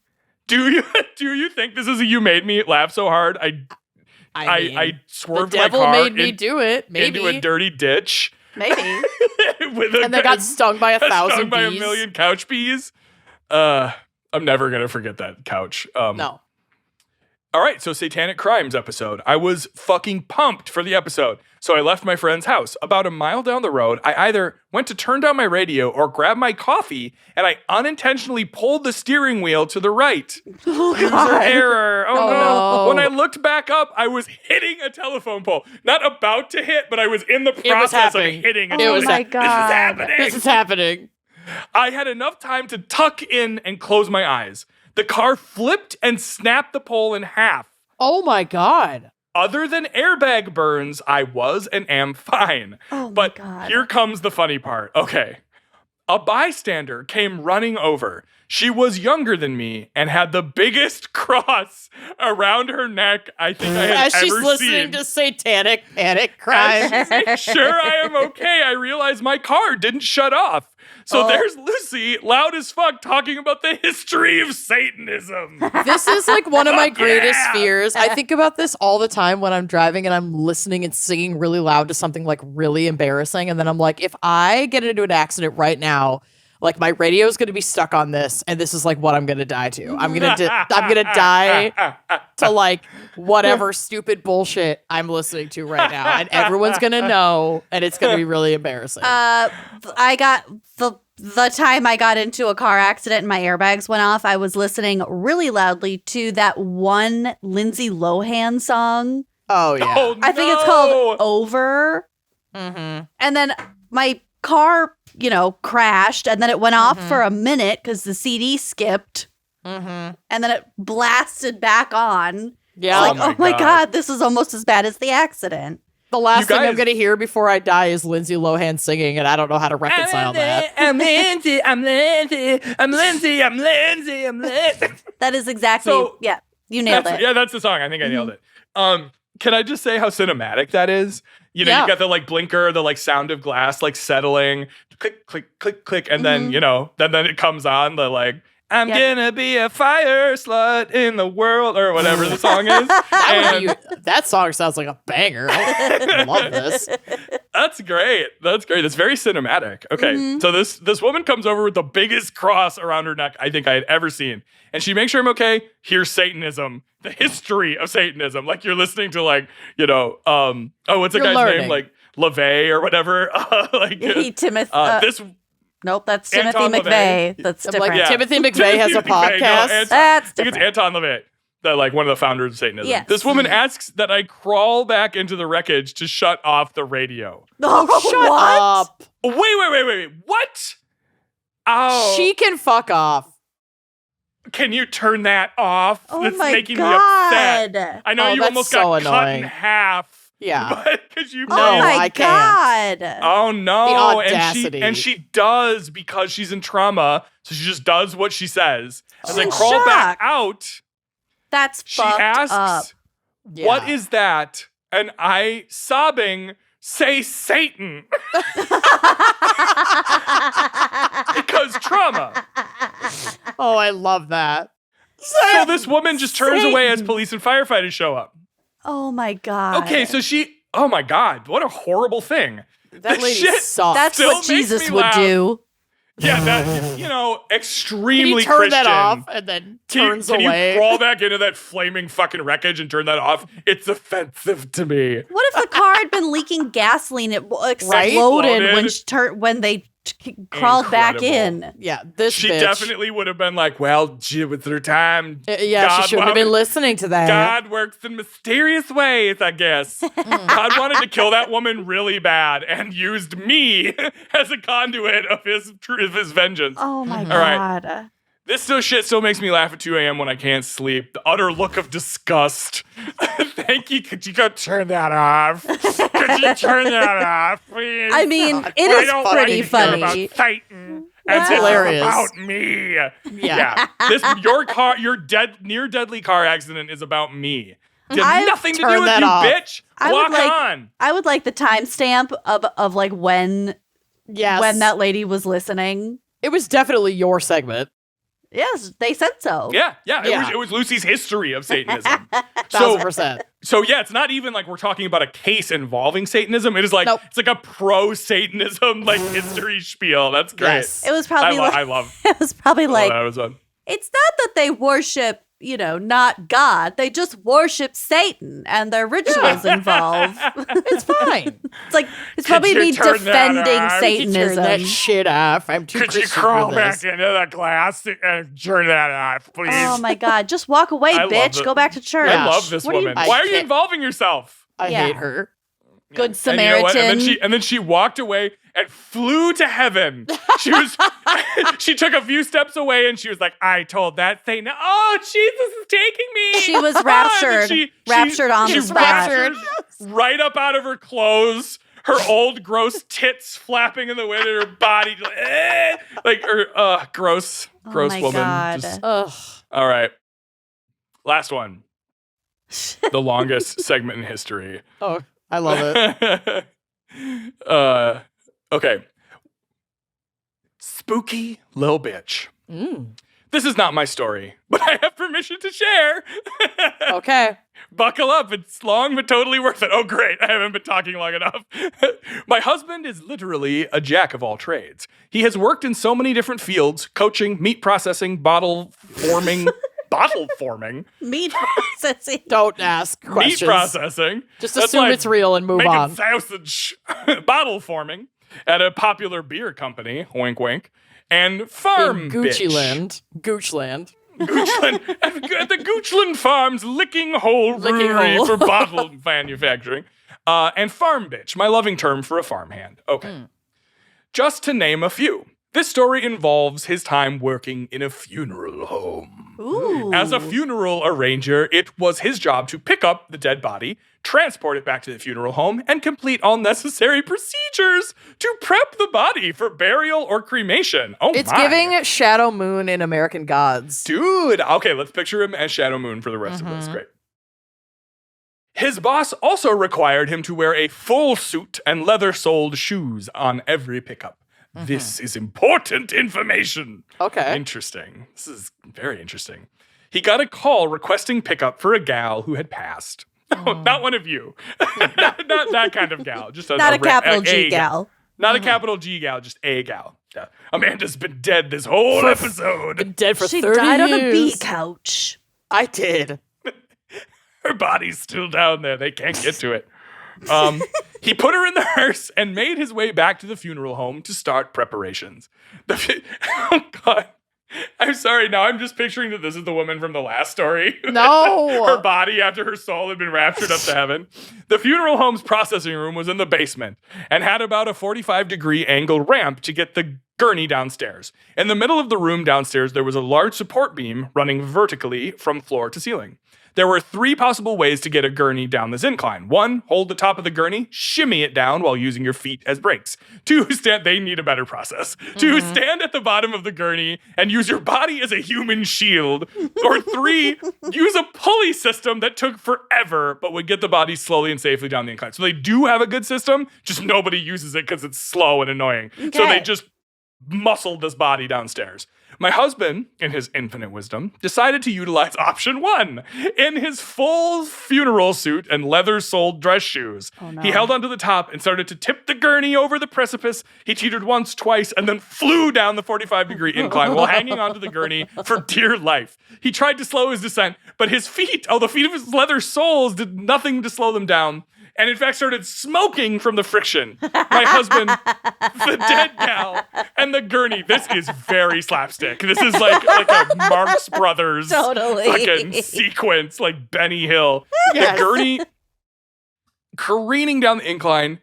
do you think this is a you made me laugh so hard? I mean, I the swerved my devil car made me do it. Maybe. into a dirty ditch. Maybe. And they got stung by 1,000 stung by a bees. million couch bees. I'm never gonna forget that couch. No. All right, so Satanic Crimes episode. I was fucking pumped for the episode. So I left my friend's house. About a mile down the road, I either went to turn down my radio or grab my coffee, and I unintentionally pulled the steering wheel to the right. Oh, User God. error. Oh, Oh, no. no. When I looked back up, I was hitting a telephone pole. Not about to hit, but I was in the was process of happening. hitting a It telephone was pole. my This is God. happening. This is happening. I had enough time to tuck in and close my eyes. The car flipped and snapped the pole in half. Oh my God. Other than airbag burns, I was and am fine. Oh, my But God. here comes the funny part. Okay. A bystander came running over. She was younger than me and had the biggest cross around her neck I think I had As she's ever listening seen. to satanic panic cries. As she's like, sure, I am okay. I realized my car didn't shut off. So there's Lucy, loud as fuck, talking about the history of Satanism. This is like one of my greatest fears. I think about this all the time when I'm driving and I'm listening and singing really loud to something like really embarrassing. And then I'm like, if I get into an accident right now, like my radio is going to be stuck on this, and this is like what I'm going to die to. I'm going to die to like whatever stupid bullshit I'm listening to right now, and everyone's going to know, and it's going to be really embarrassing. I got the time I got into a car accident and my airbags went off, I was listening really loudly to that one Lindsay Lohan song. Oh yeah, Oh, I think it's called Over. Mm-hmm. And then my car, crashed, and then it went off for a minute because the CD skipped, Mm-hmm. and then it blasted back on. Yeah. It's like, oh my God, this is almost as bad as the accident. The last thing I'm guys- going to hear before I die is Lindsay Lohan singing, and I don't know how to reconcile that. I'm Lindsay, I'm Lindsay, I'm Lindsay, I'm Lindsay, I'm Lindsay. That is exactly, you nailed it. Yeah, that's the song. I think I nailed it. Can I just say how cinematic that is? You Yeah. got the like blinker, the like sound of glass like settling, click, click, click, click, and then then it comes on the like I'm gonna be a fire slut in the world or whatever the song is. That song sounds like a banger. I love this. That's great. That's great. It's very cinematic. Okay, so this woman comes over with the biggest cross around her neck I think I had ever seen, and she makes sure I'm okay. Here's Satanism, the history of Satanism. Like you're listening to like what's the You're guy's learning. name? Like LaVey or whatever. This. Nope, that's Timothy Anton McVeigh. LaVey. That's I'm different. like, Timothy McVeigh has a podcast. That's I think it's different. Anton LaVey, like one of the founders of Satanism. Yes. This woman asks that I crawl back into the wreckage to shut off the radio. Shut Up. Wait. What? Oh, She can fuck off. can you turn that off? Oh That's my making God. me upset. I know Oh, you that's almost so got cut in annoying. half. Yeah. But could you? Oh No, my I can't. God. Oh no! The audacity. And she does because she's in trauma, so she just does what she says. As I In crawl back shock. out, That's she fucked asks, up. Yeah. "What is that?" And I, sobbing, say Satan because trauma. Oh, I love that. So this woman just turns away as Satan. police and firefighters show up. Oh my God. Okay, so oh my God, what a horrible thing. That The lady shit- sucks. That's Still what makes Jesus me would laugh. do. Yeah, that, Can extremely you turn Christian. that off and then turns Can away? you crawl back into that flaming fucking wreckage and turn that off? It's offensive to me. What if the car had been leaking gasoline? It Right? exploded when Exploded. when they crawled back Incredible. in. Yeah, this She bitch. definitely would have been like, well, gee, with her time. Yeah, God she shouldn't have wanted- been listening to that. God works in mysterious ways, I guess. God wanted to kill that woman really bad and used me as a conduit of his vengeance. Oh my All right. God. This shit still makes me laugh at 2 a.m. when I can't sleep. The utter look of disgust. Thank you. Could you go turn that off? Could you turn that off, please? I mean, it I is don't pretty want to hear about funny. Satan. Wow. And this is Hilarious. about me. Yeah. Your near deadly car accident is about me. It I- has nothing to turn do with that you, off. bitch. I would Walk like- on. I would like the timestamp of like when Yes. that lady was listening. It was definitely your segment. Yes, they said so. Yeah. Yeah. It was Lucy's history of Satanism. 1000%. So yeah, it's not even like we're talking about a case involving Satanism. It is like Nope. it's like a pro-Satanism like history spiel. That's great. Yes. It was probably like I love it was probably like that was fun. it's not that they worship, not God. They just worship Satan and their rituals involve. It's fine. It's like it's probably you me turn that defending off? You can turn that Satanism. shit off. I'm too Could you Christian crawl for back this. into the glass and turn that off, please? Oh my God. Just walk away, I love bitch. it. Go back to church. Yeah. I love this What do you- woman. I Why are you can't- involving yourself? I Yeah. hate her. Good And you know what? Samaritan. And then she walked away and flew to heaven. She was she took a few steps away and she was like, I told that Satan, oh, Jesus is taking me. She was And raptured. then Raptured on she the spot. raptured right up out of her clothes. Her old gross tits flapping in the wind and her body like gross. Gross my woman. God. Ugh. All right. Last one. The longest segment in history. Oh, I love it. Okay. Spooky Lil Bitch. Mm. This is not my story, but I have permission to share. Okay. Buckle up. It's long, but totally worth it. Oh, great. I haven't been talking long enough. My husband is literally a jack of all trades. He has worked in so many different fields: coaching, meat processing, bottle forming. Meat processing. Don't ask questions. Meat processing. Just That's assume like it's real and move making on. sausage. Bottle forming at a popular beer company. Wink, wink. And farm In bitch. Goochland. Goochland. Goochland. At the Goochland Farms Licking Hole Brewery Hole. for bottle manufacturing. And farm bitch, my loving term for a farmhand. Okay. Just to name a few. This story involves his time working in a funeral home. Ooh. As a funeral arranger, it was his job to pick up the dead body, transport it back to the funeral home, and complete all necessary procedures to prep the body for burial or cremation. Oh, It's my. giving Shadow Moon in American Gods. Dude, okay, let's picture him as Shadow Moon for the rest of this. Great. His boss also required him to wear a full suit and leather-soled shoes on every pickup. This is important information. Okay. Interesting. This is very interesting. He got a call requesting pickup for a gal who had passed. Not one of you. not that kind of gal. Just Not a capital G gal. Not a capital G gal, just a gal. Yeah. Amanda's been dead this whole episode. Been dead for She 30 died years. on a bee couch. I did. Her body's still down there. They can't get to it. He put her in the hearse and made his way back to the funeral home to start preparations. Oh, God. I'm sorry. Now I'm just picturing that this is the woman from the last story. No. Her body after her soul had been raptured up to heaven. The funeral home's processing room was in the basement and had about a 45-degree angle ramp to get the gurney downstairs. In the middle of the room downstairs, there was a large support beam running vertically from floor to ceiling. There were 3 possible ways to get a gurney down this incline. 1, hold the top of the gurney, shimmy it down while using your feet as brakes. 2, they need a better process. 2, stand at the bottom of the gurney and use your body as a human shield. Or 3, use a pulley system that took forever but would get the body slowly and safely down the incline. So they do have a good system, just nobody uses it because it's slow and annoying. Okay. So they just muscled this body downstairs. My husband, in his infinite wisdom, decided to utilize option 1. In his full funeral suit and leather-soled dress shoes, he held onto the top and started to tip the gurney over the precipice. He teetered once, twice, and then flew down the 45-degree incline while hanging onto the gurney for dear life. He tried to slow his descent, but his feet, the feet of his leather soles, did nothing to slow them down. And in fact started smoking from the friction. My husband, the dead gal, and the gurney. This is very slapstick. This is like a Marx Brothers Totally. fucking sequence, like Benny Hill. Yes. The gurney careening down the incline.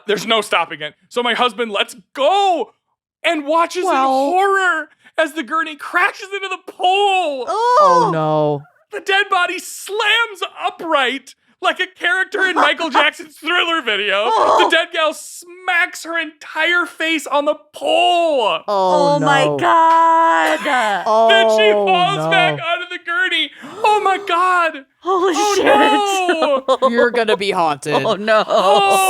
There's no stopping it. So my husband lets go and watches in horror as the gurney crashes into the pole. Oh no. The dead body slams upright like a character in Michael Jackson's Thriller video. The dead gal smacks her entire face on the pole. Oh my God. Then she falls back onto the gurney. Oh my God. Holy shit. No. You're gonna be haunted. Oh no.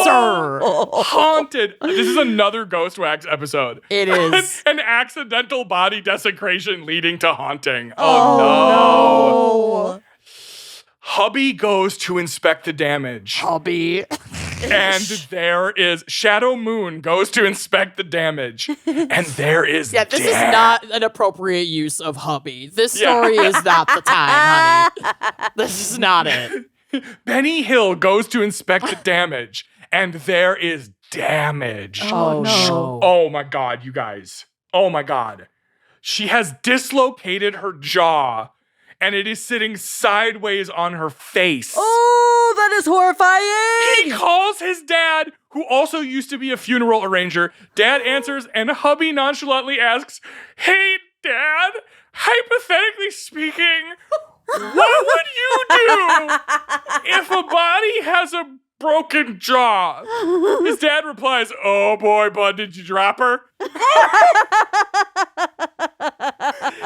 Sir. Haunted. This is another Ghost Wax episode. It is. An accidental body desecration leading to haunting. Oh no. Hubby goes to inspect the damage. Hubby. And there is Shadow Moon goes to inspect the damage. And there is Yeah, this Dad. is not an appropriate use of hubby. This story is not the time, honey. This is not it. Benny Hill goes to inspect the damage. And there is damage. Oh no. Oh my God, you guys. Oh my God. She has dislocated her jaw. And it is sitting sideways on her face. Oh, that is horrifying. He calls his dad, who also used to be a funeral arranger. Dad answers, and hubby nonchalantly asks, "Hey, Dad, hypothetically speaking, what would you do if a body has a broken jaw?" His dad replies, "Oh boy, bud, did you drop her?"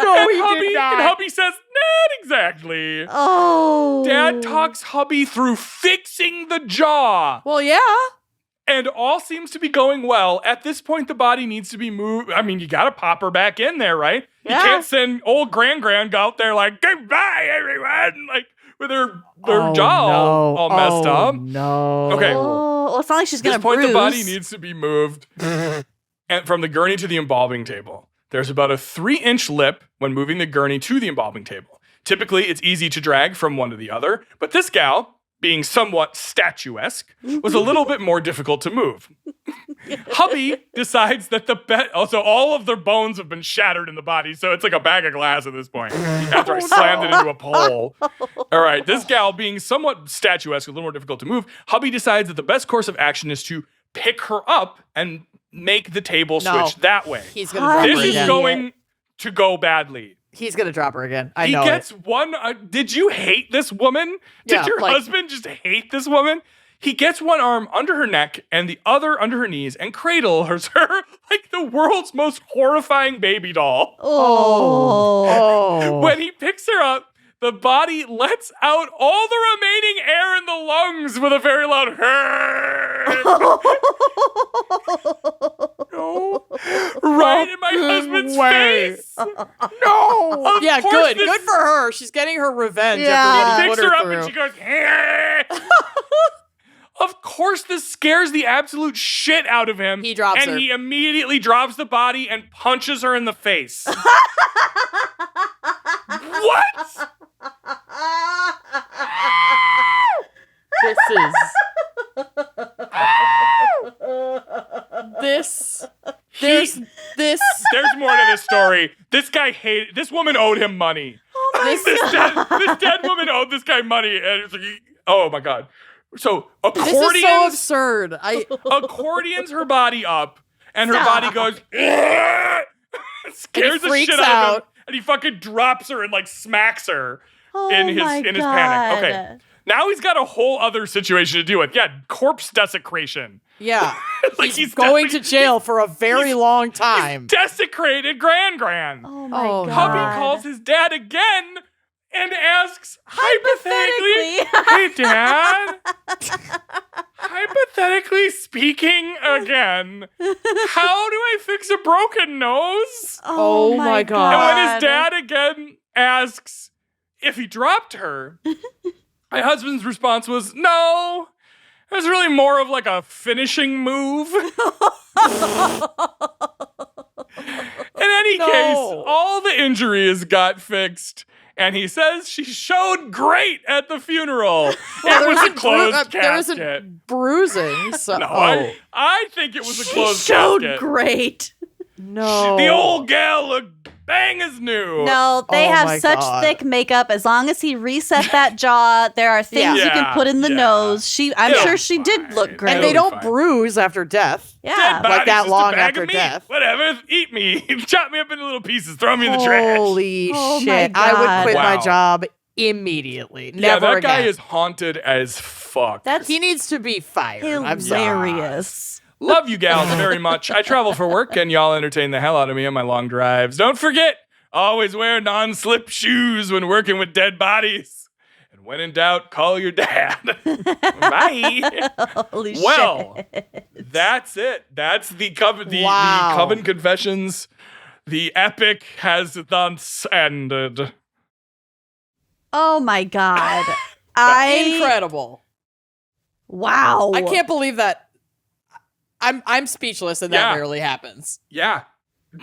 No, he did not. And hubby says, not exactly. Oh. Dad talks hubby through fixing the jaw. Well, yeah. And all seems to be going well. At this point, the body needs to be moved. I mean, you got to pop her back in there, right? Yeah. You can't send old Gran out there like, goodbye, everyone. Like, with her jaw all messed up. No. Okay. Oh, well, it's not like she's At going this to point, bruise. the body needs to be moved and from the gurney to the embalming table. There's about a 3-inch lip when moving the gurney to the embalming table. Typically, it's easy to drag from one to the other, but this gal, being somewhat statuesque, was a little bit more difficult to move. Hubby decides that also all of their bones have been shattered in the body, so it's like a bag of glass at this point after I slammed it into a pole. All right, this gal being somewhat statuesque, a little more difficult to move, hubby decides that the best course of action is to pick her up and make the table switch that way. He's going to drop This her is again. going to go badly. He's going to drop her again. I He know gets it. one. Did you hate this woman? Did Yeah, your like- husband just hate this woman? He gets one arm under her neck and the other under her knees and cradles her like the world's most horrifying baby doll. Oh. When he picks her up, the body lets out all the remaining air in the lungs with a very loud no. Right in my husband's face. No. Yeah, good. Good for her. She's getting her revenge after He what picks he her put up her and through. she goes, Of course, this scares the absolute shit out of him. He drops her. And he immediately drops the body and punches her in the face. What? There's There's more to this story. This guy this woman owed him money. This dead woman owed this guy money. And it's like, oh my God. So This is so absurd. accordions her body up, and her body goes, scares the freaks shit out of him, out. and he fucking drops her and like smacks her Oh in his my panic. God. Okay. Now he's got a whole other situation to deal with. Yeah, corpse desecration. Yeah. Like he's going to jail for a very long time. Desecrated Gran. Oh my Oh, God. Hubby calls his dad again and asks, hypothetically, hey dad, hypothetically speaking again, how do I fix a broken nose? Oh my God. And when his dad again asks if he dropped her, my husband's response was, no, it was really more of like a finishing move. In any case, all the injuries got fixed. And he says she showed great at the funeral. It was a closed There casket. wasn't bruising. So, No, I think it was a She closed showed casket. great. no. The old gal looked bang as new. No, they Oh have my such God. thick makeup. As long as he reset that jaw, there are things you can put in the nose. I'm sure she did look great. And they don't fine. bruise after death. Yeah. Dead body's Like that just a long bag after of meat. death. Whatever, eat me. Chop me up into little pieces. Throw me in the trash. Holy Oh my shit. I would God. quit my Wow. job immediately. Yeah, Never that again. guy is haunted as fuck. That's He needs to be fired. I'm sorry. hilarious. Love you gals very much. I travel for work and y'all entertain the hell out of me on my long drives. Don't forget, always wear non-slip shoes when working with dead bodies. And when in doubt, call your dad. Bye. Holy Well, shit. that's it. That's the Coven Wow. the Coven Confessions. The epic has thus ended. Oh my God. Incredible. Wow. I can't believe that. I'm speechless and that Yeah. rarely happens. Yeah.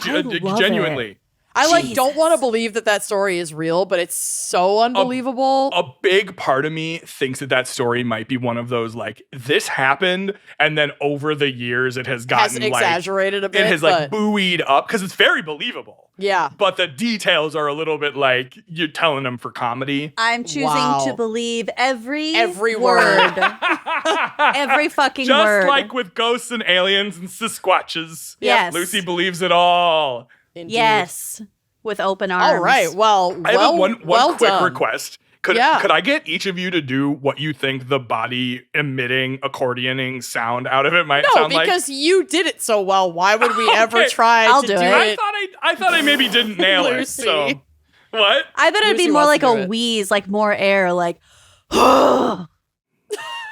I love Genuinely. I don't Jesus. want to believe that story is real, but it's so unbelievable. A big part of me thinks that story might be one of those like this happened and then over the years it has Has gotten like exaggerated a bit. it has like but buoyed up because it's very believable. yeah. But the details are a little bit like you're telling them for comedy. I'm choosing Wow. to believe every Every word. Every fucking Just word. like with ghosts and aliens and Sasquatches. Yes. Lucy believes it all. Indeed. Yes. With open arms. All right. Well, I have one well quick done. request. Could I get each of you to do what you think the body emitting accordioning sound out of it might sound like? No, because you did it so well. Why would we ever try to do it? I thought I maybe didn't nail it. So what? I bet it'd be more like a wheeze, like more air, like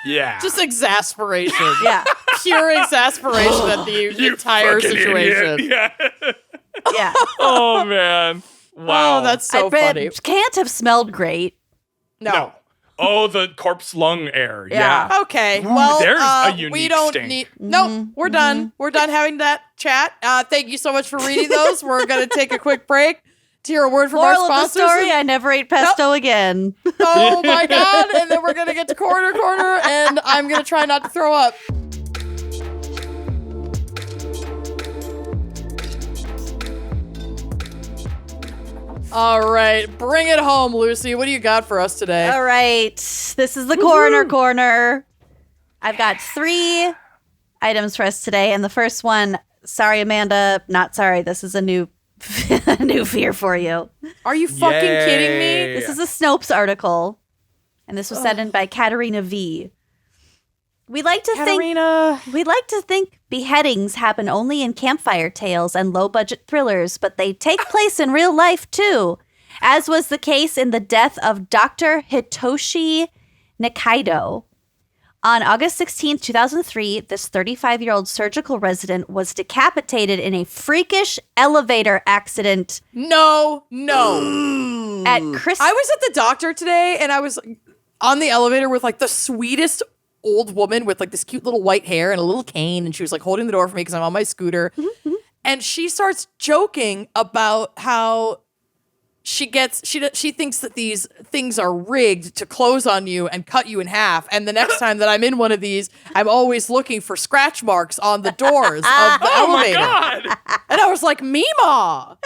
yeah. Just exasperation. Yeah. Pure exasperation at the entire situation. Idiot. Yeah. Yeah. Oh man. Wow. Oh, that's so funny. It can't have smelled great. No. Oh, the corpse lung air. Yeah. Okay. Ooh, well, there's a unique we don't stink. need. No, we're done. We're done having that chat. Thank you so much for reading those. We're gonna take a quick break to hear a word from our Moral of the sponsors. story: I never ate pesto again. Oh my god! And then we're gonna get to corner, and I'm gonna try not to throw up. All right, bring it home, Lucy. What do you got for us today? All right, this is the coroner corner. I've got 3 items for us today, and the first one, sorry, Amanda, not sorry. This is a new fear for you. Are you fucking kidding me? This is a Snopes article, and this was sent in by Katerina V. We like to think beheadings happen only in campfire tales and low-budget thrillers, but they take place in real life too, as was the case in the death of Dr. Hitoshi Nikaido. On August 16, 2003, this 35-year-old surgical resident was decapitated in a freakish elevator accident. No. I was at the doctor today, and I was on the elevator with like the sweetest old woman with like this cute little white hair and a little cane, and she was like holding the door for me because I'm on my scooter. And she starts joking about how she thinks that these things are rigged to close on you and cut you in half. And the next time that I'm in one of these, I'm always looking for scratch marks on the doors of the elevator. My God. And I was like, Mima.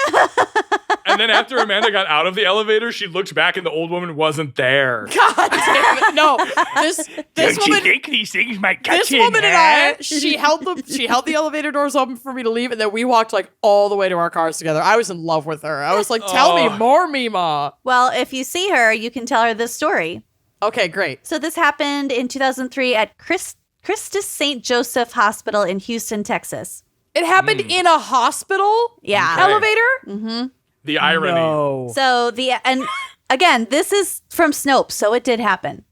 And then after Amanda got out of the elevator, she looked back and the old woman wasn't there. God damn it. No, this Don't woman. you think these things might cut This you in woman and half? she held the elevator doors open for me to leave, and then we walked like all the way to our cars together. I was in love with her. I was like, tell me more, Mima. Well, if you see her, you can tell her this story. Okay, great. So this happened in 2003 at Christus St. Joseph Hospital in Houston, Texas. It happened in a hospital? Yeah. Elevator? The irony. No. So and again, this is from Snopes, so it did happen.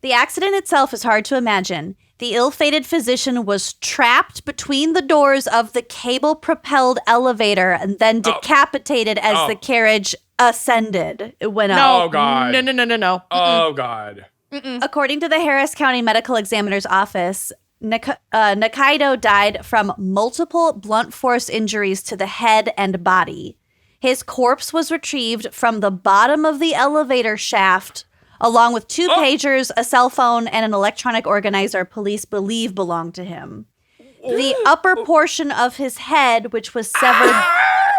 The accident itself is hard to imagine. The ill-fated physician was trapped between the doors of the cable-propelled elevator and then decapitated as the carriage ascended. It went up. Oh, God. No. Oh, God. According to the Harris County Medical Examiner's Office, Nikaido died from multiple blunt force injuries to the head and body. His corpse was retrieved from the bottom of the elevator shaft, along with 2 pagers, a cell phone, and an electronic organizer police believe belonged to him. The upper portion of his head, which was severed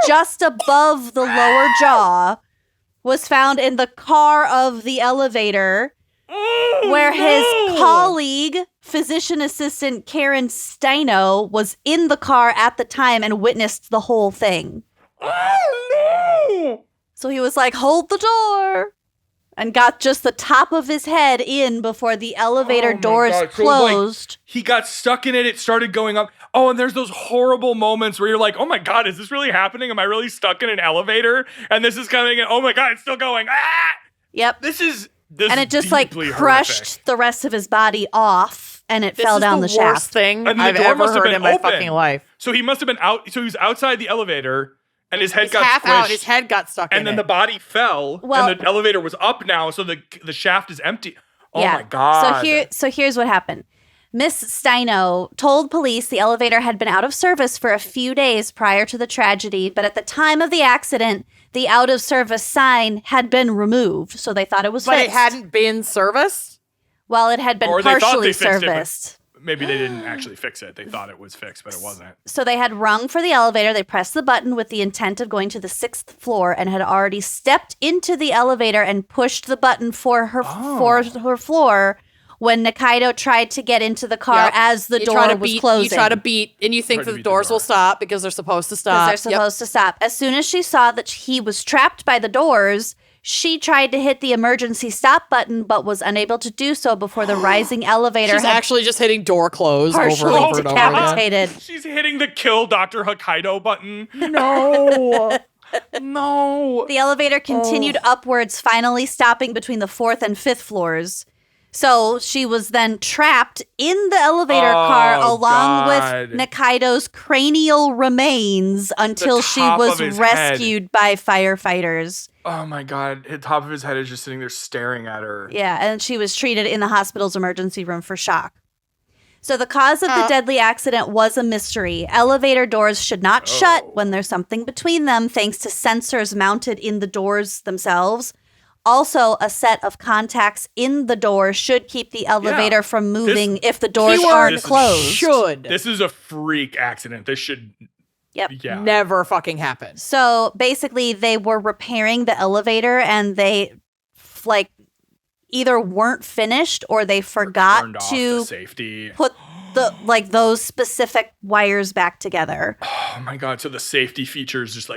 just above the lower jaw, was found in the car of the elevator, where his colleague, physician assistant Karen Steino, was in the car at the time and witnessed the whole thing. Oh, no. So he was like, hold the door, and got just the top of his head in before the elevator doors closed. He got stuck in it. It started going up. Oh, and there's those horrible moments where you're like, oh my God, is this really happening? Am I really stuck in an elevator? And this is coming in. Oh my God, it's still going. Ah! Yep. This and it just like deeply crushed horrific. the rest of his body off, and it fell down the This is the worst shaft. thing And the I've door ever must have heard been in my open. fucking life. So he must have been out. So he was outside the elevator, and his head He's got half squished. out. His head got stuck in and then it. the body fell, Well- and the elevator was up now, so the shaft is empty. Oh Yeah. my God. So here's what happened. Miss Steino told police the elevator had been out of service for a few days prior to the tragedy, but at the time of the accident, the out of service sign had been removed, so they thought it was But fixed. it hadn't been serviced? Well, it had been Or they thought partially they fixed it, but- serviced. Maybe they didn't actually fix it. They thought it was fixed, but it wasn't. So they had rung for the elevator. They pressed the button with the intent of going to the 6th floor and had already stepped into the elevator and pushed the button for her floor when Nikaido tried to get into the car Yep. as the You door try to was beat, closing. You try to beat, and you think Try to that the beat the doors door. will stop because they're supposed to because stop. they're supposed to stop. As soon as she saw that he was trapped by the doors, She tried to hit the emergency stop button, but was unable to do so before the rising elevator She's actually just hitting door close over and partially over and over again. decapitated. She's hitting the kill Dr. Hokkaido button. No. No. The elevator continued upwards, finally stopping between the 4th and 5th floors. So she was then trapped in the elevator car along with Nikaido's cranial remains until she was rescued by firefighters. Oh my God. The top of his head is just sitting there staring at her. Yeah, and she was treated in the hospital's emergency room for shock. So the cause of the deadly accident was a mystery. Elevator doors should not shut when there's something between them, thanks to sensors mounted in the doors themselves. Also, a set of contacts in the door should keep the elevator from moving if the doors aren't closed. This is a freak accident. This should never fucking happen. So basically, they were repairing the elevator and they either weren't finished or they forgot to put those specific wires back together. Oh my God. So the safety features just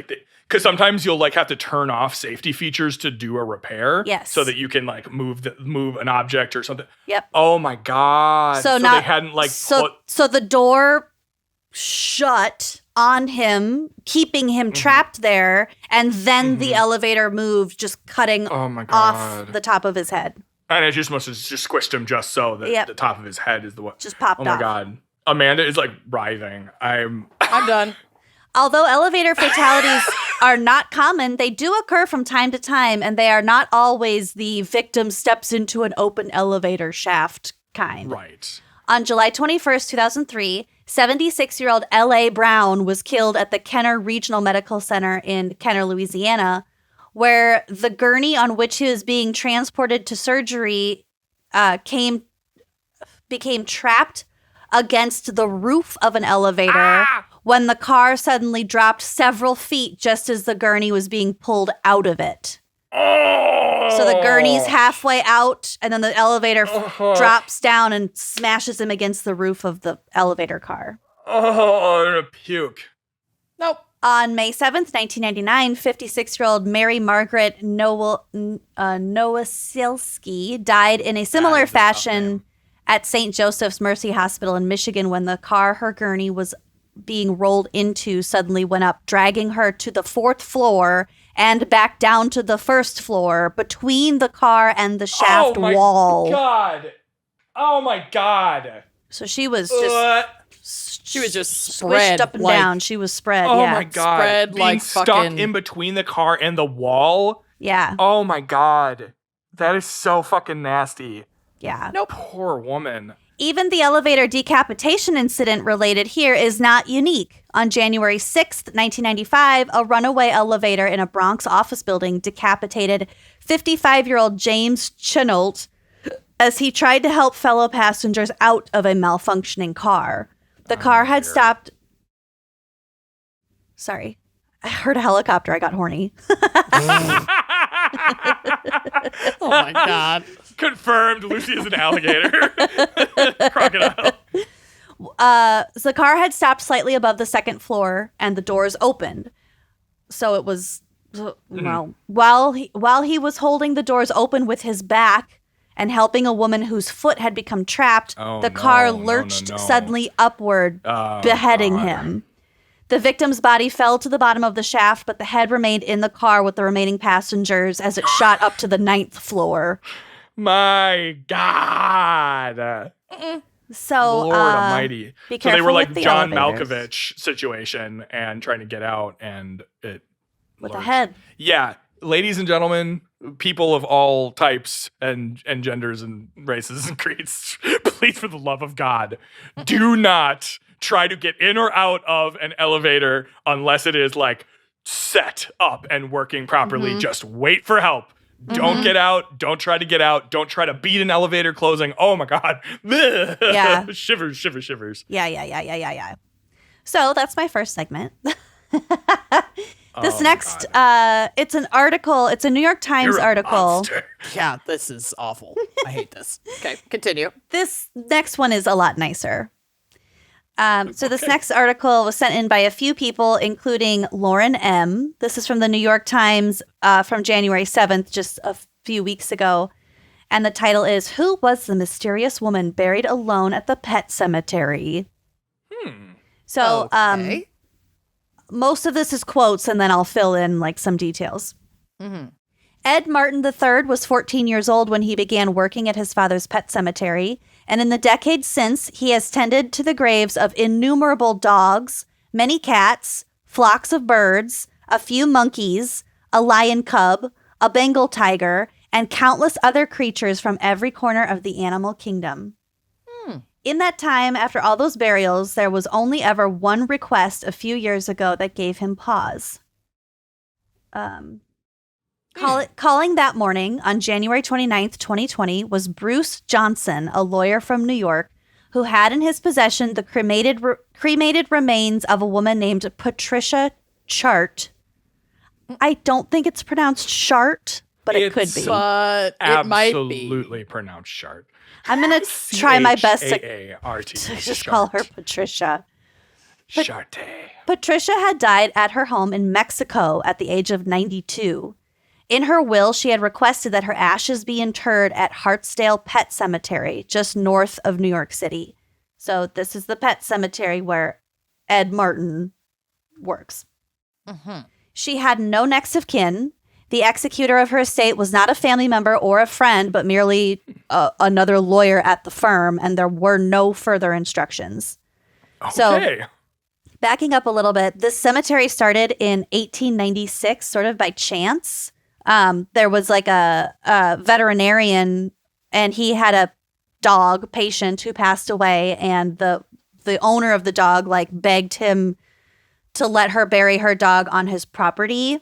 because sometimes you'll have to turn off safety features to do a repair. Yes. So that you can move an object or something. Yep. Oh my God. So they hadn't So the door shut on him, keeping him trapped there, and then the elevator moved, just cutting off the top of his head. And it just must have just squished him just so that the top of his head is the one. Just popped off. Oh my God. Amanda is writhing. I'm done. Although elevator fatalities are not common, they do occur from time to time, and they are not always the victim steps into an open elevator shaft kind. Right. On July 21st, 2003, 76-year-old L.A. Brown was killed at the Kenner Regional Medical Center in Kenner, Louisiana, where the gurney on which he was being transported to surgery became trapped against the roof of an elevator when the car suddenly dropped several feet just as the gurney was being pulled out of it. So the gurney's halfway out, and then the elevator drops down and smashes him against the roof of the elevator car. Oh, I'm gonna puke. Nope. On May 7th, 1999, 56-year-old Mary Margaret Nowosilski died in a similar fashion at St. Joseph's Mercy Hospital in Michigan when the car her gurney was being rolled into suddenly went up, dragging her to the 4th floor and back down to the 1st floor between the car and the shaft wall. Oh my God. So she was just... She was just spread up and down. She was spread. Oh yeah. my God. Spread being stuck in between the car and the wall. Yeah. Oh my God. That is so fucking nasty. Yeah. No, poor woman. Even the elevator decapitation incident related here is not unique. On January 6th, 1995, a runaway elevator in a Bronx office building decapitated 55-year-old James Chenault as he tried to help fellow passengers out of a malfunctioning car. The car had stopped. Sorry. I heard a helicopter. I got horny. Oh my God. Confirmed. Lucy is an alligator. Crocodile. So the car had stopped slightly above the 2nd floor and the doors opened. So it was, while he was holding the doors open with his back and helping a woman whose foot had become trapped, the car lurched suddenly upward, beheading him. The victim's body fell to the bottom of the shaft, but the head remained in the car with the remaining passengers as it shot up to the 9th floor. My God. So, Lord Almighty. Be so they were like the John elevators. Malkovich situation and trying to get out, and it With lurched. a head. Yeah, ladies and gentlemen, people of all types and genders and races and creeds, please, for the love of God, do not try to get in or out of an elevator unless it is set up and working properly. Just wait for help. Don't get out. Don't try to get out. Don't try to beat an elevator closing. Oh my God. Yeah. Shivers, shivers, shivers. Yeah. So that's my first segment. This next, it's an article. It's a New York Times You're a article. monster. Yeah, this is awful. I hate this. Okay, continue. This next one is a lot nicer. So this next article was sent in by a few people, including Lauren M. This is from the New York Times from January 7th, just a few weeks ago. And the title is, Who Was the Mysterious Woman Buried Alone at the Pet Cemetery? So Okay. most of this is quotes, and then I'll fill in like some details. Ed Martin III was 14 years old when he began working at his father's pet cemetery, and in the decades since, he has tended to the graves of innumerable dogs, many cats, flocks of birds, a few monkeys, a lion cub, a Bengal tiger, and countless other creatures from every corner of the animal kingdom. In that time, after all those burials, there was only ever one request a few years ago that gave him pause. Calling that morning on January 29th, 2020, was Bruce Johnson, a lawyer from New York, who had in his possession the cremated remains of a woman named Patricia Chart. I don't think it's pronounced Chart, but it could be. But it might be. Absolutely pronounced Chart. I'm going to try my best to Chart. just call her Patricia. Charte. Patricia had died at her home in Mexico at the age of 92. In her will, she had requested that her ashes be interred at Hartsdale Pet Cemetery, just north of New York City. So this is the pet cemetery where Ed Martin works. She had no next of kin. The executor of her estate was not a family member or a friend, but merely another lawyer at the firm, and there were no further instructions. Okay. So, backing up a little bit, this cemetery started in 1896, sort of by chance. There was like a veterinarian, and he had a dog patient who passed away, and the owner of the dog like begged him to let her bury her dog on his property.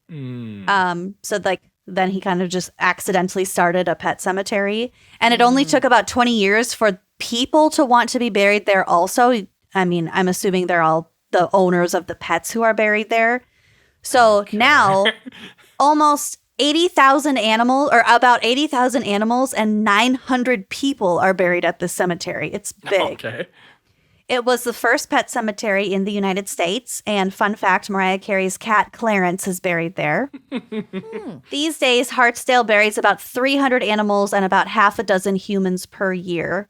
So like then he kind of just accidentally started a pet cemetery, and it only took about 20 years for people to want to be buried there also. I mean, I'm assuming they're all the owners of the pets who are buried there. So now almost 80,000 animals, or about 80,000 animals and 900 people are buried at this cemetery. It's big. Okay. It was the first pet cemetery in the United States, and fun fact, Mariah Carey's cat Clarence is buried there. These days, Hartsdale buries about 300 animals and about half a dozen humans per year.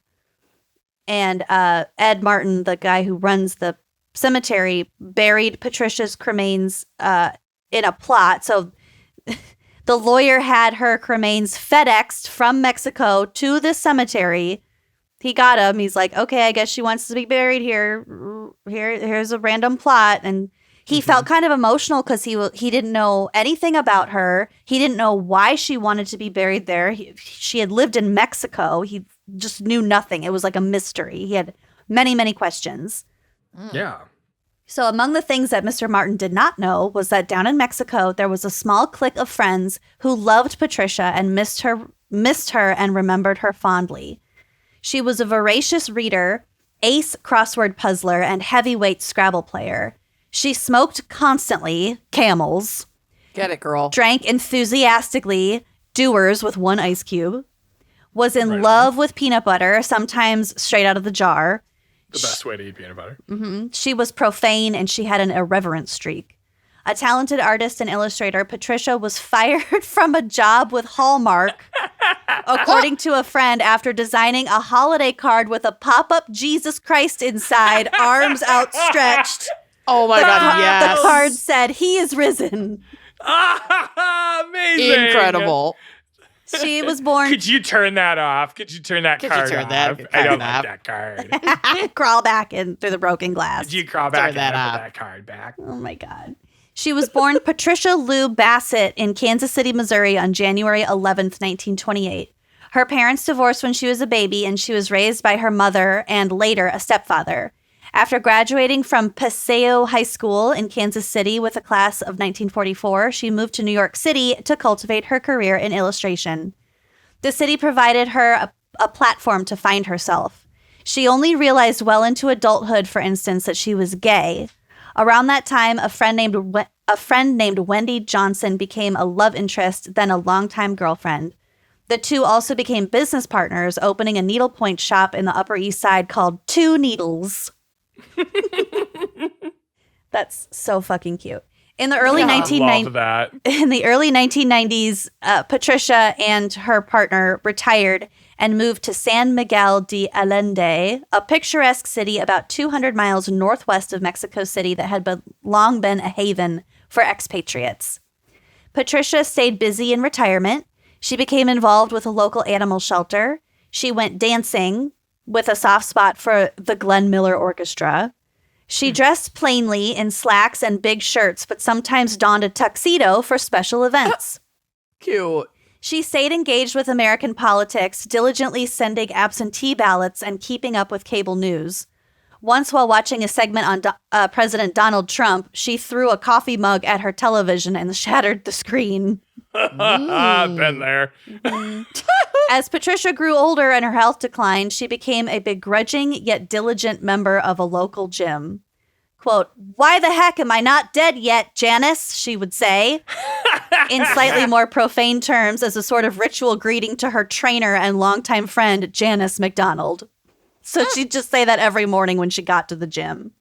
And Ed Martin, the guy who runs the cemetery, buried Patricia's cremains in a plot. So the lawyer had her cremains FedExed from Mexico to the cemetery. He got him. He's like, okay, I guess she wants to be buried here. Here's a random plot. And he felt kind of emotional because he didn't know anything about her. He didn't know why she wanted to be buried there. She had lived in Mexico. He just knew nothing. It was like a mystery. He had many, many questions. Yeah. So among the things that Mr. Martin did not know was that down in Mexico, there was a small clique of friends who loved Patricia and missed her and remembered her fondly. She was a voracious reader, ace crossword puzzler, and heavyweight Scrabble player. She smoked constantly, Camels. Get it, girl. Drank enthusiastically, Dewars with one ice cube. Was in love with peanut butter, sometimes straight out of the jar. The best way to eat peanut butter. She was profane, and she had an irreverent streak. A talented artist and illustrator, Patricia was fired from a job with Hallmark, according to a friend, after designing a holiday card with a pop-up Jesus Christ inside, arms outstretched. Oh my God, yes. The card said, "He is risen." Amazing. Incredible. She was born... Could you turn that off? Could you turn that card turn off? that I don't card like that card. crawl back in through the broken glass. Could you crawl back and that put off. that card back? Oh my God. She was born Patricia Lou Bassett in Kansas City, Missouri on January 11th, 1928. Her parents divorced when she was a baby, and she was raised by her mother and later a stepfather. After graduating from Paseo High School in Kansas City with a class of 1944, she moved to New York City to cultivate her career in illustration. The city provided her a platform to find herself. She only realized well into adulthood, for instance, that she was gay. Around that time, a friend named Wendy Johnson became a love interest, then a longtime girlfriend. The two also became business partners, opening a needlepoint shop in the Upper East Side called Two Needles. That's so fucking cute. In the early Love that. In the early 1990s, Patricia and her partner retired and moved to San Miguel de Allende, a picturesque city about 200 miles northwest of Mexico City that had long been a haven for expatriates. Patricia stayed busy in retirement. She became involved with a local animal shelter. She went dancing with a soft spot for the Glenn Miller Orchestra. She dressed plainly in slacks and big shirts, but sometimes donned a tuxedo for special events. Cute. She stayed engaged with American politics, diligently sending absentee ballots and keeping up with cable news. Once, while watching a segment on President Donald Trump, she threw a coffee mug at her television and shattered the screen. Been there. As Patricia grew older and her health declined, she became a begrudging yet diligent member of a local gym. Quote, "Why the heck am I not dead yet, Janice?" she would say, in slightly more profane terms, as a sort of ritual greeting to her trainer and longtime friend, Janice McDonald. So she'd just say that every morning when she got to the gym.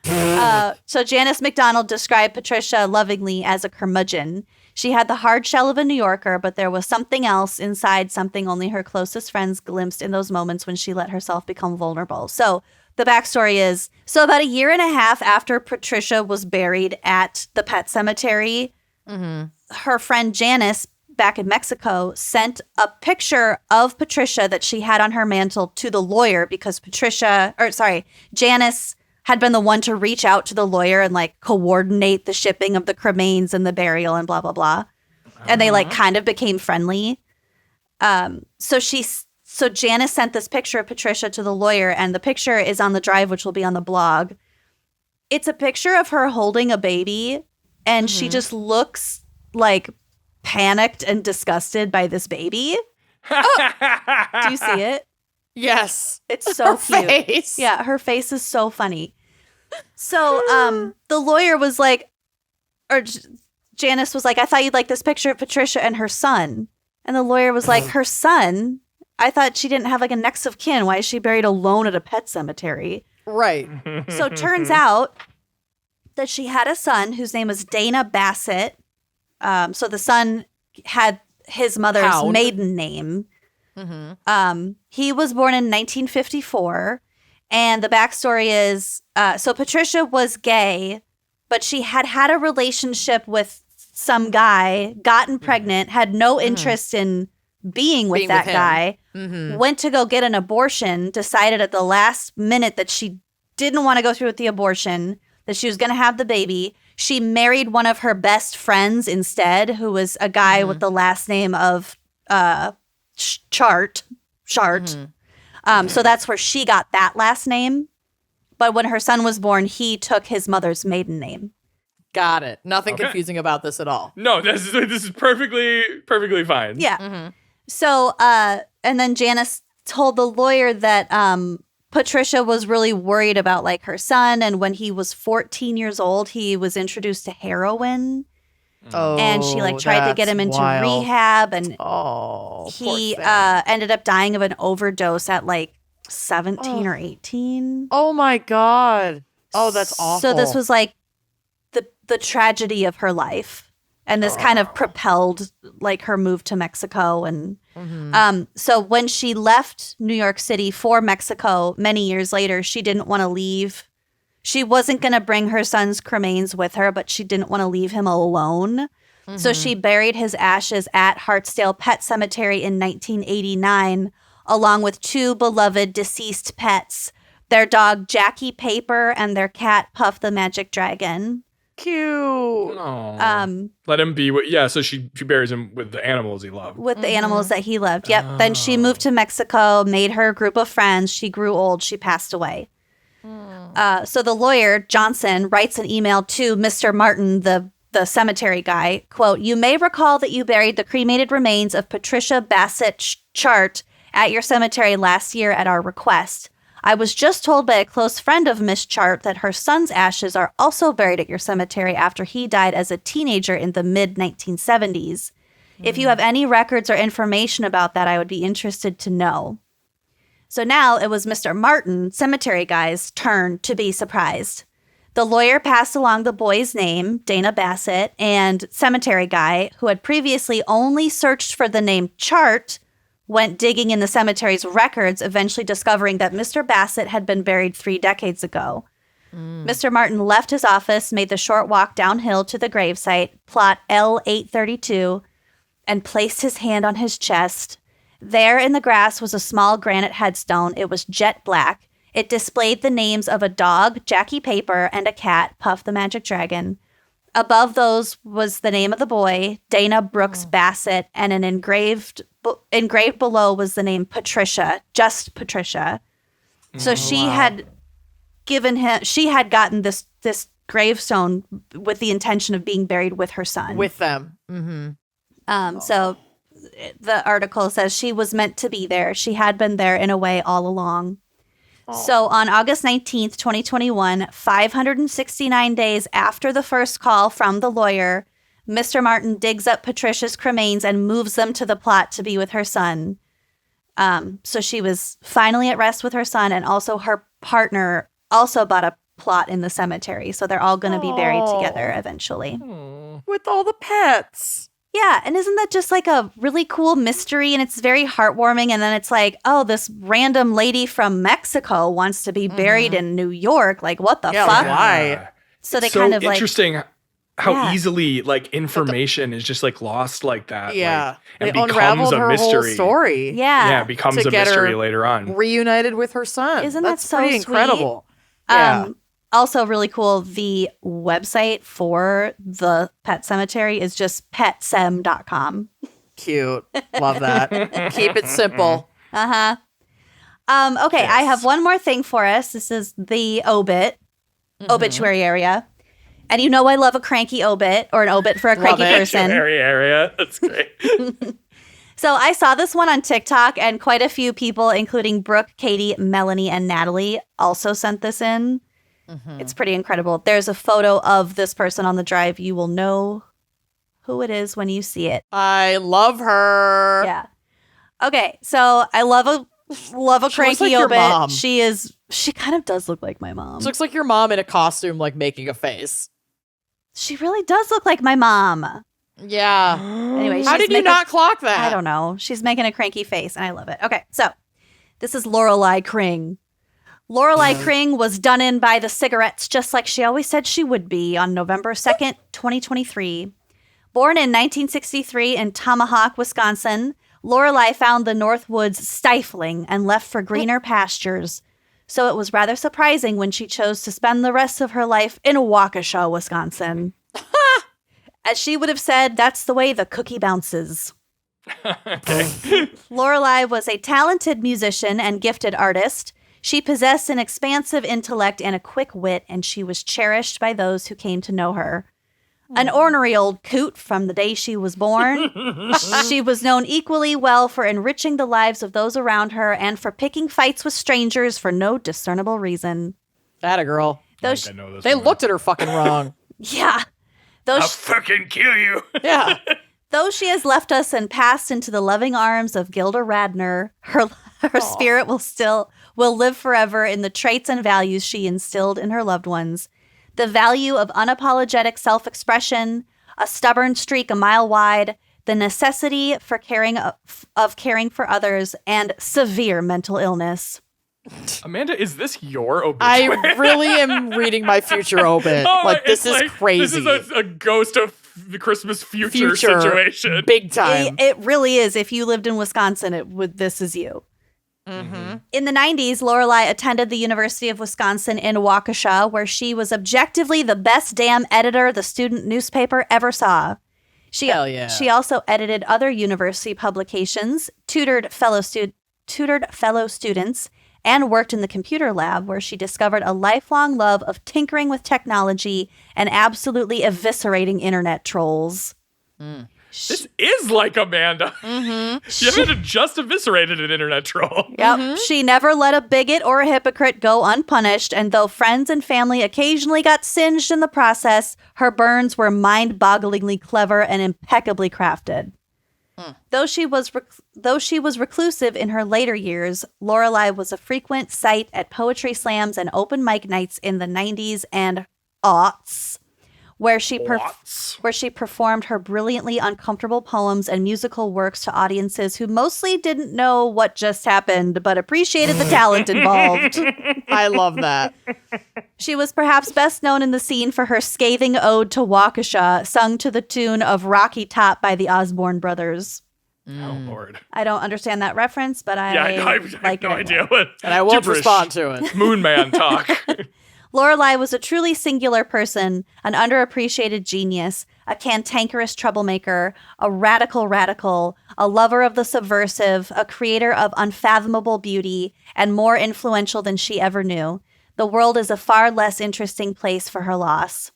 So Janice McDonald described Patricia lovingly as a curmudgeon. She had the hard shell of a New Yorker, but there was something else inside, something only her closest friends glimpsed in those moments when she let herself become vulnerable. So the backstory is, about a year and a half after Patricia was buried at the pet cemetery, her friend Janice, back in Mexico, sent a picture of Patricia that she had on her mantle to the lawyer because Janice had been the one to reach out to the lawyer and like coordinate the shipping of the cremains and the burial and blah, blah, blah. And they like kind of became friendly. So Janice sent this picture of Patricia to the lawyer, and the picture is on the drive, which will be on the blog. It's a picture of her holding a baby, and she just looks like panicked and disgusted by this baby. Do you see it? Yes. It's so cute. Face. Yeah, her face is so funny. So the lawyer was like, or Janice was like, "I thought you'd like this picture of Patricia and her son." And the lawyer was like, "Her son? I thought she didn't have like a next of kin. Why is she buried alone at a pet cemetery?" Right. So it turns out that she had a son whose name was Dana Bassett. So the son had his mother's maiden name. He was born in 1954. And the backstory is, so Patricia was gay, but she had a relationship with some guy, gotten pregnant, had no interest in being with that guy, went to go get an abortion, decided at the last minute that she didn't want to go through with the abortion, that she was going to have the baby. She married one of her best friends instead, who was a guy with the last name of Chart. So that's where she got that last name. But when her son was born, he took his mother's maiden name. Got it. Nothing confusing about this at all. No, this is perfectly fine. Yeah. So, and then Janice told the lawyer that Patricia was really worried about like her son. And when he was 14 years old, he was introduced to heroin. Oh, and she like tried to get him into rehab, and he ended up dying of an overdose at like 17 or 18. Oh my God. Oh, that's awful. So this was like the tragedy of her life, and this kind of propelled like her move to Mexico. And so when she left New York City for Mexico many years later, she didn't want to leave. She wasn't going to bring her son's cremains with her, but she didn't want to leave him alone. So she buried his ashes at Hartsdale Pet Cemetery in 1989, along with two beloved deceased pets, their dog Jackie Paper and their cat Puff the Magic Dragon. Cute. Let him be. So she buries him with the animals he loved. With the animals that he loved. Yep. Then she moved to Mexico, made her group of friends. She grew old. She passed away. So the lawyer, Johnson, writes an email to Mr. Martin, the cemetery guy, quote, "You may recall that you buried the cremated remains of Patricia Bassett Chart at your cemetery last year at our request. I was just told by a close friend of Miss Chart that her son's ashes are also buried at your cemetery after he died as a teenager in the mid-1970s. If you have any records or information about that, I would be interested to know." So now it was Mr. Martin, cemetery guy's turn to be surprised. The lawyer passed along the boy's name, Dana Bassett, and cemetery guy, who had previously only searched for the name Chart, went digging in the cemetery's records, eventually discovering that Mr. Bassett had been buried 3 decades ago. Mr. Martin left his office, made the short walk downhill to the gravesite, plot L832, and placed his hand on his chest. There in the grass was a small granite headstone. It was jet black. It displayed the names of a dog, Jackie Paper, and a cat, Puff the Magic Dragon. Above those was the name of the boy, Dana Brooks Bassett, and an engraved below was the name Patricia, just Patricia. So she had gotten this gravestone with the intention of being buried with her son. With them. So the article says she was meant to be there. She had been there in a way all along. So on August 19th, 2021, 569 days after the first call from the lawyer, Mr. Martin digs up Patricia's cremains and moves them to the plot to be with her son. So she was finally at rest with her son, and also her partner also bought a plot in the cemetery. So they're all going to be buried together eventually. With all the pets. Yeah, and isn't that just like a really cool mystery? And it's very heartwarming. And then it's like, oh, this random lady from Mexico wants to be buried in New York. Like, what the fuck? Why? So they so kind of like interesting how easily like information is just like lost like that. Yeah, like, and they becomes unraveled a her mystery. whole story. Yeah, it becomes To a get mystery her later on. Reunited with her son. Isn't that That's so pretty sweet? incredible? Yeah. Also really cool, the website for the pet cemetery is just petsem.com. Cute. Love that. Keep it simple. Okay, Yes. I have one more thing for us. This is the obituary area. And you know I love a cranky obit, or an obit for a cranky person. Area. That's great. So I saw this one on TikTok, and quite a few people, including Brooke, Katie, Melanie, and Natalie, also sent this in. It's pretty incredible. There's a photo of this person on the drive. You will know who it is when you see it. I love her. Yeah. Okay, so I love a She looks cranky like your obit. mom. She kind of does look like my mom. She looks like your mom in a costume, like making a face. She really does look like my mom. Yeah. Anyway, How did you not clock that? I don't know. She's making a cranky face, and I love it. Okay, so this is Lorelei Kring. Lorelei Kring was done in by the cigarettes just like she always said she would be on November 2nd, 2023. Born in 1963 in Tomahawk, Wisconsin, Lorelei found the North Woods stifling and left for greener pastures. So it was rather surprising when she chose to spend the rest of her life in Waukesha, Wisconsin. As she would have said, that's the way the cookie bounces. Lorelei was a talented musician and gifted artist. She possessed an expansive intellect and a quick wit, and she was cherished by those who came to know her. An ornery old coot from the day she was born, she was known equally well for enriching the lives of those around her and for picking fights with strangers for no discernible reason. That a girl. I think I know this They one. looked at her fucking wrong. Yeah. I'll fucking kill you. Yeah. Though she has left us and passed into the loving arms of Gilda Radner, her spirit will live forever in the traits and values she instilled in her loved ones. The value of unapologetic self-expression, a stubborn streak a mile wide, the necessity for caring for others, and severe mental illness. Amanda, is this your I obituary? really am reading my future obit. This is crazy. This is a ghost of the Christmas future situation. Big time. It really is. If you lived in Wisconsin, this is you. Mm-hmm. In the 90s, Lorelei attended the University of Wisconsin in Waukesha, where she was objectively the best damn editor the student newspaper ever saw. Hell yeah. She also edited other university publications, tutored fellow students, and worked in the computer lab, where she discovered a lifelong love of tinkering with technology and absolutely eviscerating internet trolls. This is like Amanda. Mm-hmm. Amanda just eviscerated an internet troll. Yep. She never let a bigot or a hypocrite go unpunished, and though friends and family occasionally got singed in the process, her burns were mind-bogglingly clever and impeccably crafted. Though she was reclusive in her later years, Lorelei was a frequent sight at poetry slams and open mic nights in the 90s and aughts, where she performed her brilliantly uncomfortable poems and musical works to audiences who mostly didn't know what just happened, but appreciated the talent involved. I love that. She was perhaps best known in the scene for her scathing ode to Waukesha, sung to the tune of Rocky Top by the Osborne Brothers. Oh, Lord. I don't understand that reference, but I have no idea what. And I won't respond to it. Moon Man talk. Lorelei was a truly singular person, an underappreciated genius, a cantankerous troublemaker, a radical, a lover of the subversive, a creator of unfathomable beauty, and more influential than she ever knew. The world is a far less interesting place for her loss.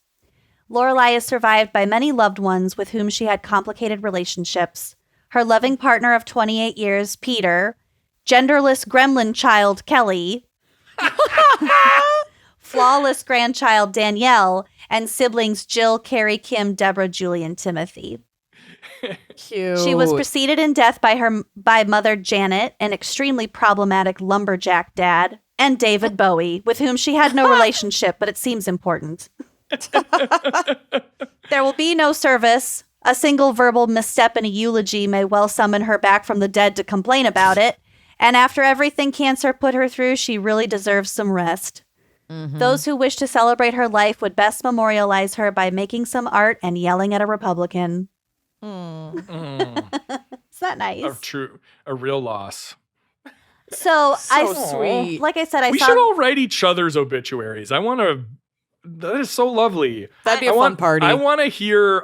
Lorelei is survived by many loved ones with whom she had complicated relationships. Her loving partner of 28 years, Peter, genderless gremlin child, Kelly, flawless grandchild, Danielle, and siblings Jill, Carrie, Kim, Deborah, Julie, and Timothy. Cute. She was preceded in death by mother Janet, an extremely problematic lumberjack dad, and David Bowie, with whom she had no relationship, but it seems important. There will be no service. A single verbal misstep in a eulogy may well summon her back from the dead to complain about it. And after everything cancer put her through, she really deserves some rest. Mm-hmm. Those who wish to celebrate her life would best memorialize her by making some art and yelling at a Republican. Is that nice? A real loss. So sweet. Like I said, we should all write each other's obituaries. I want to. That is so lovely. That'd be a fun party. I want to hear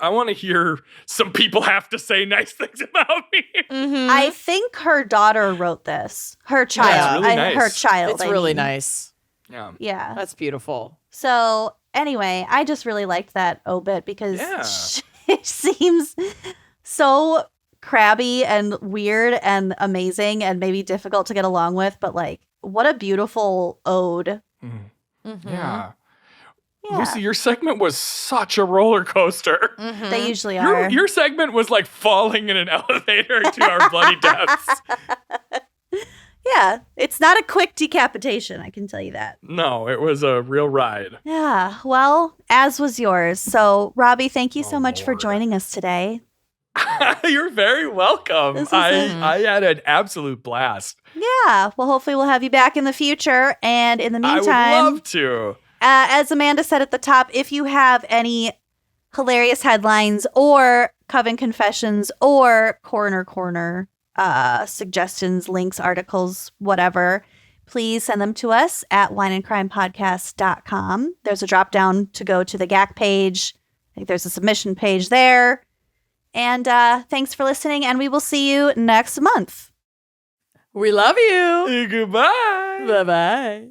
some people have to say nice things about me. Mm-hmm. I think her daughter wrote this. Her child. Yeah, it's really nice. Her child. It's really nice. Yeah. That's beautiful. So anyway, I just really liked that obit because she seems so crabby and weird and amazing and maybe difficult to get along with, but like, what a beautiful ode. Mm-hmm. Yeah. Lucy, your segment was such a roller coaster. Mm-hmm. They usually are. Your segment was like falling in an elevator to our bloody deaths. Yeah, it's not a quick decapitation, I can tell you that. No, it was a real ride. Yeah, well, as was yours. So, Robbie, thank you so much for joining us today. You're very welcome. I had an absolute blast. Yeah, well, hopefully we'll have you back in the future. And in the meantime, I would love to. As Amanda said at the top, if you have any hilarious headlines or Coven Confessions or Corner suggestions, links, articles, whatever, please send them to us at wineandcrimepodcast.com. There's a drop down to go to the GAC page. I think there's a submission page there. And thanks for listening, and we will see you next month. We love you. Goodbye. Bye-bye.